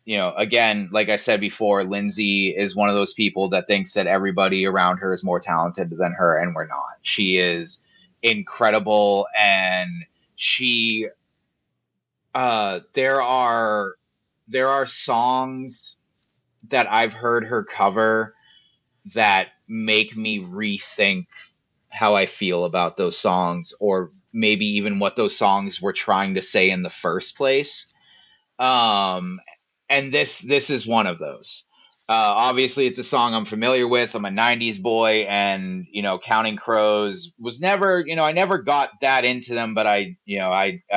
again, like I said before, Lindsay is one of those people that thinks that everybody around her is more talented than her, and we're not. She is incredible, and she there are songs that I've heard her cover that make me rethink how I feel about those songs, or maybe even what those songs were trying to say in the first place. Um, and this is one of those. Obviously, it's a song I'm familiar with. I'm a '90s boy, and Counting Crows was never, I never got that into them, but I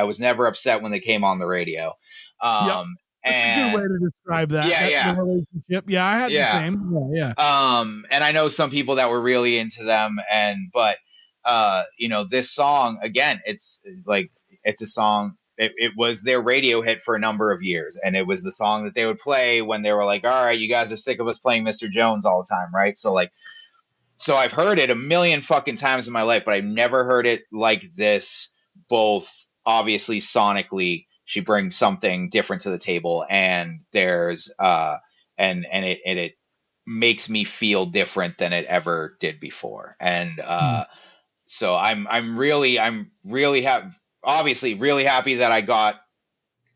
was never upset when they came on the radio. Yep. That's a good way And to describe that. yeah, The relationship. Yeah, I had the yeah. same. Yeah. And I know some people that were really into them, but this song again, it's like it's a song. It was their radio hit for a number of years, and it was the song that they would play when they were like, "All right, you guys are sick of us playing Mr. Jones all the time, right?" So I've heard it a million fucking times in my life, but I've never heard it like this. Both obviously sonically, she brings something different to the table, and there's and it makes me feel different than it ever did before. And Mm. so I'm really obviously really happy that I got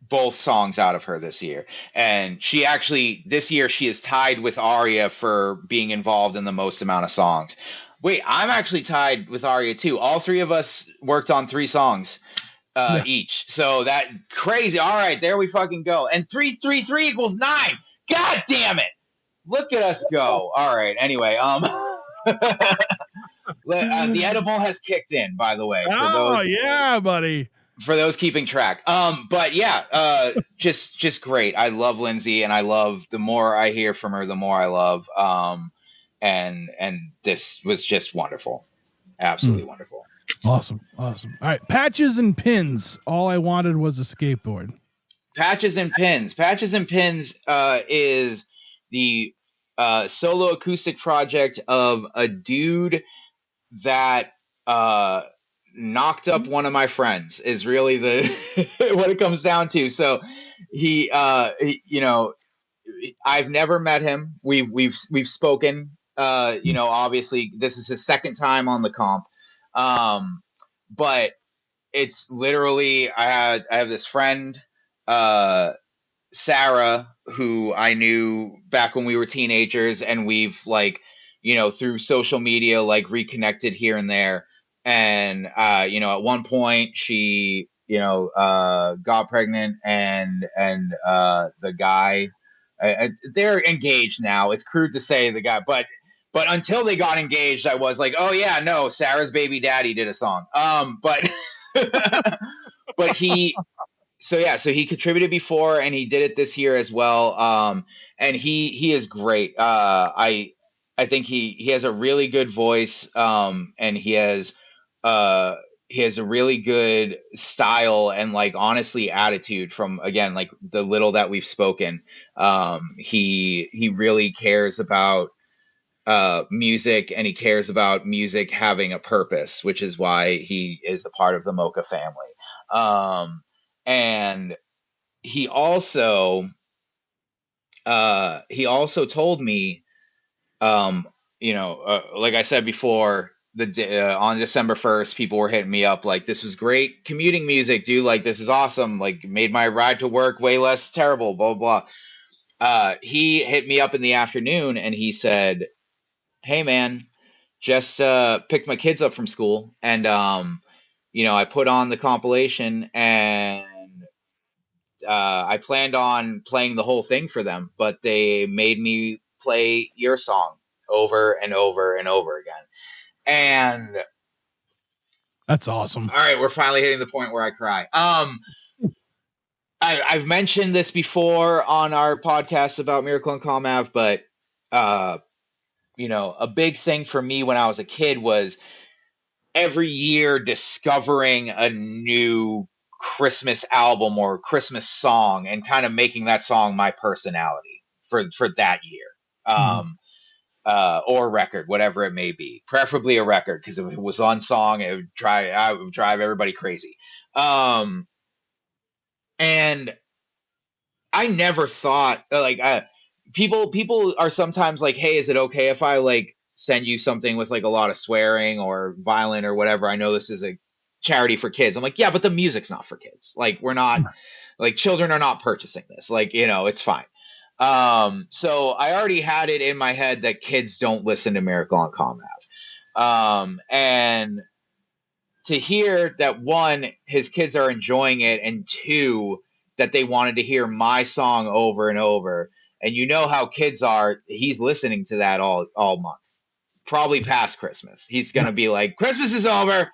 both songs out of her this year. And she actually this year she is tied with Aria for being involved in the most amount of songs. Wait, I'm actually tied with Aria too. All three of us worked on 3 songs Yeah. each. So that crazy. All right, there we fucking go. And 3 3 3 equals 9. God damn it. Look at us go. All right. Anyway, the edible has kicked in, by the way, Oh yeah, buddy. for those keeping track. But yeah, just great. I love Lindsay, and I love the more I hear from her, the more I love. And this was just wonderful, absolutely wonderful. Awesome. Awesome. All right. Patches and pins. All I wanted was a skateboard. Patches and Pins. Patches and Pins is the solo acoustic project of a dude that knocked up one of my friends. Is really the what it comes down to. So you know, I've never met him. We've spoken. Obviously this is his second time on the comp, but it's literally I have this friend. Sarah, who I knew back when we were teenagers, and we've through social media, reconnected here and there. And at one point she, got pregnant, and the guy, they're engaged now. It's crude to say the guy, but until they got engaged, I was like, oh yeah, no, Sarah's baby daddy did a song. But but so he contributed before, and he did it this year as well. And he is great. I think he has a really good voice, and he has a really good style and honestly attitude. From again, the little that we've spoken, he really cares about music, and he cares about music having a purpose, which is why he is a part of the Mocha family. And he also told me, like I said before, on December 1st, people were hitting me up like, this was great commuting music, dude. Like, this is awesome. Like, made my ride to work way less terrible, blah, blah. He hit me up in the afternoon, and he said, hey man, just picked my kids up from school, and I put on the compilation, and I planned on playing the whole thing for them, but they made me play your song over and over and over again. And That's awesome. all right, we're finally hitting the point where I cry. I've mentioned this before on our podcast about Miracle on Comm, but a big thing for me when I was a kid was every year discovering a new Christmas album or Christmas song, and kind of making that song my personality for that year. Or record, whatever it may be, preferably a record, because if it was on song, it would drive everybody crazy. And I never thought people are sometimes like, hey, is it okay if I send you something with a lot of swearing or violent or whatever? I know this is a charity for kids. I'm like, yeah, but the music's not for kids. We're not children are not purchasing this. It's fine. So I already had it in my head that kids don't listen to Miracle on Comm. And to hear that, one, his kids are enjoying it, and two, that they wanted to hear my song over and over. And you know how kids are. He's listening to that all month, probably past Christmas. He's going to be like, Christmas is over.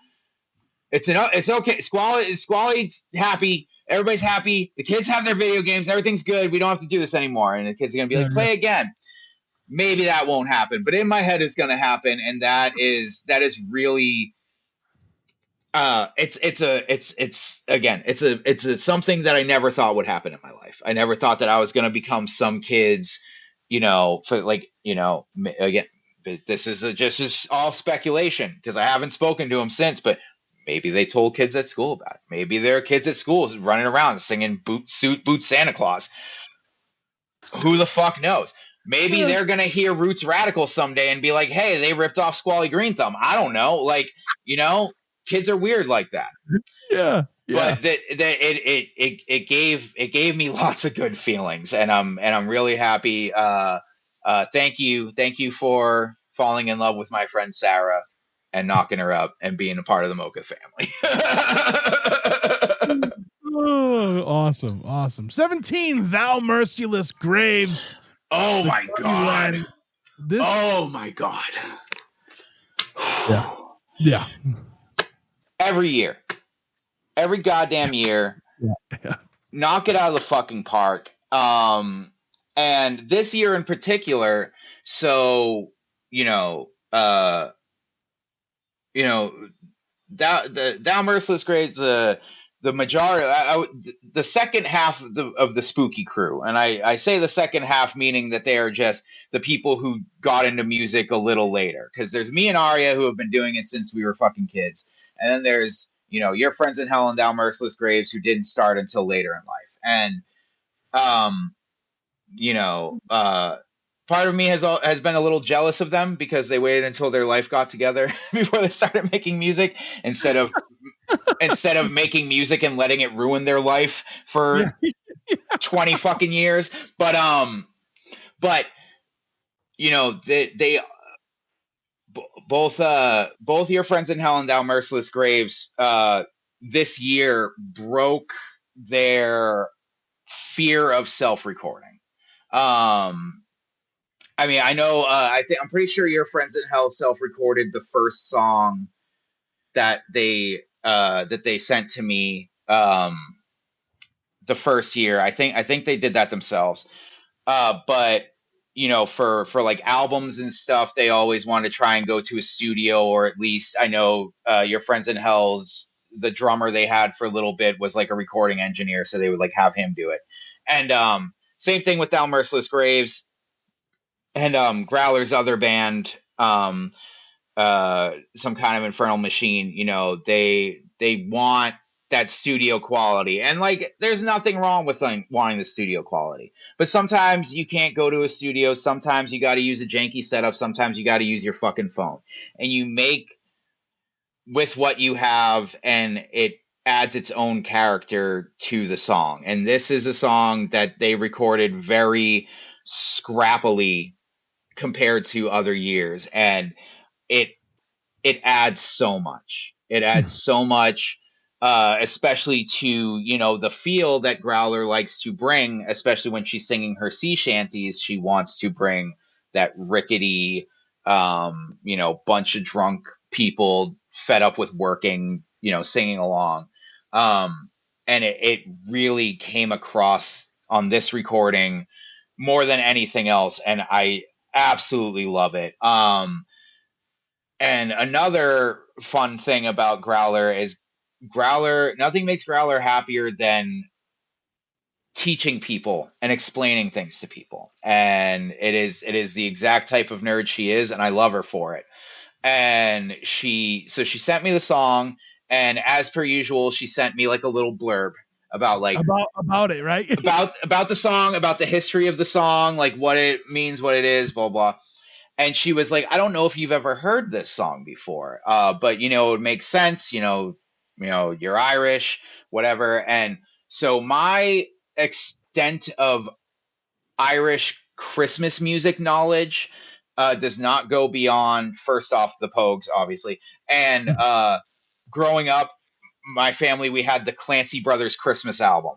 It's okay. Squally's happy. Everybody's happy. The kids have their video games. Everything's good. We don't have to do this anymore. And the kids are going to be like, play again. Maybe that won't happen, but in my head, it's going to happen. And that is really, it's something that I never thought would happen in my life. I never thought that I was going to become some kids, again, this is just all speculation, because I haven't spoken to them since, but maybe they told kids at school about it. Maybe there are kids at school running around singing boot Santa Claus. Who the fuck knows? Maybe they're gonna hear Roots Radical someday and be like, "Hey, they ripped off Squally Green Thumb." I don't know, like, kids are weird like that. Yeah. But it gave me lots of good feelings, and I'm really happy. Thank you for falling in love with my friend Sarah and knocking her up and being a part of the Mocha family. Oh, awesome. 17, Thou Merciless Graves. Oh my god. This. Oh my god. Yeah. Every goddamn year, knock it out of the fucking park. And this year in particular, so Thou Merciless Graves, the majority, the second half of the Spooky Crew, and I say the second half meaning that they are just the people who got into music a little later, because there's me and Arya who have been doing it since we were fucking kids, and then there's your friends in hell and Thou Merciless Graves who didn't start until later in life, and part of me has been a little jealous of them because they waited until their life got together before they started making music instead of making music and letting it ruin their life for 20 fucking years. But they both your friends in hell and Thou Merciless Graves this year broke their fear of self-recording. I mean, I know. I'm pretty sure your friends in hell self-recorded the first song that they sent to me the first year. I think they did that themselves. But for like albums and stuff, they always want to try and go to a studio, or at least I know your friends in hell's the drummer they had for a little bit was like a recording engineer, so they would like have him do it. And same thing with Thou Merciless Graves. And Growler's other band, some kind of Infernal Machine, they want that studio quality. And like, there's nothing wrong with wanting the studio quality. But sometimes you can't go to a studio. Sometimes you got to use a janky setup. Sometimes you got to use your fucking phone. And you make with what you have, and it adds its own character to the song. And this is a song that they recorded very scrappily compared to other years, and it adds so much. It adds so much, especially to the feel that Growler likes to bring, especially when she's singing her sea shanties. She wants to bring that rickety, bunch of drunk people fed up with working, singing along, and it really came across on this recording more than anything else, and I absolutely love it. And another fun thing about Growler is nothing makes Growler happier than teaching people and explaining things to people. And it is the exact type of nerd she is, and I love her for it. And she sent me the song, and as per usual, she sent me like a little blurb about it, right? about the song, about the history of the song, like what it means, what it is, blah blah. And she was like, I don't know if you've ever heard this song before, but it makes sense. You're Irish, whatever. And so my extent of Irish Christmas music knowledge does not go beyond, first off, the Pogues, obviously, and growing up, my family, we had the Clancy Brothers Christmas album.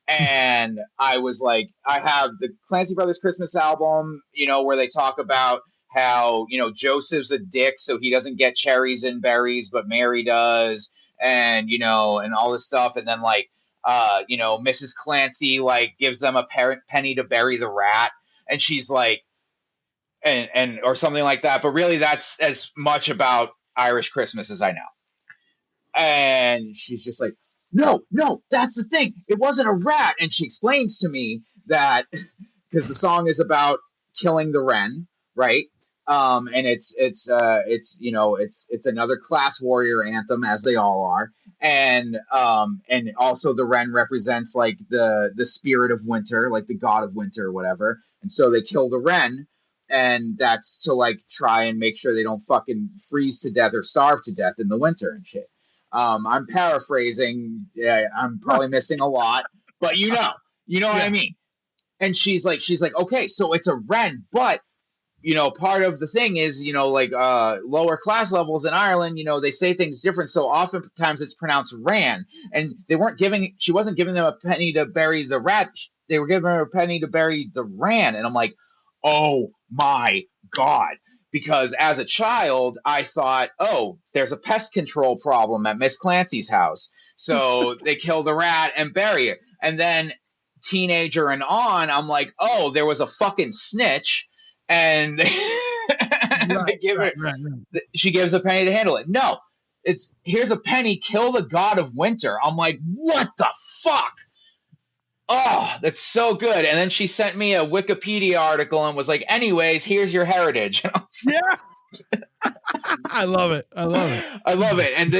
And I was like, I have the Clancy Brothers Christmas album, where they talk about how, Joseph's a dick, so he doesn't get cherries and berries, but Mary does. And, and all this stuff. And then Mrs. Clancy, gives them a penny to bury the rat. And she's like, and or something like that. But really, that's as much about Irish Christmas as I know. And she's just like, no, that's the thing. It wasn't a rat. And she explains to me that because the song is about killing the wren, right? And it's another class warrior anthem, as they all are. and also the wren represents like the spirit of winter, like the god of winter or whatever. And so they kill the wren, and that's to like try and make sure they don't fucking freeze to death or starve to death in the winter and shit. I'm paraphrasing. Yeah, I'm probably missing a lot, but you know what I mean. And she's like, okay, so it's a wren, but part of the thing is, like lower class levels in Ireland, they say things different. So oftentimes it's pronounced ran, and she wasn't giving them a penny to bury the rat. They were giving her a penny to bury the ran. And I'm like, oh my God. Because as a child, I thought, oh, there's a pest control problem at Miss Clancy's house. So they kill the rat and bury it. And then teenager and on, I'm like, oh, there was a fucking snitch. And she gives a penny to handle it. No, here's a penny, kill the god of winter. I'm like, what the fuck? Oh, that's so good. And then she sent me a Wikipedia article and was like, anyways, here's your heritage. Yeah. I love it. I love it. And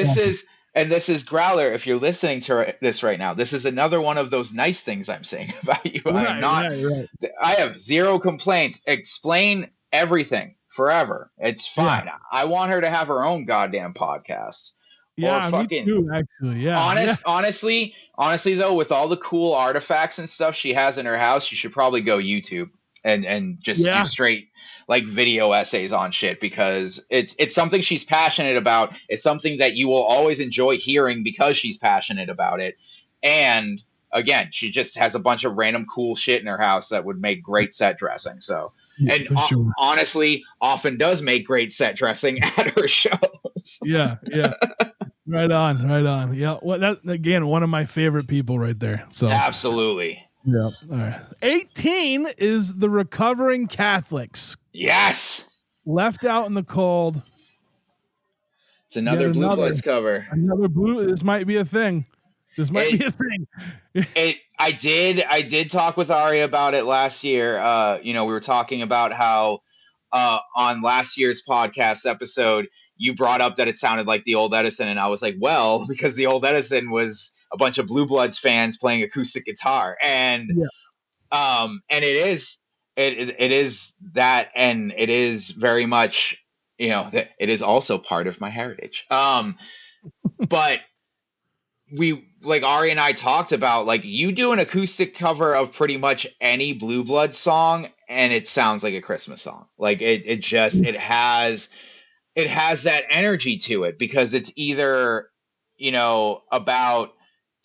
this is Growler. If you're listening to this right now, this is another one of those nice things I'm saying about you. Right. I have zero complaints. Explain everything forever. It's fine. Yeah. I want her to have her own goddamn podcast. Yeah, me too, actually. Yeah. Honestly, though, with all the cool artifacts and stuff she has in her house, you should probably go YouTube and just do straight like video essays on shit, because it's something she's passionate about. It's something that you will always enjoy hearing because she's passionate about it. And again, she just has a bunch of random cool shit in her house that would make great set dressing. So, honestly, often does make great set dressing at her shows. Yeah. Right on. Yeah. Well, that again, one of my favorite people right there. So absolutely. Yeah. All right. 18 is the Recovering Catholics. Yes. Left Out in the Cold. It's another Blue Bloods cover. Another blue. This might be a thing. I did talk with Ari about it last year. We were talking about how on last year's podcast episode, you brought up that it sounded like the old Edison, and I was like, well, because the old Edison was a bunch of Blue Bloods fans playing acoustic guitar, and it is that, and it is very much, it is also part of my heritage. But we, like, Ari and I talked about, like, you do an acoustic cover of pretty much any Blue Blood song, and it sounds like a Christmas song. Like it has that energy to it, because it's either, about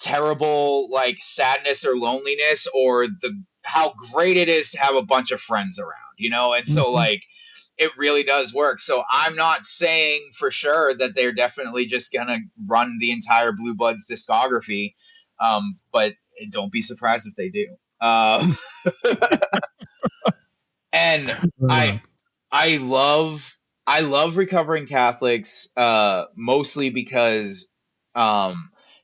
terrible like sadness or loneliness, or how great it is to have a bunch of friends around, and so like it really does work. So I'm not saying for sure that they're definitely just gonna run the entire Blue Bloods discography, but don't be surprised if they do. And I love Recovering Catholics, mostly because,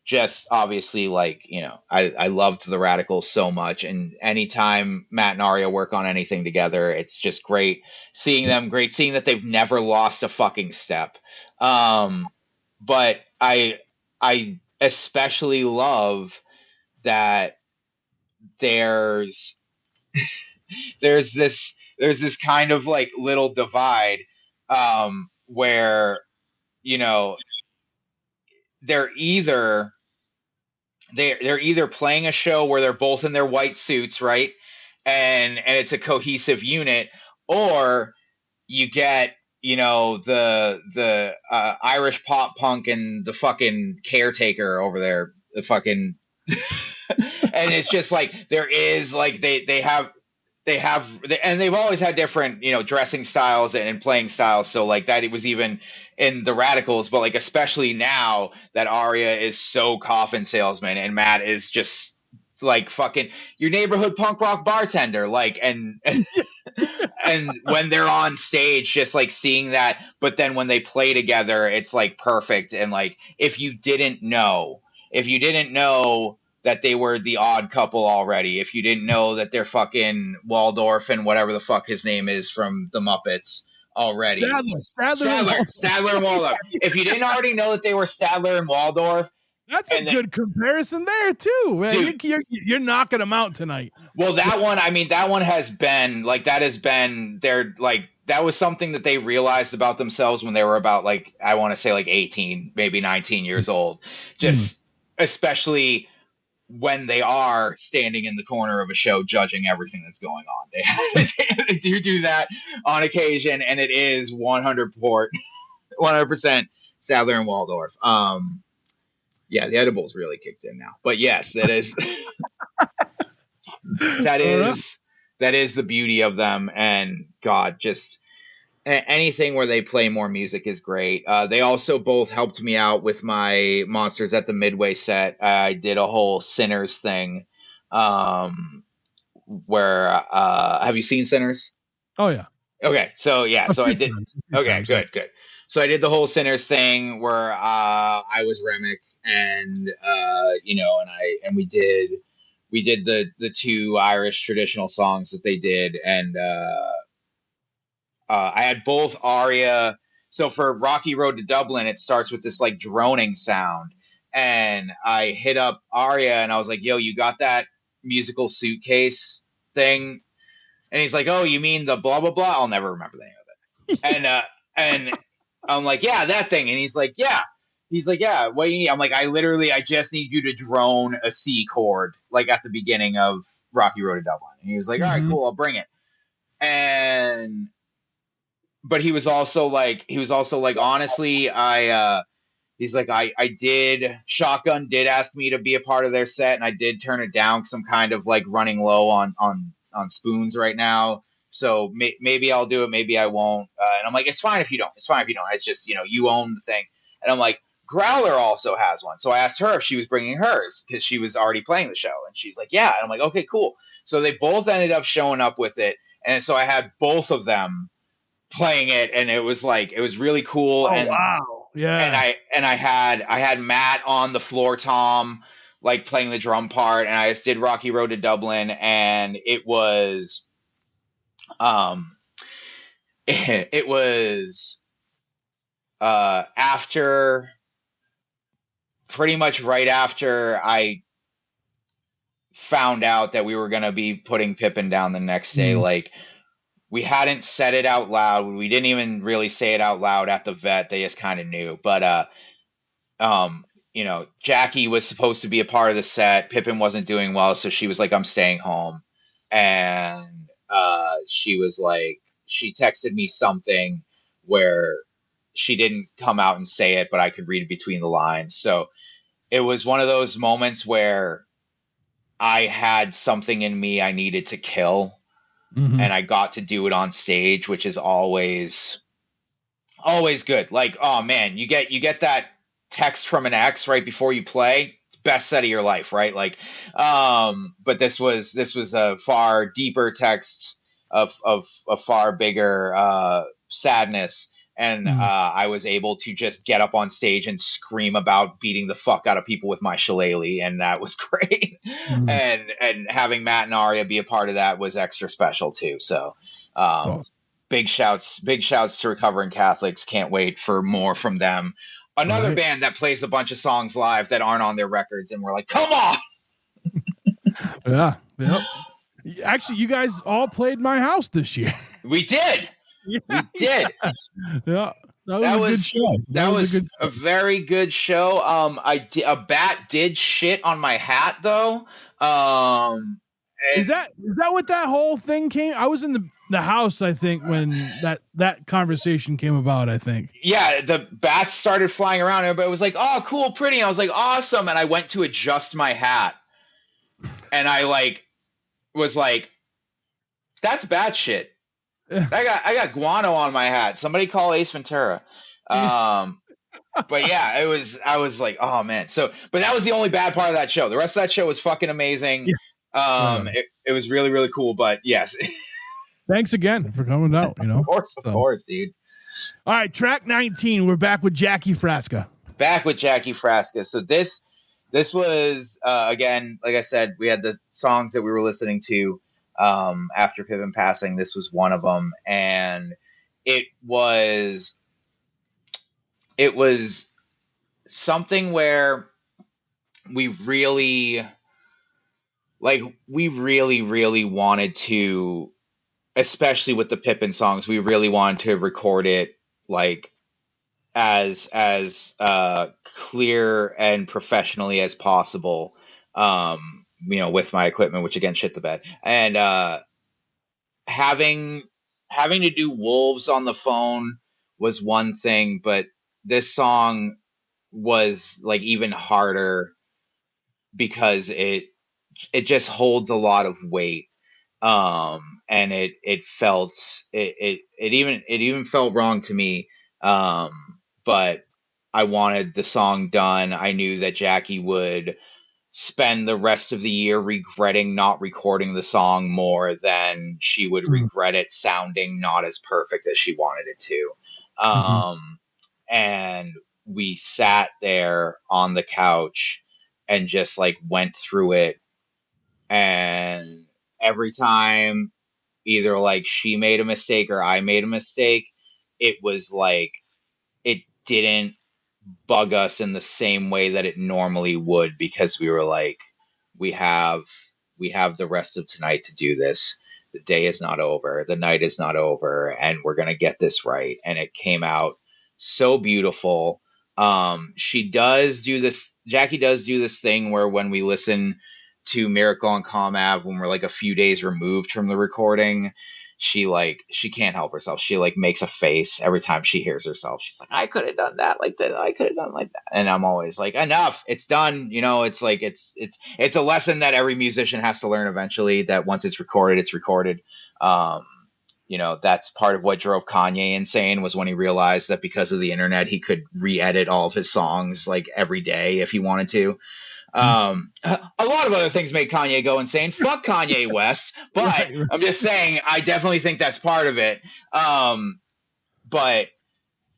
just obviously, like, I loved the Radicals so much, and anytime Matt and Aria work on anything together, it's just great seeing them, great seeing that they've never lost a fucking step. But I especially love that there's this kind of like little divide, where they're either playing a show where they're both in their white suits, right, and it's a cohesive unit, or you get the Irish pop punk and the fucking Caretaker over there, the fucking and it's just like there is like they have and they've always had different dressing styles and playing styles, so like that it was even in the Radicals, but like especially now that Aria is so Coffin Salesman and Matt is just like fucking your neighborhood punk rock bartender, like and when they're on stage, just like seeing that, but then when they play together, it's like perfect. And like if you didn't know that they were the Odd Couple already, if you didn't know that they're fucking Waldorf and whatever the fuck his name is from the Muppets already. Stadler and Waldorf. If you didn't already know that they were Stadler and Waldorf, That's a good comparison there too, man. You're knocking them out tonight. Well, that one, I mean, that one has been like, that has been their, like, that was something that they realized about themselves when they were about, like, I want to say like 18, maybe 19 years old. Just especially when they are standing in the corner of a show judging everything that's going on. They do that on occasion, and it is 100% Sadler and Waldorf. Yeah, the edibles really kicked in now. But yes, that is that is the beauty of them. And God, just anything where they play more music is great. They also both helped me out with my Monsters at the Midway set. I did a whole Sinners thing. Where have you seen Sinners? Oh yeah. Okay, so yeah, so I did. Okay, good. So I did the whole Sinners thing where I was Remick, and we did the two Irish traditional songs that they did, and I had both aria. So for Rocky Road to Dublin, it starts with this like droning sound, and I hit up aria, and I was like, "Yo, you got that musical suitcase thing?" And he's like, "Oh, you mean the blah blah blah?" I'll never remember the name of it. And I'm like, "Yeah, that thing." And he's like, "Yeah." He's like, "Yeah, what do you need?" I'm like, I just need you to drone a C chord like at the beginning of Rocky Road to Dublin." And he was like, "All right, cool, I'll bring it." But he was also like, honestly, he's like, Shotgun did ask me to be a part of their set, and I did turn it down because I'm kind of like running low on spoons right now. So maybe I'll do it, maybe I won't. And I'm like, it's fine if you don't. It's just, you own the thing. And I'm like, Growler also has one. So I asked her if she was bringing hers because she was already playing the show. And she's like, yeah. And I'm like, okay, cool. So they both ended up showing up with it. And so I had both of them playing it, and it was really cool. Oh, wow. Yeah. And I had Matt on the floor tom, like playing the drum part, and I just did Rocky Road to Dublin, and it was after, pretty much right after I found out that we were going to be putting Pippin down the next day. Like, we hadn't said it out loud. We didn't even really say it out loud at the vet. They just kind of knew. But, Jackie was supposed to be a part of the set. Pippin wasn't doing well, so she was like, I'm staying home. And she was like, she texted me something where she didn't come out and say it, but I could read between the lines. So it was one of those moments where I had something in me I needed to kill. And I got to do it on stage, which is always good. Like, oh man, you get that text from an ex right before you play, best set of your life, right? Like, but this was a far deeper text of a far bigger sadness. And I was able to just get up on stage and scream about beating the fuck out of people with my shillelagh, and that was great. And having Matt and Aria be a part of that was extra special too. So big shouts to Recovering Catholics. Can't wait for more from them. Another band that plays a bunch of songs live that aren't on their records, and we're like, come on. Yeah. Yep. Actually, you guys all played my house this year. We did. Yeah, we did. Yeah, that was a good show. That was a very good show. A bat did shit on my hat though. Is that what that whole thing came? I was in the house, I think, when that conversation came about. I think. Yeah, the bats started flying around. Everybody was like, "Oh, cool, pretty." And I was like, "Awesome!" And I went to adjust my hat, and I was like, "That's bat shit." I got guano on my hat. Somebody call Ace Ventura. But yeah, I was like, oh man. So, but that was the only bad part of that show. The rest of that show was fucking amazing. Yeah. It was really, really cool. But yes. Thanks again for coming out. Of course, dude. All right, track 19. We're back with Jackie Frasca. So this was again, like I said, we had the songs that we were listening to. After Pippin passing, this was one of them, and it was something where we really we really wanted to, especially with the Pippin songs, we really wanted to record it like as clear and professionally as possible. With my equipment, which again shit the bed, and having having to do Wolves on the phone was one thing, but this song was like even harder because it just holds a lot of weight. And it felt it even felt wrong to me. um but I wanted the song done. I knew that Jackie would spend the rest of the year regretting not recording the song more than she would Mm-hmm. regret it sounding not as perfect as she wanted it to. Mm-hmm. And we sat there on the couch and just like went through it, and every time either like she made a mistake or I made a mistake, it was like it didn't bug us in the same way that it normally would, because we were like, we have we have the rest of tonight to do this. The day is not over, the night is not over, and we're gonna get this right. And it came out so beautiful. She does do this, Jackie does do this thing where when we listen to Miracle on Comm Ave, when we're like a few days removed from the recording, she can't help herself. She like makes a face every time she hears herself. She's like, I could have done that like that. I could have done like that. And I'm always like, enough. It's done. It's like it's a lesson that every musician has to learn eventually. That once it's recorded, it's recorded. Um, that's part of what drove Kanye insane, was when he realized that because of the internet, he could re-edit all of his songs like every day if he wanted to. A lot of other things made Kanye go insane. Fuck Kanye West, but Right, right. I'm just saying, I definitely think that's part of it. But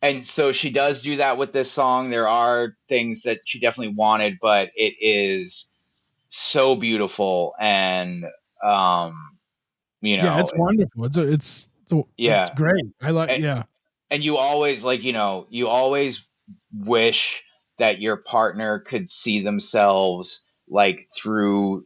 and so she does do that with this song. There are things that she definitely wanted, but it is so beautiful, and um, you Yeah, know, it's wonderful. It's yeah. great. I like. Yeah. And you always you always wish that your partner could see themselves like through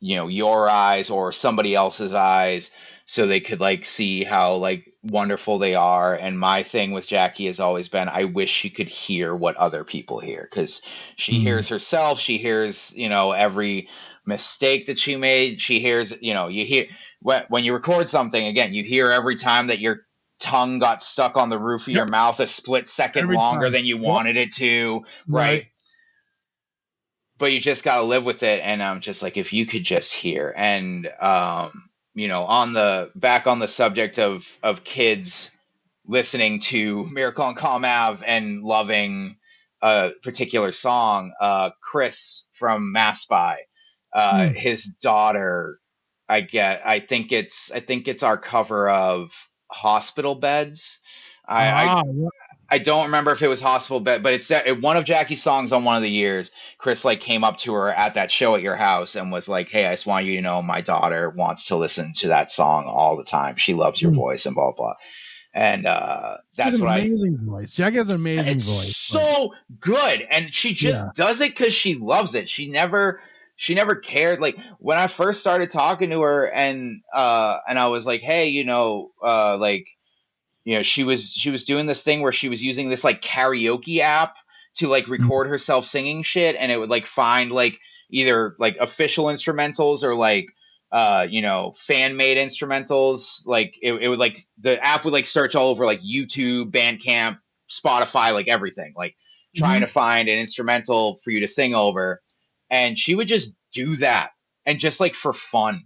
your eyes or somebody else's eyes, so they could like see how like wonderful they are. And my thing with Jackie has always been, I wish she could hear what other people hear, because she Mm. hears herself, she hears every mistake that she made, she hears you hear when you record something, again, you hear every time that your tongue got stuck on the roof of Yep. your mouth a split second Every longer time. than you Yep. wanted it to, right? Right. But you just got to live with it. And I'm just like, if you could just hear. And on the subject of kids listening to Miracle on Comm Ave and loving a particular song, Chris from Mass Spy, Mm. his daughter, I think it's our cover of Hospital Beds. I, Ah. Yeah. I don't remember if it was Hospital Bed, but it's one of Jackie's songs on one of the years. Chris like came up to her at that show at your house and was like, "Hey, I just want you to know my daughter wants to listen to that song all the time. She loves your Mm. voice and blah blah." And She has that's an what I. amazing voice. Jackie has an amazing It's voice. Like, so good, and she yeah. just does it because she loves it. She never cared. Like when I first started talking to her, and I was like, "Hey, like." She was doing this thing where she was using this like karaoke app to like Mm. record herself singing shit, and it would like find like either like official instrumentals or like fan made instrumentals. Like it would like the app would like search all over like YouTube, Bandcamp, Spotify, like everything, like trying to Mhm. find an instrumental for you to sing over. And she would just do that, and just like for fun,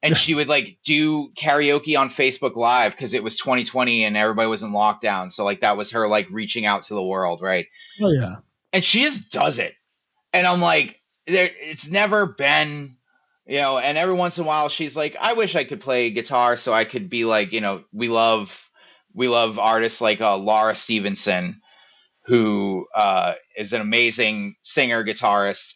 and she would like do karaoke on Facebook Live because it was 2020 and everybody was in lockdown. So like that was her like reaching out to the world, right? Oh yeah. And she just does it, and I'm like, it's never been, And every once in a while, she's like, I wish I could play guitar so I could be like, we love artists like Laura Stevenson, who is an amazing singer guitarist,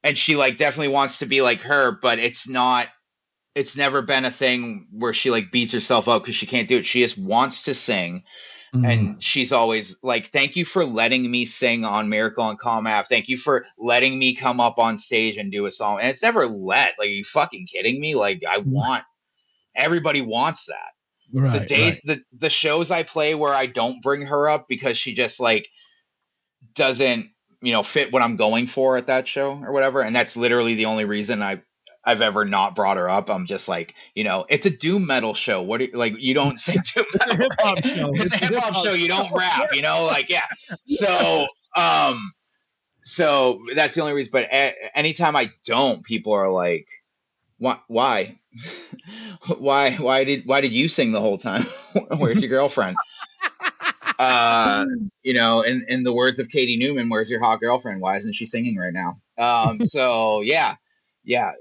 and she like definitely wants to be like her, but it's never been a thing where she like beats herself up because she can't do it. She just wants to sing. And she's always like, thank you for letting me sing on Miracle on Comm. Thank you for letting me come up on stage and do a song. And it's never like, are you fucking kidding me? Like, everybody wants that. The Right, days, the shows I play where I don't bring her up because she just like doesn't, fit what I'm going for at that show or whatever. And that's literally the only reason I've ever not brought her up. I'm just like, it's a doom metal show. What like, you don't sing doom metal. It's a hip hop show. It's a hip hop show. You don't rap, like, yeah. So, so that's the only reason. But anytime I don't, people are like, why? why did you sing the whole time? Where's your girlfriend? In the words of Katie Newman, where's your hot girlfriend? Why isn't she singing right now? So yeah,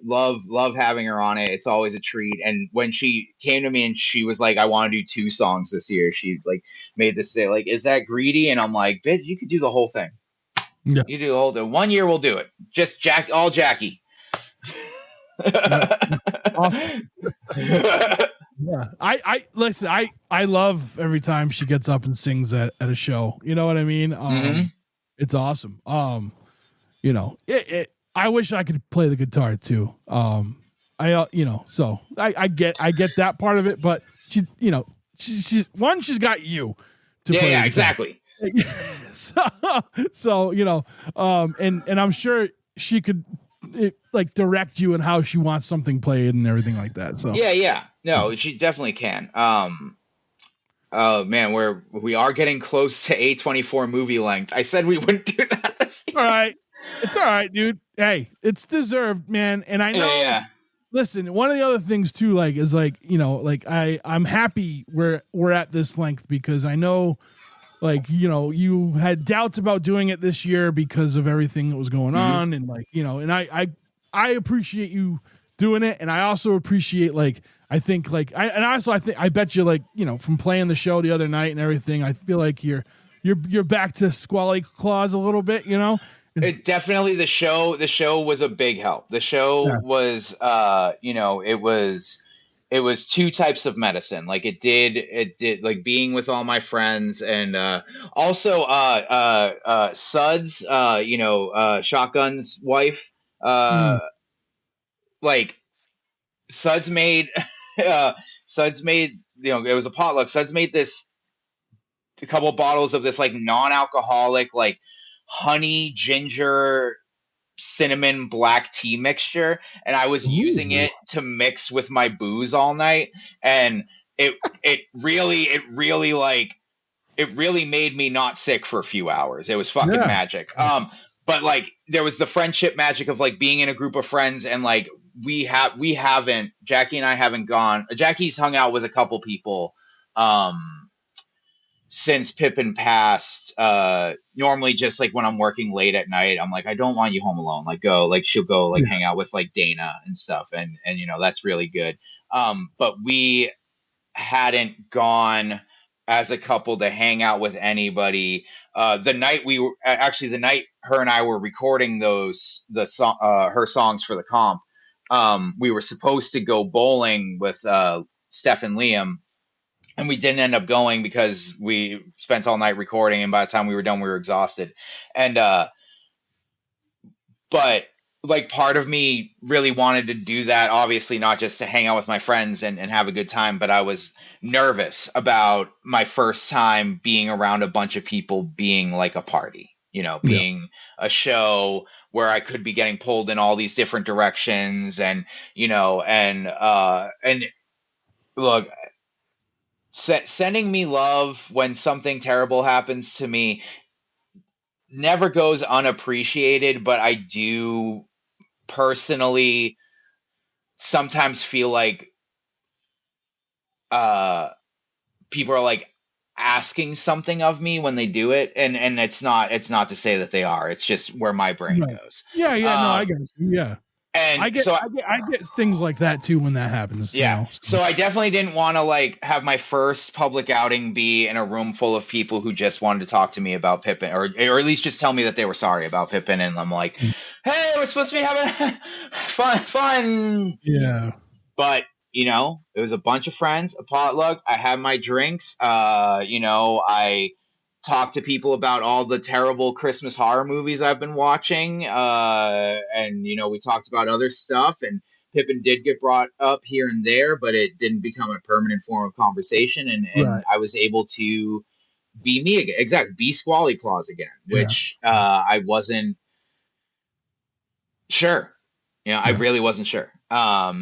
love having her on it. It's always a treat. And when she came to me and she was like, I want to do 2 songs this year, she like made this say like, is that greedy? And I'm like, bitch, you could do the whole thing. Yeah. You do the whole thing. 1 year we'll do it. Just all Jackie. Awesome. Yeah, I listen. I love every time she gets up and sings at a show. You know what I mean? It's awesome. I wish I could play the guitar too. So I get that part of it, but she's got you to play. Yeah, exactly. so and I'm sure she could like direct you in how she wants something played and everything like that. So yeah. No, she definitely can. Oh man, we are getting close to A24 movie length. I said we wouldn't do that. All right. It's all right, dude. Hey, it's deserved, man. And I know, yeah. Listen, one of the other things too, like, is like, I'm happy we're at this length because I know, like, you had doubts about doing it this year because of everything that was going on. And like, and I appreciate you doing it. And I also appreciate, like, I think like, I bet you, like, from playing the show the other night and everything, I feel like you're back to Squally Claus a little bit, It definitely, the show was a big help. The show was, it was 2 types of medicine. Like it did like being with all my friends and, also, Suds, Shotgun's wife, like Suds made, it was a potluck. Suds made a couple of bottles of this like non-alcoholic, like honey, ginger, cinnamon, black tea mixture, and I was using it to mix with my booze all night, and it really made me not sick for a few hours. It was fucking magic. But like there was the friendship magic of like being in a group of friends, and like Jackie and I haven't gone. Jackie's hung out with a couple people since Pippin passed. Normally just like when I'm working late at night, I'm like, I don't want you home alone. Like go, like she'll go like hang out with like Dana and stuff. And that's really good. But we hadn't gone as a couple to hang out with anybody. The night her and I were recording her songs for the comp, we were supposed to go bowling with Steph and Liam. And we didn't end up going because we spent all night recording, and by the time we were done, we were exhausted. And but like part of me really wanted to do that, obviously not just to hang out with my friends and have a good time, but I was nervous about my first time being around a bunch of people being like a party, being a show where I could be getting pulled in all these different directions, and look. Sending me love when something terrible happens to me never goes unappreciated, but I do personally sometimes feel like people are like asking something of me when they do it, and it's not to say that they are. It's just where my brain goes. No, I get it. Yeah. And I get things like that too when that happens. Yeah. So I definitely didn't want to like have my first public outing be in a room full of people who just wanted to talk to me about Pippin, or at least just tell me that they were sorry about Pippin. And I'm like, hey, we're supposed to be having fun. Yeah. But it was a bunch of friends, a potluck. I had my drinks. I talked to people about all the terrible Christmas horror movies I've been watching. And we talked about other stuff. And Pippin did get brought up here and there, but it didn't become a permanent form of conversation. And Right. I was able to be me again. Exactly. Be Squally Claus again, Yeah. which I wasn't sure. I Yeah. really wasn't sure. I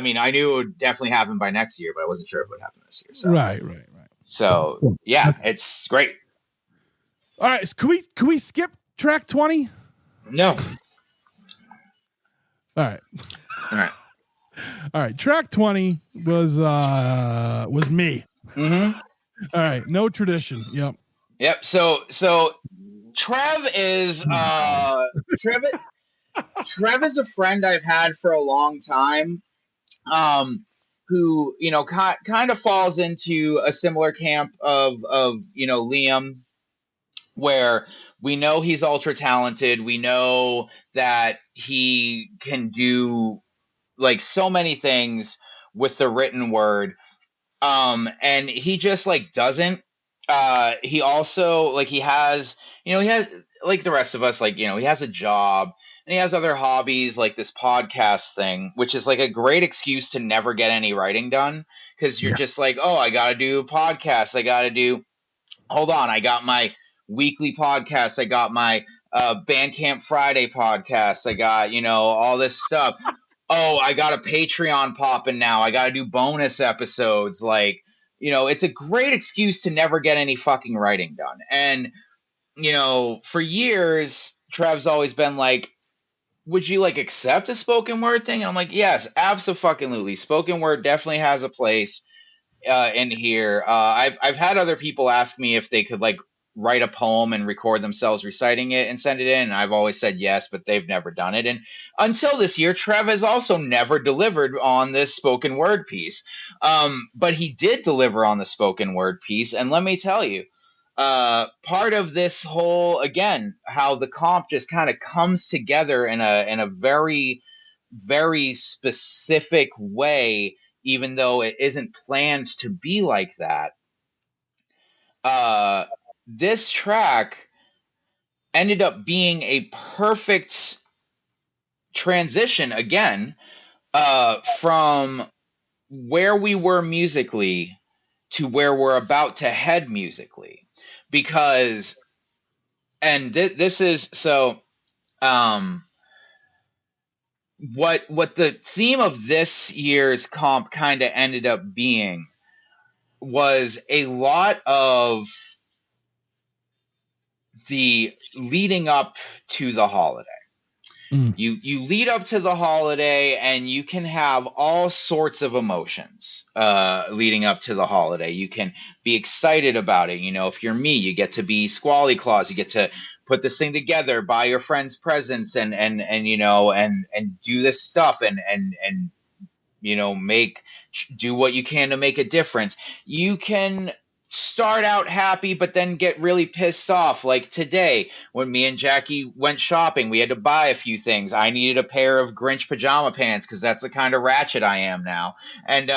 knew it would definitely happen by next year, but I wasn't sure if it would happen this year. So, Right. so Cool. yeah, it's great. All right. So can we skip track 20? No. All right. All right. All right. Track 20 was me. Mm-hmm. All right. No tradition. Yep. Yep. So Trev is Trev is a friend I've had for a long time. Who kind of falls into a similar camp of Liam, where we know he's ultra talented. We know that he can do like so many things with the written word. And he just like doesn't. He also like he has like the rest of us, like he has a job and he has other hobbies like this podcast thing, which is like a great excuse to never get any writing done, because you're just like, oh, I gotta do a podcast, hold on, I got my weekly podcast, I got my Bandcamp Friday podcast, I got all this stuff. Oh, I got a Patreon popping now. I got to do bonus episodes. Like, it's a great excuse to never get any fucking writing done. And, for years, Trev's always been like, would you like accept a spoken word thing? And I'm like, yes, absolutely. Spoken word definitely has a place in here. I've had other people ask me if they could like write a poem and record themselves reciting it and send it in. And I've always said yes, but they've never done it. And until this year, Trev has also never delivered on this spoken word piece. But he did deliver on the spoken word piece. And let me tell you, part of this whole, again, how the comp just kind of comes together in a very, very specific way, even though it isn't planned to be like that. This track ended up being a perfect transition again from where we were musically to where we're about to head musically, because this is so what the theme of this year's comp kind of ended up being was a lot of the leading up to the holiday. You lead up to the holiday and you can have all sorts of emotions leading up to the holiday. You can be excited about it. If you're me, you get to be Squally Claus. You get to put this thing together, buy your friends presents, and do this stuff and do what you can to make a difference. You can start out happy but then get really pissed off, like today when me and Jackie went shopping. We had to buy a few things. I needed a pair of Grinch pajama pants because that's the kind of ratchet I am now. And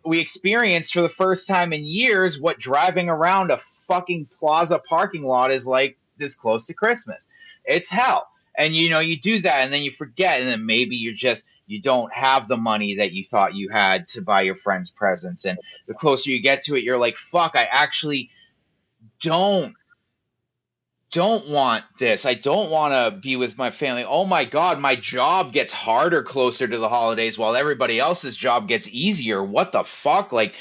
we experienced for the first time in years what driving around a fucking plaza parking lot is like this close to Christmas. It's hell. And you do that and then you forget, and then maybe you don't have the money that you thought you had to buy your friends presents. And the closer you get to it, you're like, fuck, I actually don't want this. I don't want to be with my family. Oh my God, my job gets harder closer to the holidays while everybody else's job gets easier. What the fuck? Like,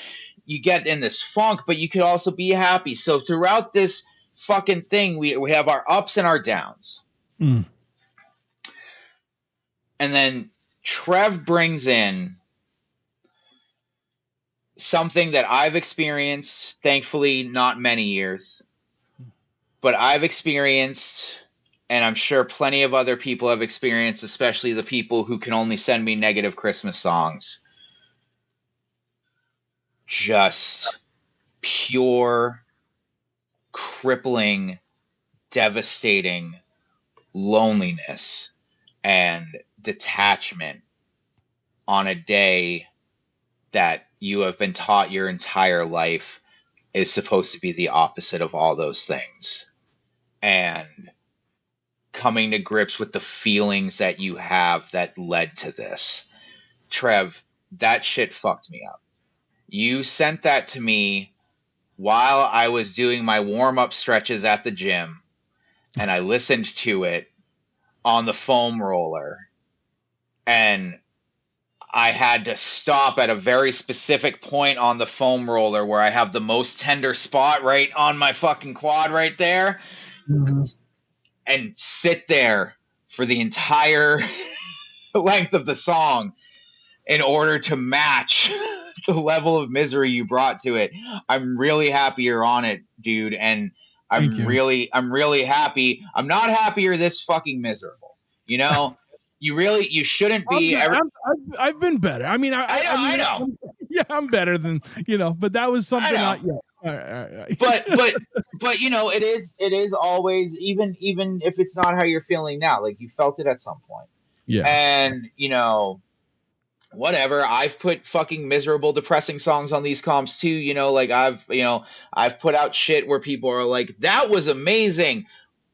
you get in this funk, but you could also be happy. So throughout this fucking thing, we have our ups and our downs. And then Trev brings in something that I've experienced, thankfully not many years, but I've experienced, and I'm sure plenty of other people have experienced, especially the people who can only send me negative Christmas songs. Just pure, crippling, devastating loneliness and detachment on a day that you have been taught your entire life is supposed to be the opposite of all those things. And coming to grips with the feelings that you have that led to this. Trev, that shit fucked me up. You sent that to me while I was doing my warm-up stretches at the gym, and I listened to it on the foam roller, and I had to stop at a very specific point on the foam roller where I have the most tender spot right on my fucking quad right there, and sit there for the entire length of the song in order to match the level of misery you brought to it. I'm really happy you're on it, dude, and I'm really happy. I'm not happier this fucking miserable. You know, you shouldn't be. I've been better. I mean, I know. I'm better than, but that was something. All right. But you know, it is always, even if it's not how you're feeling now, like you felt it at some point. Yeah. And whatever, I've put fucking miserable, depressing songs on these comps too. Like I've put out shit where people are like, that was amazing.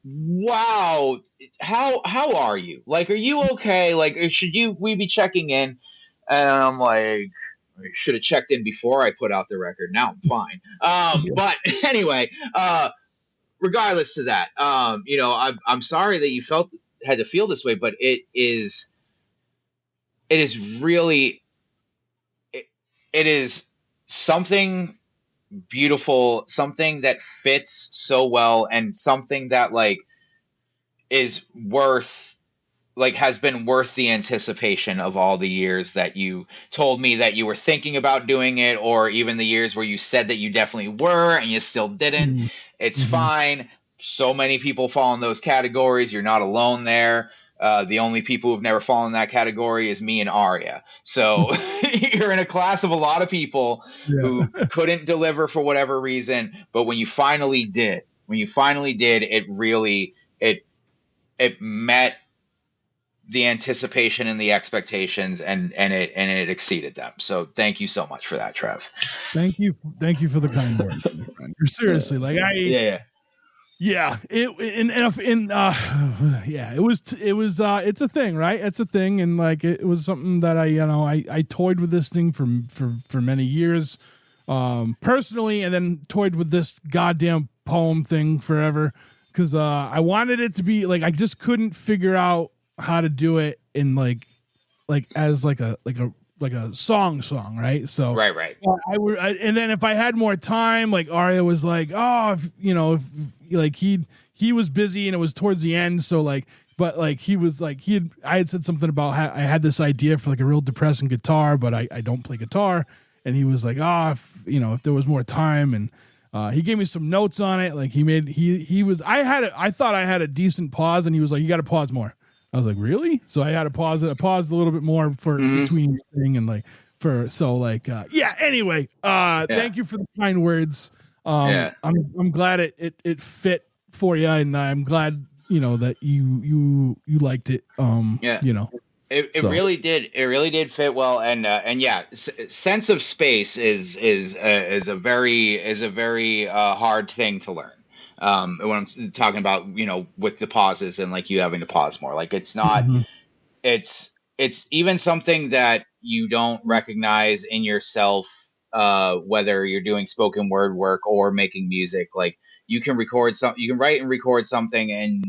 Wow. How are you? Like, are you okay? Like, we be checking in? And I'm like, I should have checked in before I put out the record. Now I'm fine. But anyway, regardless to that, I'm sorry that you had to feel this way, but it is really, it is something beautiful, something that fits so well, and something that is has been worth the anticipation of all the years that you told me that you were thinking about doing it, or even the years where you said that you definitely were and you still didn't. It's fine. So many people fall in those categories. You're not alone there. The only people who've never fallen in that category is me and Arya. So you're in a class of a lot of people who couldn't deliver for whatever reason. But when you finally did, it really, it met the anticipation and the expectations, and it exceeded them. So thank you so much for that, Trev. Thank you for the kind words. Seriously, it's a thing, right? It's a thing, and it was something that I toyed with this thing for many years, personally, and then toyed with this goddamn poem thing forever, because I wanted it to be I just couldn't figure out how to do it in as a song, right? So right. And then if I had more time, Arya was like, oh, he was busy and it was towards the end, so he was I had said something about I had this idea for a real depressing guitar, but I don't play guitar, and he was like, oh, if there was more time, and he gave me some notes on it. I thought I had a decent pause, and he was like, you got to pause more. I was like, really? So I had to pause it. I paused a little bit more for between thing and anyway, thank you for the kind words. I'm glad it fit for you, and I'm glad that you liked it. It really did fit well, and sense of space is a very hard thing to learn. When I'm talking about, with the pauses and you having to pause more, it's not, it's even something that you don't recognize in yourself, whether you're doing spoken word work or making music. You can write and record something, and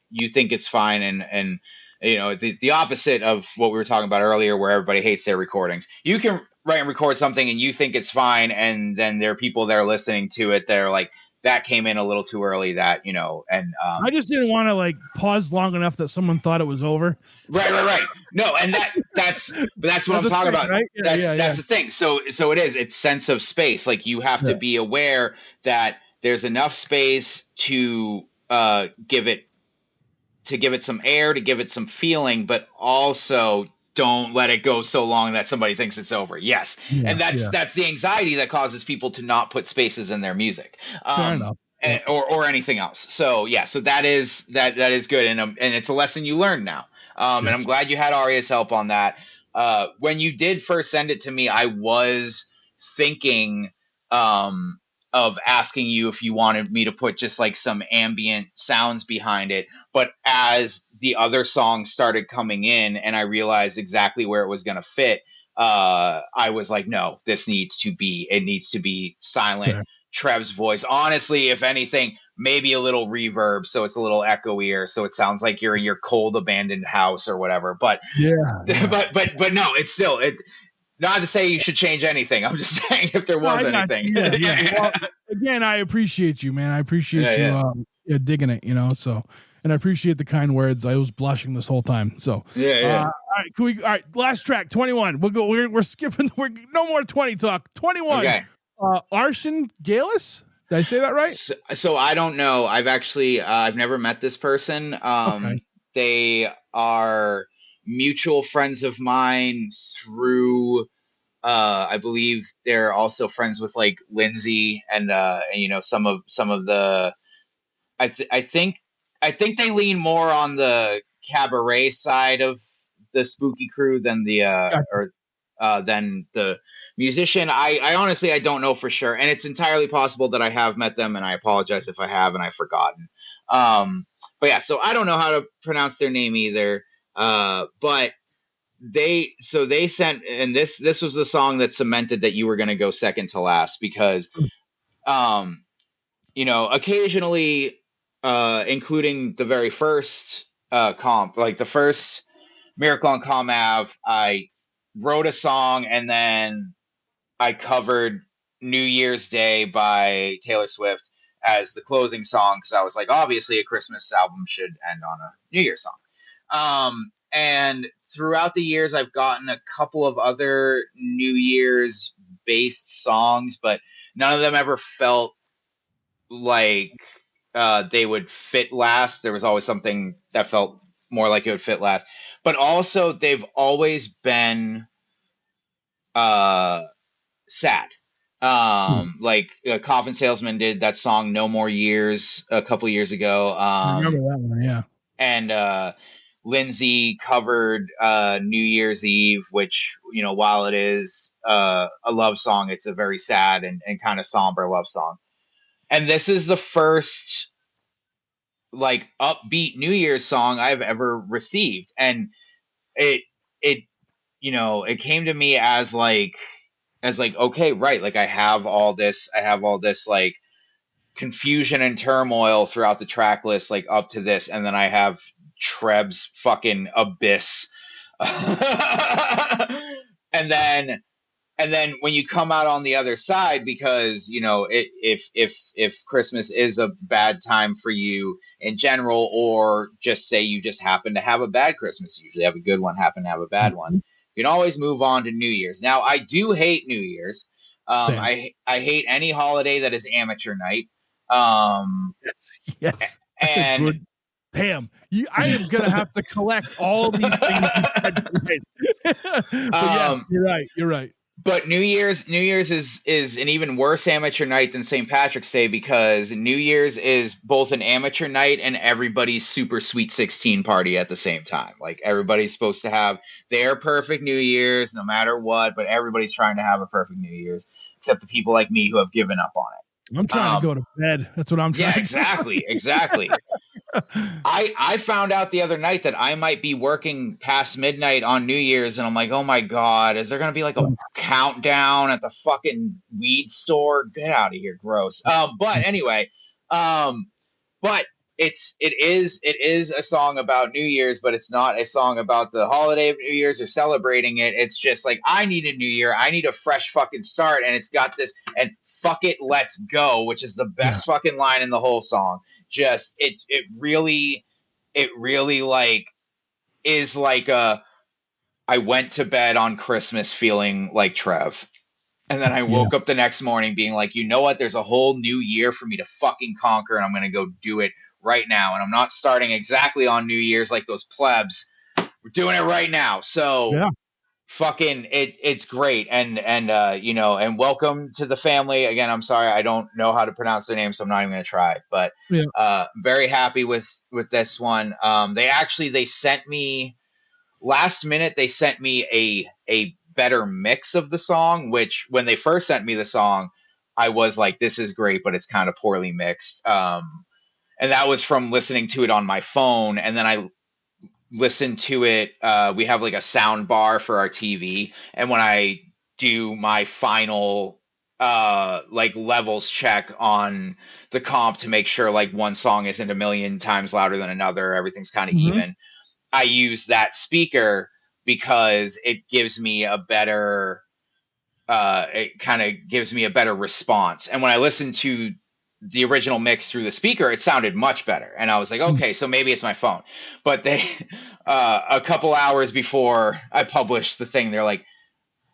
you think it's fine, and the opposite of what we were talking about earlier, where everybody hates their recordings. You can write and record something and you think it's fine, and then there are people that are listening to it that are like, that came in a little too early, that, I just didn't want to pause long enough that someone thought it was over. Right. No, and that's what I'm talking about. Right? That's the thing. So it's sense of space. You have to be aware that there's enough space to give it some air, to give it some feeling, but also don't let it go so long that somebody thinks it's over. Yes. And that's the anxiety that causes people to not put spaces in their music. Fair enough. Or anything else. So that is good. And it's a lesson you learned now. And I'm glad you had Arya's help on that. when you did first send it to me, I was thinking of asking you if you wanted me to put just like some ambient sounds behind it. But as the other songs started coming in and I realized exactly where it was going to fit, I was like, no, it needs to be silent. Fair. Trev's voice. Honestly, if anything, maybe a little reverb so it's a little echoier, so it sounds like you're in your cold abandoned house or whatever. But Yeah. but no, it's still it. Not to say you should change anything. I'm just saying if there was anything. Yeah. Well, again, I appreciate you, man. I appreciate you digging it, So, and I appreciate the kind words. I was blushing this whole time. So, all right, all right, last track, 21. We'll go. We're skipping. We're no more 20 talk. 21. Okay. Arshan Galis. Did I say that right? So I don't know. I've never met this person. Okay. They are mutual friends of mine through. I believe they're also friends with like Lindsay and some of the. I think they lean more on the cabaret side of the Spooky Crew than than the musician. I honestly I don't know for sure, and it's entirely possible that I have met them, and I apologize if I have and I've forgotten. But yeah, so I don't know how to pronounce their name either. But they sent, and this was the song that cemented that you were going to go second to last because, occasionally, including the very first comp, like the first Miracle on Comm Ave, I wrote a song and then I covered New Year's Day by Taylor Swift as the closing song because I was like, obviously, a Christmas album should end on a New Year's song. And throughout the years, I've gotten a couple of other New Year's based songs, but none of them ever felt like they would fit last. There was always something that felt more like it would fit last. But also, they've always been sad. Like Coffin Salesman did that song "No More Years" a couple years ago. I remember that one, yeah. And Lindsay covered New Year's Eve, which, while it is a love song, it's a very sad and kind of somber love song. And this is the first like upbeat New Year's song I've ever received. And it came to me as like, okay, right. Like I have all this like confusion and turmoil throughout the track list, like up to this. And then I have Treb's fucking abyss. and then when you come out on the other side, because if Christmas is a bad time for you in general, or just say you just happen to have a bad Christmas, you usually have a good one, happen to have a bad one, you can always move on to New Year's. Now, I do hate New Year's. I hate any holiday that is amateur night. Yes. And damn, I am gonna have to collect all these things. But yes, you're right. But New Year's is an even worse amateur night than St. Patrick's Day, because New Year's is both an amateur night and everybody's super sweet 16 party at the same time. Like everybody's supposed to have their perfect New Year's no matter what, but everybody's trying to have a perfect New Year's, except the people like me who have given up on it. I'm trying to go to bed. That's what I'm trying to do. Exactly. I found out the other night that I might be working past midnight on New Year's, and I'm like, oh my God, is there going to be like a countdown at the fucking weed store? Get out of here. Gross. But anyway, but it is a song about New Year's, but it's not a song about the holiday of New Year's or celebrating it. It's just like, I need a new year. I need a fresh fucking start. And it's got this, and fuck it, let's go, which is the best fucking line in the whole song. Just it really like is like I went to bed on Christmas feeling like Trev, and then I woke up the next morning being like, you know what, there's a whole new year for me to fucking conquer, and I'm gonna go do it right now. And I'm not starting exactly on New Year's like those plebs. We're doing it right now. So fucking it's great. And and welcome to the family again. I'm sorry, I don't know how to pronounce their name, so I'm not even gonna try, but very happy with this one. They sent me last minute they sent me a better mix of the song, which when they first sent me the song, I was like, this is great, but it's kind of poorly mixed. And that was from listening to it on my phone. And then I listened to it. We have like a sound bar for our TV. And when I do my final like levels check on the comp to make sure like one song isn't a million times louder than another, everything's kind of even. I use that speaker because it gives me a better it kind of gives me a better response. And when I listened to the original mix through the speaker, it sounded much better. And I was like, okay, so maybe it's my phone. But they a couple hours before I published the thing, they're like,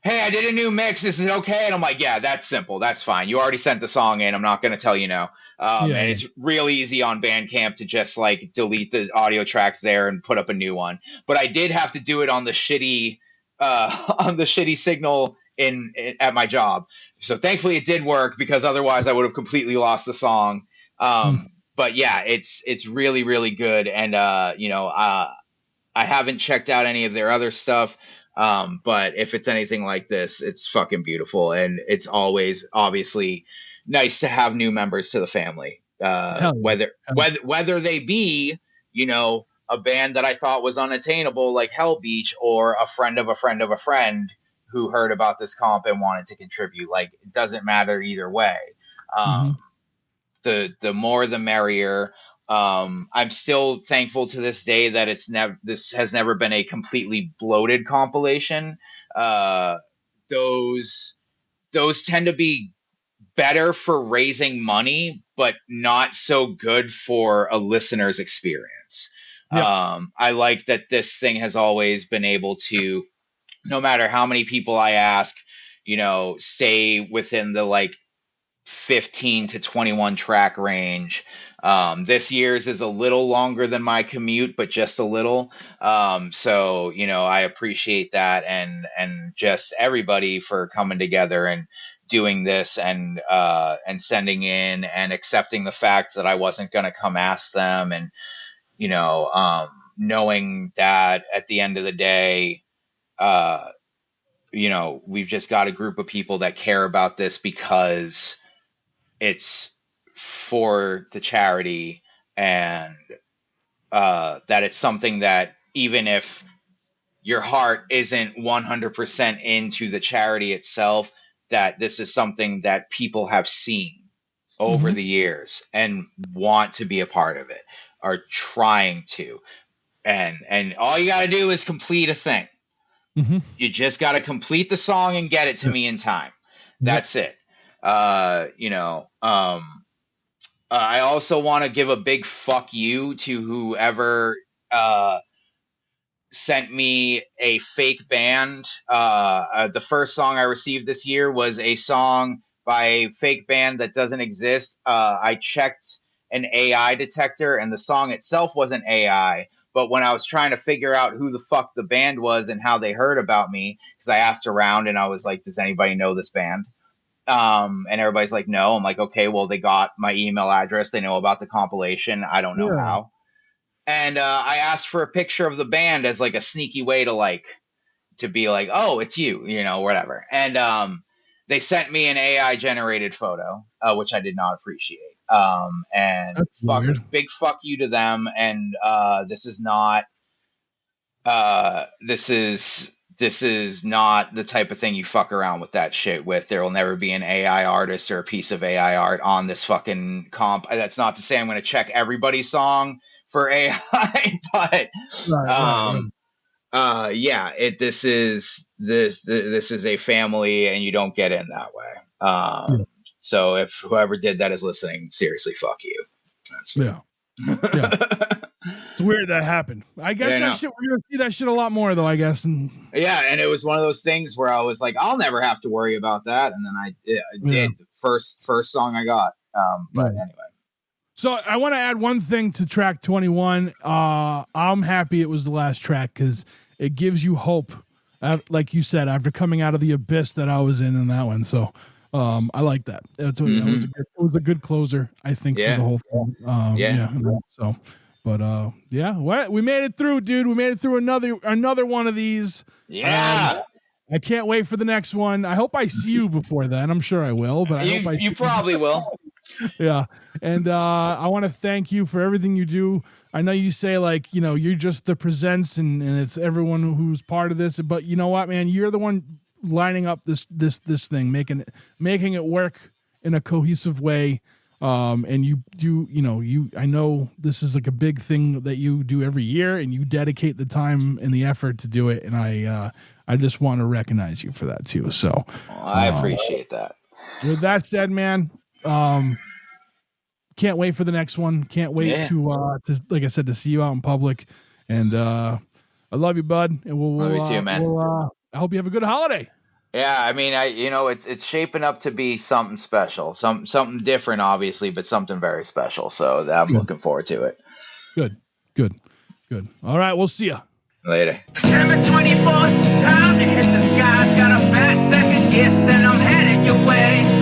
hey, I did a new mix. Is it okay? And I'm like, yeah, that's simple. That's fine. You already sent the song in. I'm not going to tell you no. And it's real easy on Bandcamp to just like delete the audio tracks there and put up a new one. But I did have to do it on the shitty signal in at my job. So thankfully it did work, because otherwise I would have completely lost the song. But yeah, it's really, really good. And I haven't checked out any of their other stuff. But if it's anything like this, it's fucking beautiful. And it's always obviously nice to have new members to the family. Whether they be, a band that I thought was unattainable like Hell Beach, or a friend of a friend of a friend who heard about this comp and wanted to contribute. Like, it doesn't matter either way. The more the merrier. I'm still thankful to this day that this has never been a completely bloated compilation. Those tend to be better for raising money, but not so good for a listener's experience. Yep. I like that this thing has always been able to, no matter how many people I ask, stay within the like 15 to 21 track range. This year's is a little longer than my commute, but just a little. So, I appreciate that, and just everybody for coming together and doing this, and sending in and accepting the fact that I wasn't going to come ask them. And, knowing that at the end of the day, we've just got a group of people that care about this because it's for the charity, and that it's something that even if your heart isn't 100% into the charity itself, that this is something that people have seen over the years and want to be a part of it, are trying to. And all you got to do is complete a thing. You just got to complete the song and get it to me in time. That's it. I also want to give a big fuck you to whoever sent me a fake band. The first song I received this year was a song by a fake band that doesn't exist. I checked an AI detector, and the song itself wasn't AI. But when I was trying to figure out who the fuck the band was and how they heard about me, because I asked around and I was like, does anybody know this band? And everybody's like, no. I'm like, okay, well, they got my email address. They know about the compilation. I don't know how. And I asked for a picture of the band as like a sneaky way to be like, oh, it's you, whatever. And they sent me an AI generated photo, which I did not appreciate. And big fuck you to them. And this is not the type of thing you fuck around with that shit with. There will never be an AI artist or a piece of AI art on this fucking comp. That's not to say I'm going to check everybody's song for AI, but this is a family, and you don't get in that way. So if whoever did that is listening, seriously, fuck you. It's weird that happened. I guess we're gonna see that shit a lot more, though. I guess. And it was one of those things where I was like, I'll never have to worry about that, and then I did. The first song I got. But anyway. So I want to add one thing to track 21. I'm happy it was the last track, because it gives you hope. Like you said, after coming out of the abyss that I was in that one. So I like that. It was a good closer, I think, for the whole thing. So, But yeah, we made it through, dude. We made it through another one of these. Yeah. I can't wait for the next one. I hope I see you before then. I'm sure I will, but you probably will. Yeah. And I want to thank you for everything you do. I know you say like, you're just the presents and it's everyone who's part of this, but you know what, man, you're the one lining up this thing, making it work in a cohesive way. And you do, I know this is like a big thing that you do every year and you dedicate the time and the effort to do it. And I just want to recognize you for that too. So I appreciate that. With that said, man, can't wait for the next one. Can't wait to like I said, to see you out in public. And I love you, bud. And love you too, man. I hope you have a good holiday. Yeah, I mean, it's shaping up to be something special, something different, obviously, but something very special. So I'm looking forward to it. Good. All right, we'll see ya. Later. September 24th, time to hit the skies. Got a fat second kiss, and I'm headed your way.